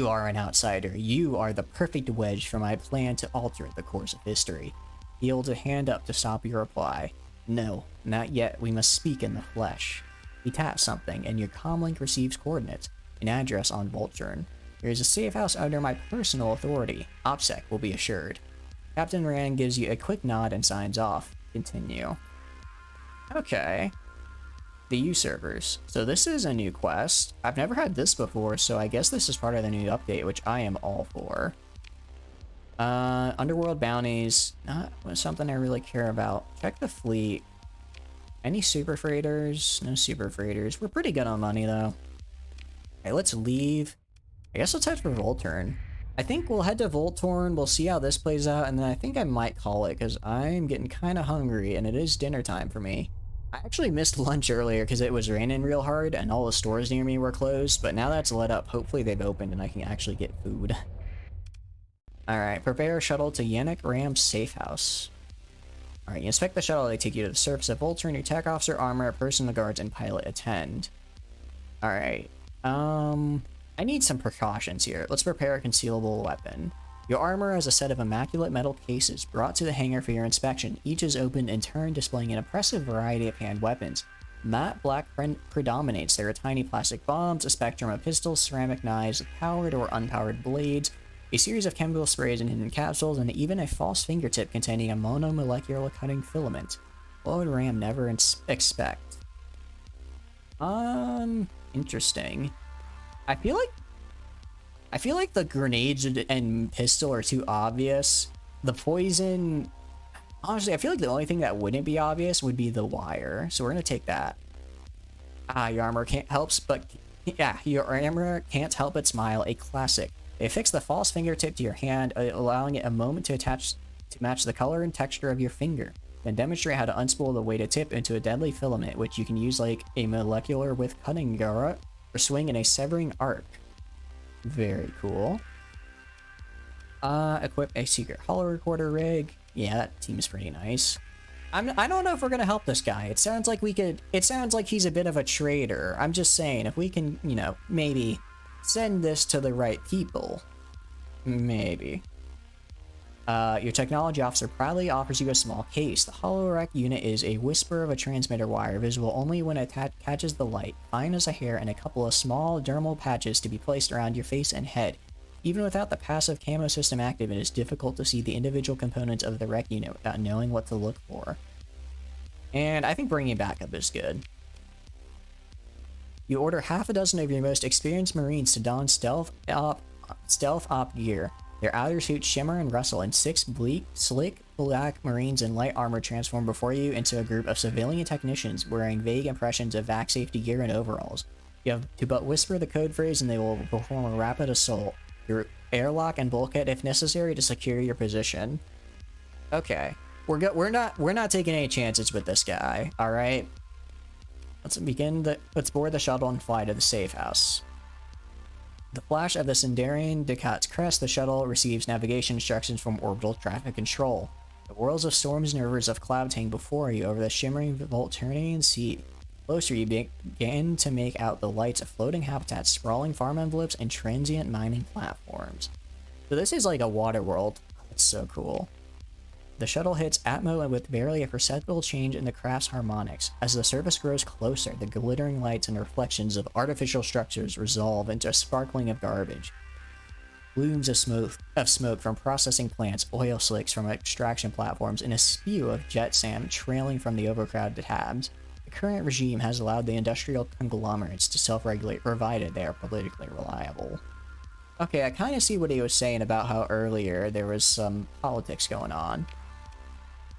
are an outsider. You are the perfect wedge for my plan to alter the course of history. He holds a hand up to stop your reply. No, not yet. We must speak in the flesh. He taps something, and your comlink receives coordinates, an address on Volturn. There is a safe house under my personal authority. OPSEC will be assured. Captain Rand gives you a quick nod and signs off. Continue. Okay. The U servers. So this is a new quest. I've never had this before, so I guess this is part of the new update, which I am all for. Underworld bounties. Not something I really care about. Check the fleet. Any super freighters? No super freighters. We're pretty good on money, though. Okay, let's leave. I guess let's head for Volturn. I think we'll head to Volturn, we'll see how this plays out, and then I think I might call it, because I'm getting kind of hungry, and it is dinner time for me. I actually missed lunch earlier because it was raining real hard, and all the stores near me were closed, but now that's let up, hopefully they've opened and I can actually get food. Alright, prepare a shuttle to Yannick Ram's safe house. Alright, you inspect the shuttle, they take you to the surface of Volturn, your tech officer, armor, personal guards, and pilot attend. Alright, I need some precautions here. Let's prepare a concealable weapon. Your armor has a set of immaculate metal cases brought to the hangar for your inspection. Each is opened in turn, displaying an impressive variety of hand weapons. Matte black predominates. There are tiny plastic bombs, a spectrum of pistols, ceramic knives, powered or unpowered blades, a series of chemical sprays and hidden capsules, and even a false fingertip containing a monomolecular cutting filament. What would Ram never expect? Interesting. I feel like the grenades and pistol are too obvious. The poison... Honestly, I feel like the only thing that wouldn't be obvious would be the wire. So we're gonna take that. Your armor can't help but... Yeah, your armor can't help but smile. A classic. They affix the false fingertip to your hand, allowing it a moment to attach to match the color and texture of your finger. Then demonstrate how to unspool the weighted tip into a deadly filament, which you can use like a molecular with cutting garrote, or swing in a severing arc. Very cool. Equip a secret hollow recorder rig. Yeah, that seems pretty nice. I don't know if we're gonna help this guy. It sounds like we could. It sounds like he's a bit of a traitor. I'm just saying, if we can, you know, maybe send this to the right people. Maybe. Your technology officer proudly offers you a small case. The hollow unit is a whisper of a transmitter wire, visible only when it catches the light, fine as a hair, and a couple of small dermal patches to be placed around your face and head. Even without the passive camo system active, it is difficult to see the individual components of the REC unit without knowing what to look for. And I think bringing backup is good. You order half a dozen of your most experienced Marines to don stealth op gear. Their outer suits shimmer and rustle in 6 sleek, black Marines in light armor transform before you into a group of civilian technicians wearing vague impressions of vac safety gear and overalls. You have to but whisper the code phrase and they will perform a rapid assault. Your airlock and bulkhead if necessary to secure your position. Okay. We're not taking any chances with this guy, alright? Let's board the shuttle and fly to the safe house. The flash of the Sindarian Ducat's crest, the shuttle receives navigation instructions from orbital traffic control. The whirls of storms and rivers of clouds hang before you over the shimmering Volturnian sea. Closer, you begin to make out the lights of floating habitats, sprawling farm envelopes, and transient mining platforms. So this is like a water world. That's so cool. The shuttle hits Atmo with barely a perceptible change in the craft's harmonics. As the surface grows closer, the glittering lights and reflections of artificial structures resolve into a sparkling of garbage. Plumes of smoke from processing plants, oil slicks from extraction platforms, and a spew of jet sand trailing from the overcrowded tabs. The current regime has allowed the industrial conglomerates to self-regulate, provided they are politically reliable. Okay, I kind of see what he was saying about how earlier there was some politics going on.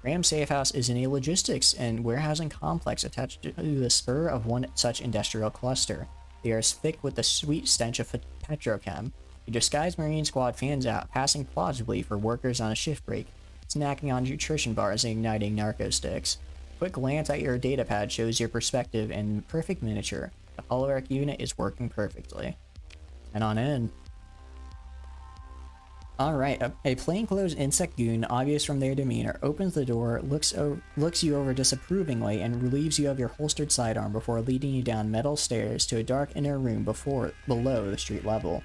Ram Safehouse is in a logistics and warehousing complex attached to the spur of one such industrial cluster. The air is thick with the sweet stench of petrochem. A disguised Marine squad fans out, passing plausibly for workers on a shift break, snacking on nutrition bars and igniting narco sticks. A quick glance at your datapad shows your perspective in perfect miniature. The holographic unit is working perfectly. And on in. Alright, a plainclothes insect goon, obvious from their demeanor, opens the door, looks you over disapprovingly, and relieves you of your holstered sidearm before leading you down metal stairs to a dark inner room below the street level.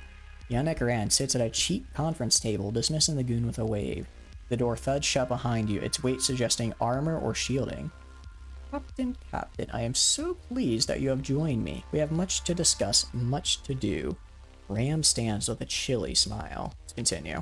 Yannick Rand sits at a cheap conference table, dismissing the goon with a wave. The door thuds shut behind you, its weight suggesting armor or shielding. Captain, I am so pleased that you have joined me. We have much to discuss, much to do. Ram stands with a chilly smile. Let's continue.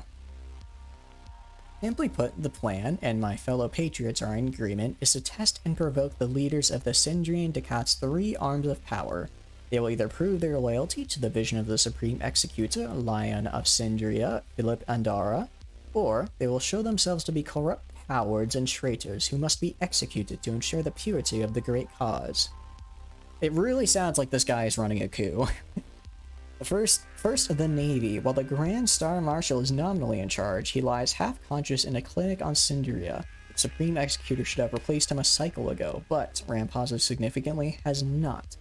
Simply put, the plan, and my fellow patriots are in agreement, is to test and provoke the leaders of the Sindrian Ducat's three arms of power. They will either prove their loyalty to the vision of the Supreme Executor, Lion of Sindria, Philip Andara, or they will show themselves to be corrupt cowards and traitors who must be executed to ensure the purity of the great cause. It really sounds like this guy is running a coup. The first of the Navy, while the Grand Star Marshal is nominally in charge, he lies half-conscious in a clinic on Sindria. The Supreme Executor should have replaced him a cycle ago, but, Ram pauses significantly, has not.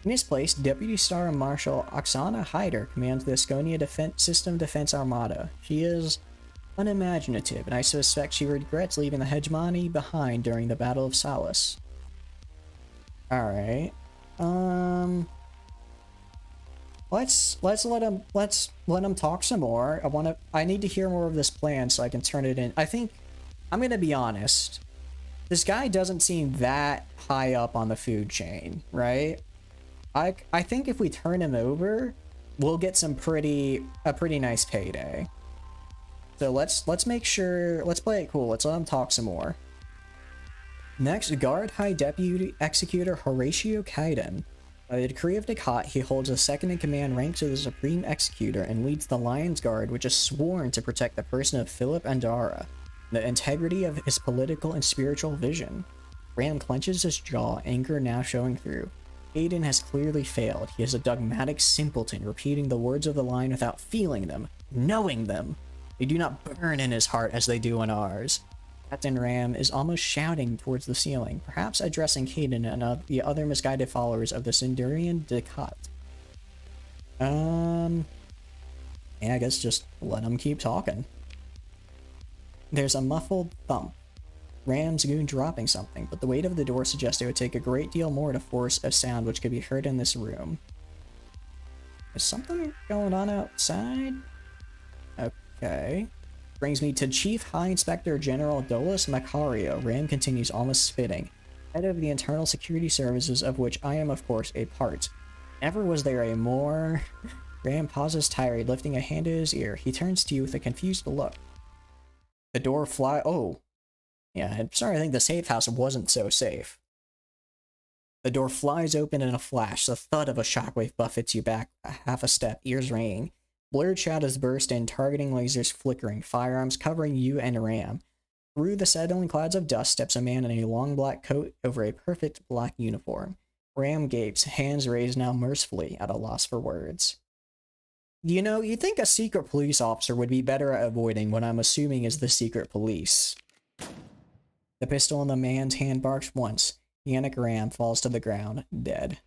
In his place, Deputy Star Marshal Oksana Hyder commands the Asconia System Defense Armada. She is unimaginative, and I suspect she regrets leaving the hegemony behind during the Battle of Salas. Alright. Let's let him talk some more. I need to hear more of this plan so I can turn it in. I think I'm gonna be honest. This guy doesn't seem that high up on the food chain, right? I think if we turn him over, we'll get a pretty nice payday. So let's make sure, let's play it cool. Let's let him talk some more. Next, Guard High Deputy Executor Horatio Kaiden. By the decree of Ducat, he holds a second-in-command rank to the Supreme Executor and leads the Lion's Guard, which is sworn to protect the person of Philip Andara, the integrity of his political and spiritual vision. Ram clenches his jaw, anger now showing through. Aiden has clearly failed. He is a dogmatic simpleton, repeating the words of the line without feeling them, knowing them. They do not burn in his heart as they do in ours. Captain Ram is almost shouting towards the ceiling, perhaps addressing Caden and the other misguided followers of the Sindarian Ducat. Yeah, I guess just let him keep talking. There's a muffled thump. Ram's goon dropping something, but the weight of the door suggests it would take a great deal more to force a sound which could be heard in this room. Is something going on outside? Okay. Brings me to Chief High Inspector General Dolus Macario. Ram continues, almost spitting. Head of the Internal Security Services, of which I am, of course, a part. Never was there a more... Ram pauses tired, lifting a hand to his ear. He turns to you with a confused look. The door Oh. Yeah, I'm sorry, I think the safe house wasn't so safe. The door flies open in a flash. The thud of a shockwave buffets you back half a step, ears ringing. Blurred shadows burst in, targeting lasers flickering, firearms covering you and Ram. Through the settling clouds of dust steps a man in a long black coat over a perfect black uniform. Ram gapes, hands raised now mercifully, at a loss for words. You know, you'd think a secret police officer would be better at avoiding what I'm assuming is the secret police. The pistol in the man's hand barks once. Yannick Ram falls to the ground, dead.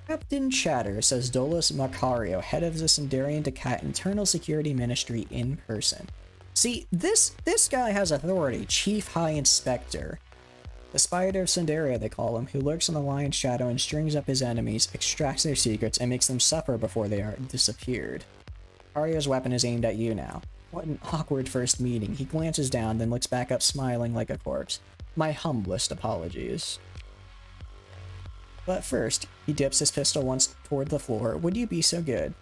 Captain Chatter, says Dolus Macario, head of the Sundarian Decat Internal Security Ministry in person. See, this guy has authority, Chief High Inspector. The Spider of Sundaria, they call him, who lurks in the lion's shadow and strings up his enemies, extracts their secrets, and makes them suffer before they are disappeared. Mario's weapon is aimed at you now. What an awkward first meeting. He glances down, then looks back up smiling like a corpse. My humblest apologies. But first, he dips his pistol once toward the floor. Would you be so good?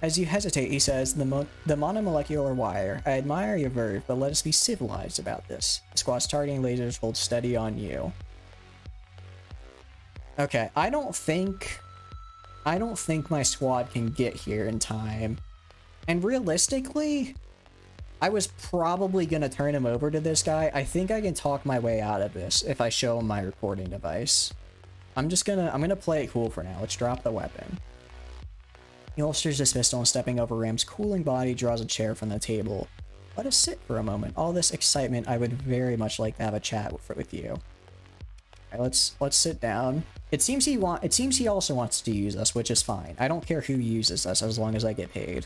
As you hesitate, he says, the monomolecular wire. I admire your verve, but let us be civilized about this. The squad's targeting lasers hold steady on you. Okay, I don't think my squad can get here in time. And realistically, I was probably gonna turn him over to this guy. I think I can talk my way out of this if I show him my recording device. I'm gonna play it cool for now. Let's drop the weapon. He holsters his pistol and, stepping over Ram's cooling body, draws a chair from the table. Let us sit for a moment. All this excitement, I would very much like to have a chat with you. Alright, let's sit down. It seems he also wants to use us, which is fine. I don't care who uses us as long as I get paid.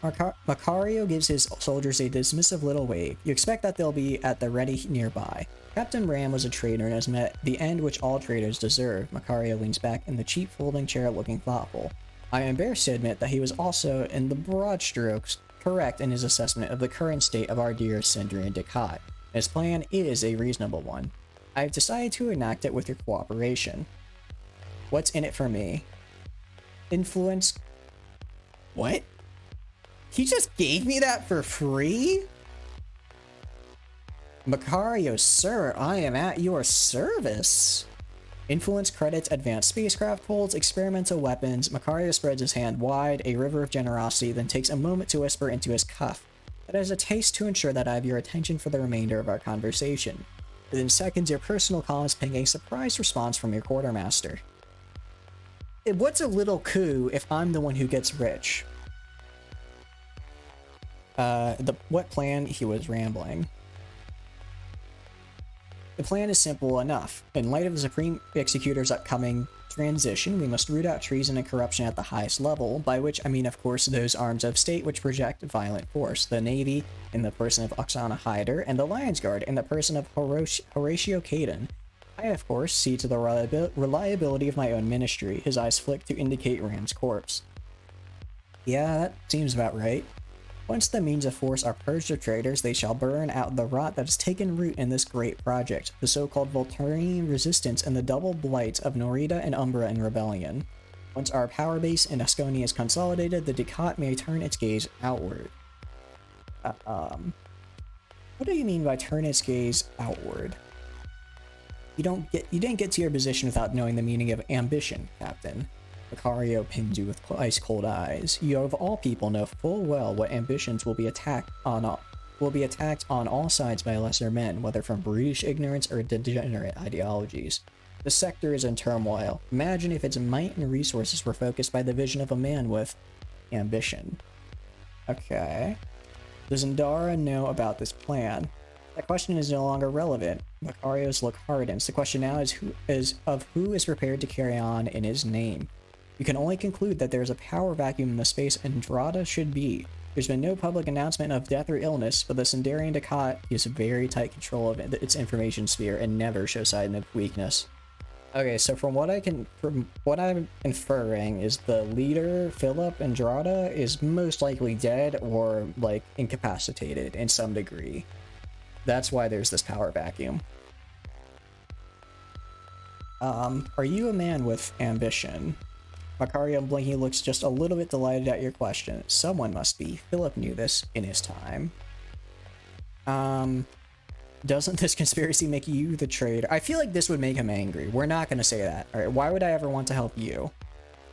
Macario gives his soldiers a dismissive little wave. You expect that they'll be at the ready nearby. Captain Ram was a traitor and has met the end which all traitors deserve. Macario leans back in the cheap folding chair looking thoughtful. I am embarrassed to admit that he was also, in the broad strokes, correct in his assessment of the current state of our dear Sindrian Decat. His plan is a reasonable one. I have decided to enact it with your cooperation. What's in it for me? Influence... What? He just gave me that for free? Macario, sir, I am at your service. Influence credits advanced spacecraft holds experimental weapons. Macario spreads his hand wide, a river of generosity, then takes a moment to whisper into his cuff. That is a taste to ensure that I have your attention for the remainder of our conversation. Within seconds, your personal comms ping a surprise response from your quartermaster. What's a little coup if I'm the one who gets rich? What plan? He was rambling. The plan is simple enough. In light of the Supreme Executor's upcoming transition, we must root out treason and corruption at the highest level, by which I mean, of course, those arms of state which project violent force. The Navy, in the person of Oksana Hyder, and the Lions Guard, in the person of Horatio Caden. I, of course, see to the reliability of my own ministry. His eyes flick to indicate Ram's corpse. Yeah, that seems about right. Once the means of force are purged of traitors, they shall burn out the rot that has taken root in this great project, the so-called Volturian resistance and the double blights of Norita and Umbra in rebellion. Once our power base in Asconia is consolidated, the Decat may turn its gaze outward. What do you mean by turn its gaze outward? You didn't get to your position without knowing the meaning of ambition, Captain. Macario pinged you with ice-cold eyes. You of all people know full well what ambitions will be attacked on all sides by lesser men, whether from brutish ignorance or degenerate ideologies. The sector is in turmoil. Imagine if its might and resources were focused by the vision of a man with ambition. Okay. Does Zendara know about this plan? That question is no longer relevant. Macario's look hardens. The question now is who is prepared to carry on in his name. You can only conclude that there is a power vacuum in the space Andrada should be. There's been no public announcement of death or illness, but the Sundarian Decat gives very tight control of its information sphere and never shows sign of weakness. Okay, so from what I'm inferring is the leader, Philip Andrada, is most likely dead or, like, incapacitated in some degree. That's why there's this power vacuum. Are you a man with ambition? Macario blinking looks just a little bit delighted at your question. Someone must be. Philip knew this in his time. Doesn't this conspiracy make you the traitor? I feel like this would make him angry. We're not gonna say that. Alright, why would I ever want to help you?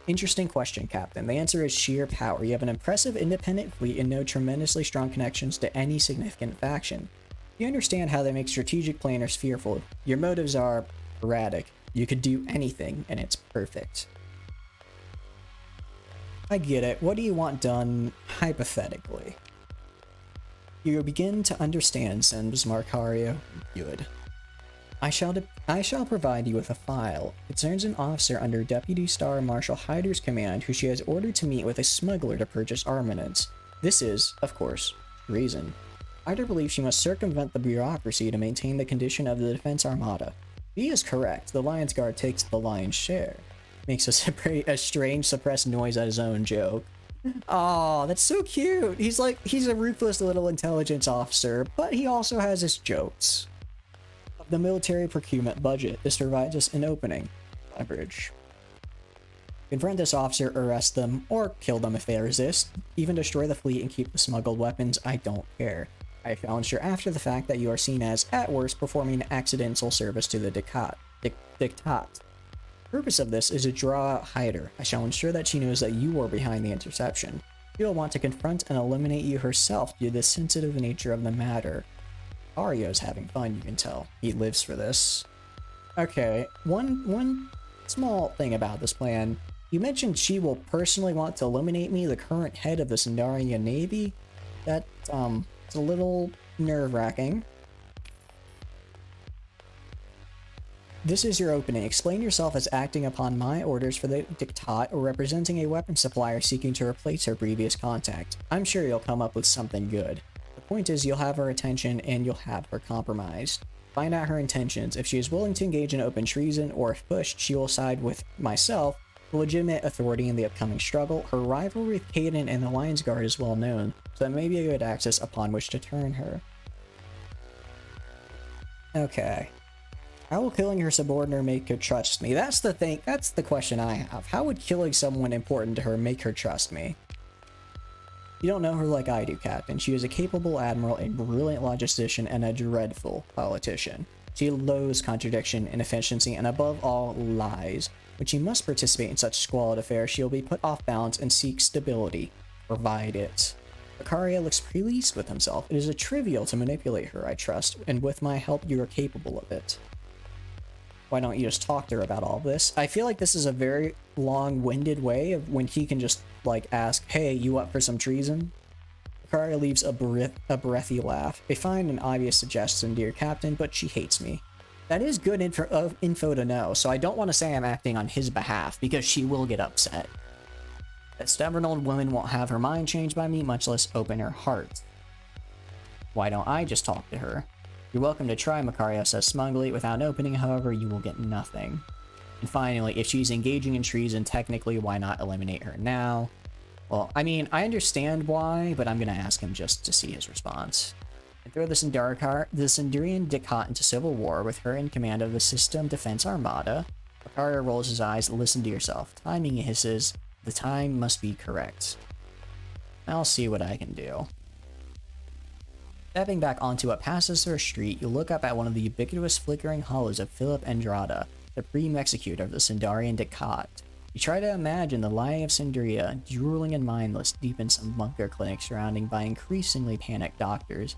Interesting question, Captain. The answer is sheer power. You have an impressive independent fleet and no tremendously strong connections to any significant faction. You understand how they make strategic planners fearful. Your motives are erratic. You could do anything, and it's perfect. I get it. What do you want done hypothetically? You begin to understand, sends Marcario. Good. I shall provide you with a file. It concerns an officer under Deputy Star Marshal Hyder's command who she has ordered to meet with a smuggler to purchase armaments. This is, of course, treason. Hyder believes she must circumvent the bureaucracy to maintain the condition of the Defense Armada. He is correct. The Lions Guard takes the lion's share. Makes a strange suppressed noise at his own joke. Oh, that's so cute. He's a ruthless little intelligence officer, but he also has his jokes. The military procurement budget. This provides us an opening. Leverage. Confront this officer, arrest them, or kill them if they resist. Even destroy the fleet and keep the smuggled weapons. I don't care. I challenge her after the fact that you are seen as, at worst, performing accidental service to the Diktat. The purpose of this is to draw out Hyder. I shall ensure that she knows that you are behind the interception. She will want to confront and eliminate you herself due to the sensitive nature of the matter. Ario's having fun, you can tell. He lives for this. Okay, one small thing about this plan. You mentioned she will personally want to eliminate me, the current head of the Sindarian Navy. That, it's a little nerve-wracking. This is your opening. Explain yourself as acting upon my orders for the Diktat or representing a weapon supplier seeking to replace her previous contact. I'm sure you'll come up with something good. The point is you'll have her attention and you'll have her compromised. Find out her intentions. If she is willing to engage in open treason, or if pushed, she will side with myself, the legitimate authority in the upcoming struggle. Her rivalry with Caden and the Lions Guard is well known, so that may be a good axis upon which to turn her. Okay. How will killing her subordinate make her trust me? That's the thing, that's the question I have. How would killing someone important to her make her trust me? You don't know her like I do, Captain. She is a capable admiral, a brilliant logistician, and a dreadful politician. She loathes contradiction, inefficiency, and above all, lies. When she must participate in such squalid affairs, she will be put off balance and seek stability. Provide it. Macario looks pleased with himself. It is a trivial to manipulate her, I trust, and with my help you are capable of it. Why don't you just talk to her about all this? I feel like this is a very long-winded way of when he can just, like, ask, hey, you up for some treason? Macario leaves a breathy laugh. A fine and obvious suggestion, dear Captain, but she hates me. That is good info to know, so I don't want to say I'm acting on his behalf, because she will get upset. That stubborn old woman won't have her mind changed by me, much less open her heart. Why don't I just talk to her? You're welcome to try, Macario says smugly. Without opening, however, you will get nothing. And finally, if she's engaging in treason, technically, why not eliminate her now? Well, I mean, I understand why, but I'm gonna ask him just to see his response. And throw the Sindarian Diktat into civil war with her in command of the System Defense Armada. Macario rolls his eyes. Listen to yourself. Timing hisses. The time must be correct. I'll see what I can do. Stepping back onto what passes through a street, you look up at one of the ubiquitous flickering hollows of Philip Andrada, the Supreme Executor of the Sindarian Diktat. You try to imagine the lying of Sindaria, drooling and mindless, deep in some bunker clinic surrounded by increasingly panicked doctors.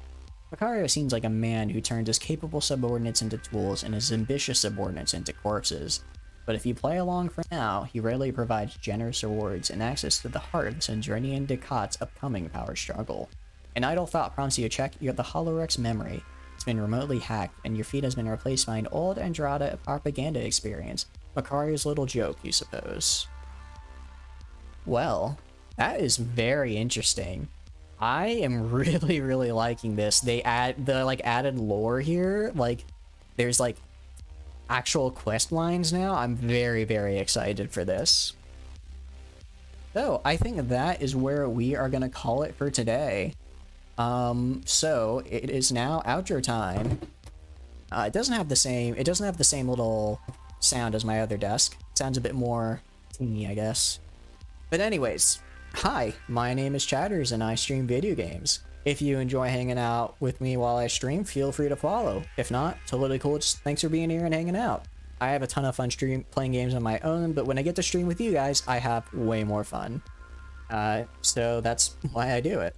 Macario seems like a man who turns his capable subordinates into tools and his ambitious subordinates into corpses. But if you play along for now, he rarely provides generous rewards and access to the heart of the Sindarian Diktat's upcoming power struggle. An idle thought prompts you to check the Holorex memory. It's been remotely hacked, and your feed has been replaced by an old Andrada propaganda experience. Macario's little joke, you suppose. Well, that is very interesting. I am really liking this. They add the added lore here. Like, there's like actual quest lines now. I'm very excited for this. So I think that is where we are gonna call it for today. So it is now outro time. It doesn't have the same little sound as my other desk. It sounds a bit more teeny, I guess. But anyways, hi, my name is Chatters and I stream video games. If you enjoy hanging out with me while I stream, feel free to follow. If not, totally cool. Just thanks for being here and hanging out. I have a ton of fun playing games on my own, but when I get to stream with you guys, I have way more fun. So that's why I do it.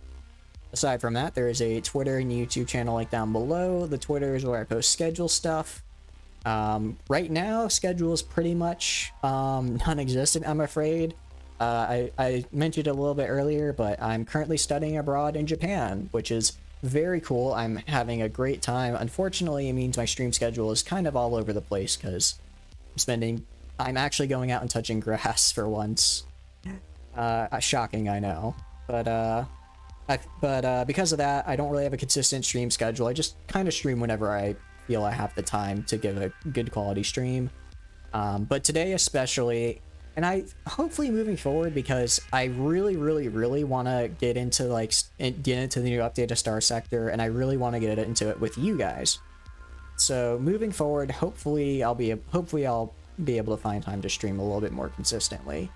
Aside from that, there is a Twitter and YouTube channel like down below. The Twitter is where I post schedule stuff. Right now, schedule is pretty much non-existent, I'm afraid. I mentioned it a little bit earlier, but I'm currently studying abroad in Japan, which is very cool. I'm having a great time. Unfortunately, it means my stream schedule is kind of all over the place because I'm actually going out and touching grass for once. Shocking, I know. But because of that, I don't really have a consistent stream schedule. I just kind of stream whenever I feel I have the time to give a good quality stream. But today especially, and I hopefully moving forward, because I really want to get into the new update of Starsector, and I really want to get into it with you guys. So moving forward, hopefully I'll be able to find time to stream a little bit more consistently.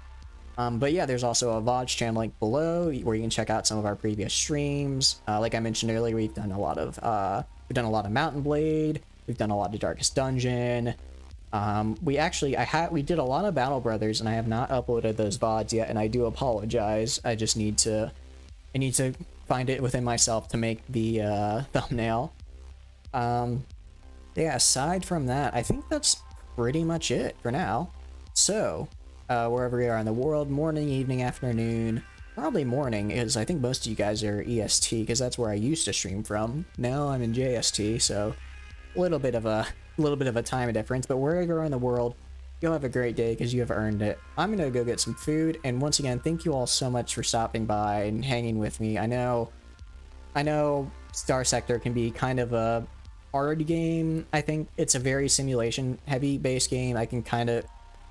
But yeah, there's also a VOD channel link below where you can check out some of our previous streams. Like I mentioned earlier, we've done a lot of Mountain Blade, we've done a lot of Darkest Dungeon. We did a lot of Battle Brothers, and I have not uploaded those VODs yet, and I do apologize. I need to find it within myself to make the thumbnail. Yeah, aside from that, I think that's pretty much it for now. So, wherever you are in the world, morning, evening, afternoon, probably morning, because I think most of you guys are EST, because that's where I used to stream from. Now I'm in JST, so a little bit of a time difference, but wherever you are in the world, you'll have a great day because you have earned it. I'm gonna go get some food, and once again, thank you all so much for stopping by and hanging with me. I know Starsector can be kind of a hard game. I think it's a very simulation heavy based game.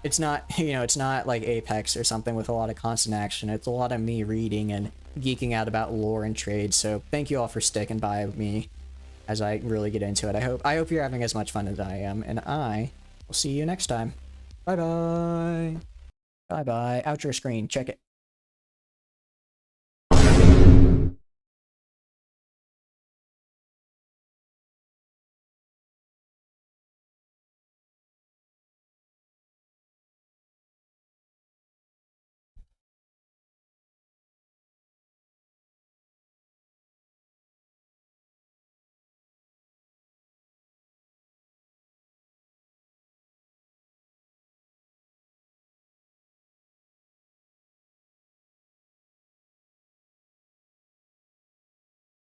It's not, it's not like Apex or something with a lot of constant action. It's a lot of me reading and geeking out about lore and trade. So thank you all for sticking by with me as I really get into it. I hope you're having as much fun as I am, and I will see you next time. Bye bye. Bye bye. Outro screen. Check it.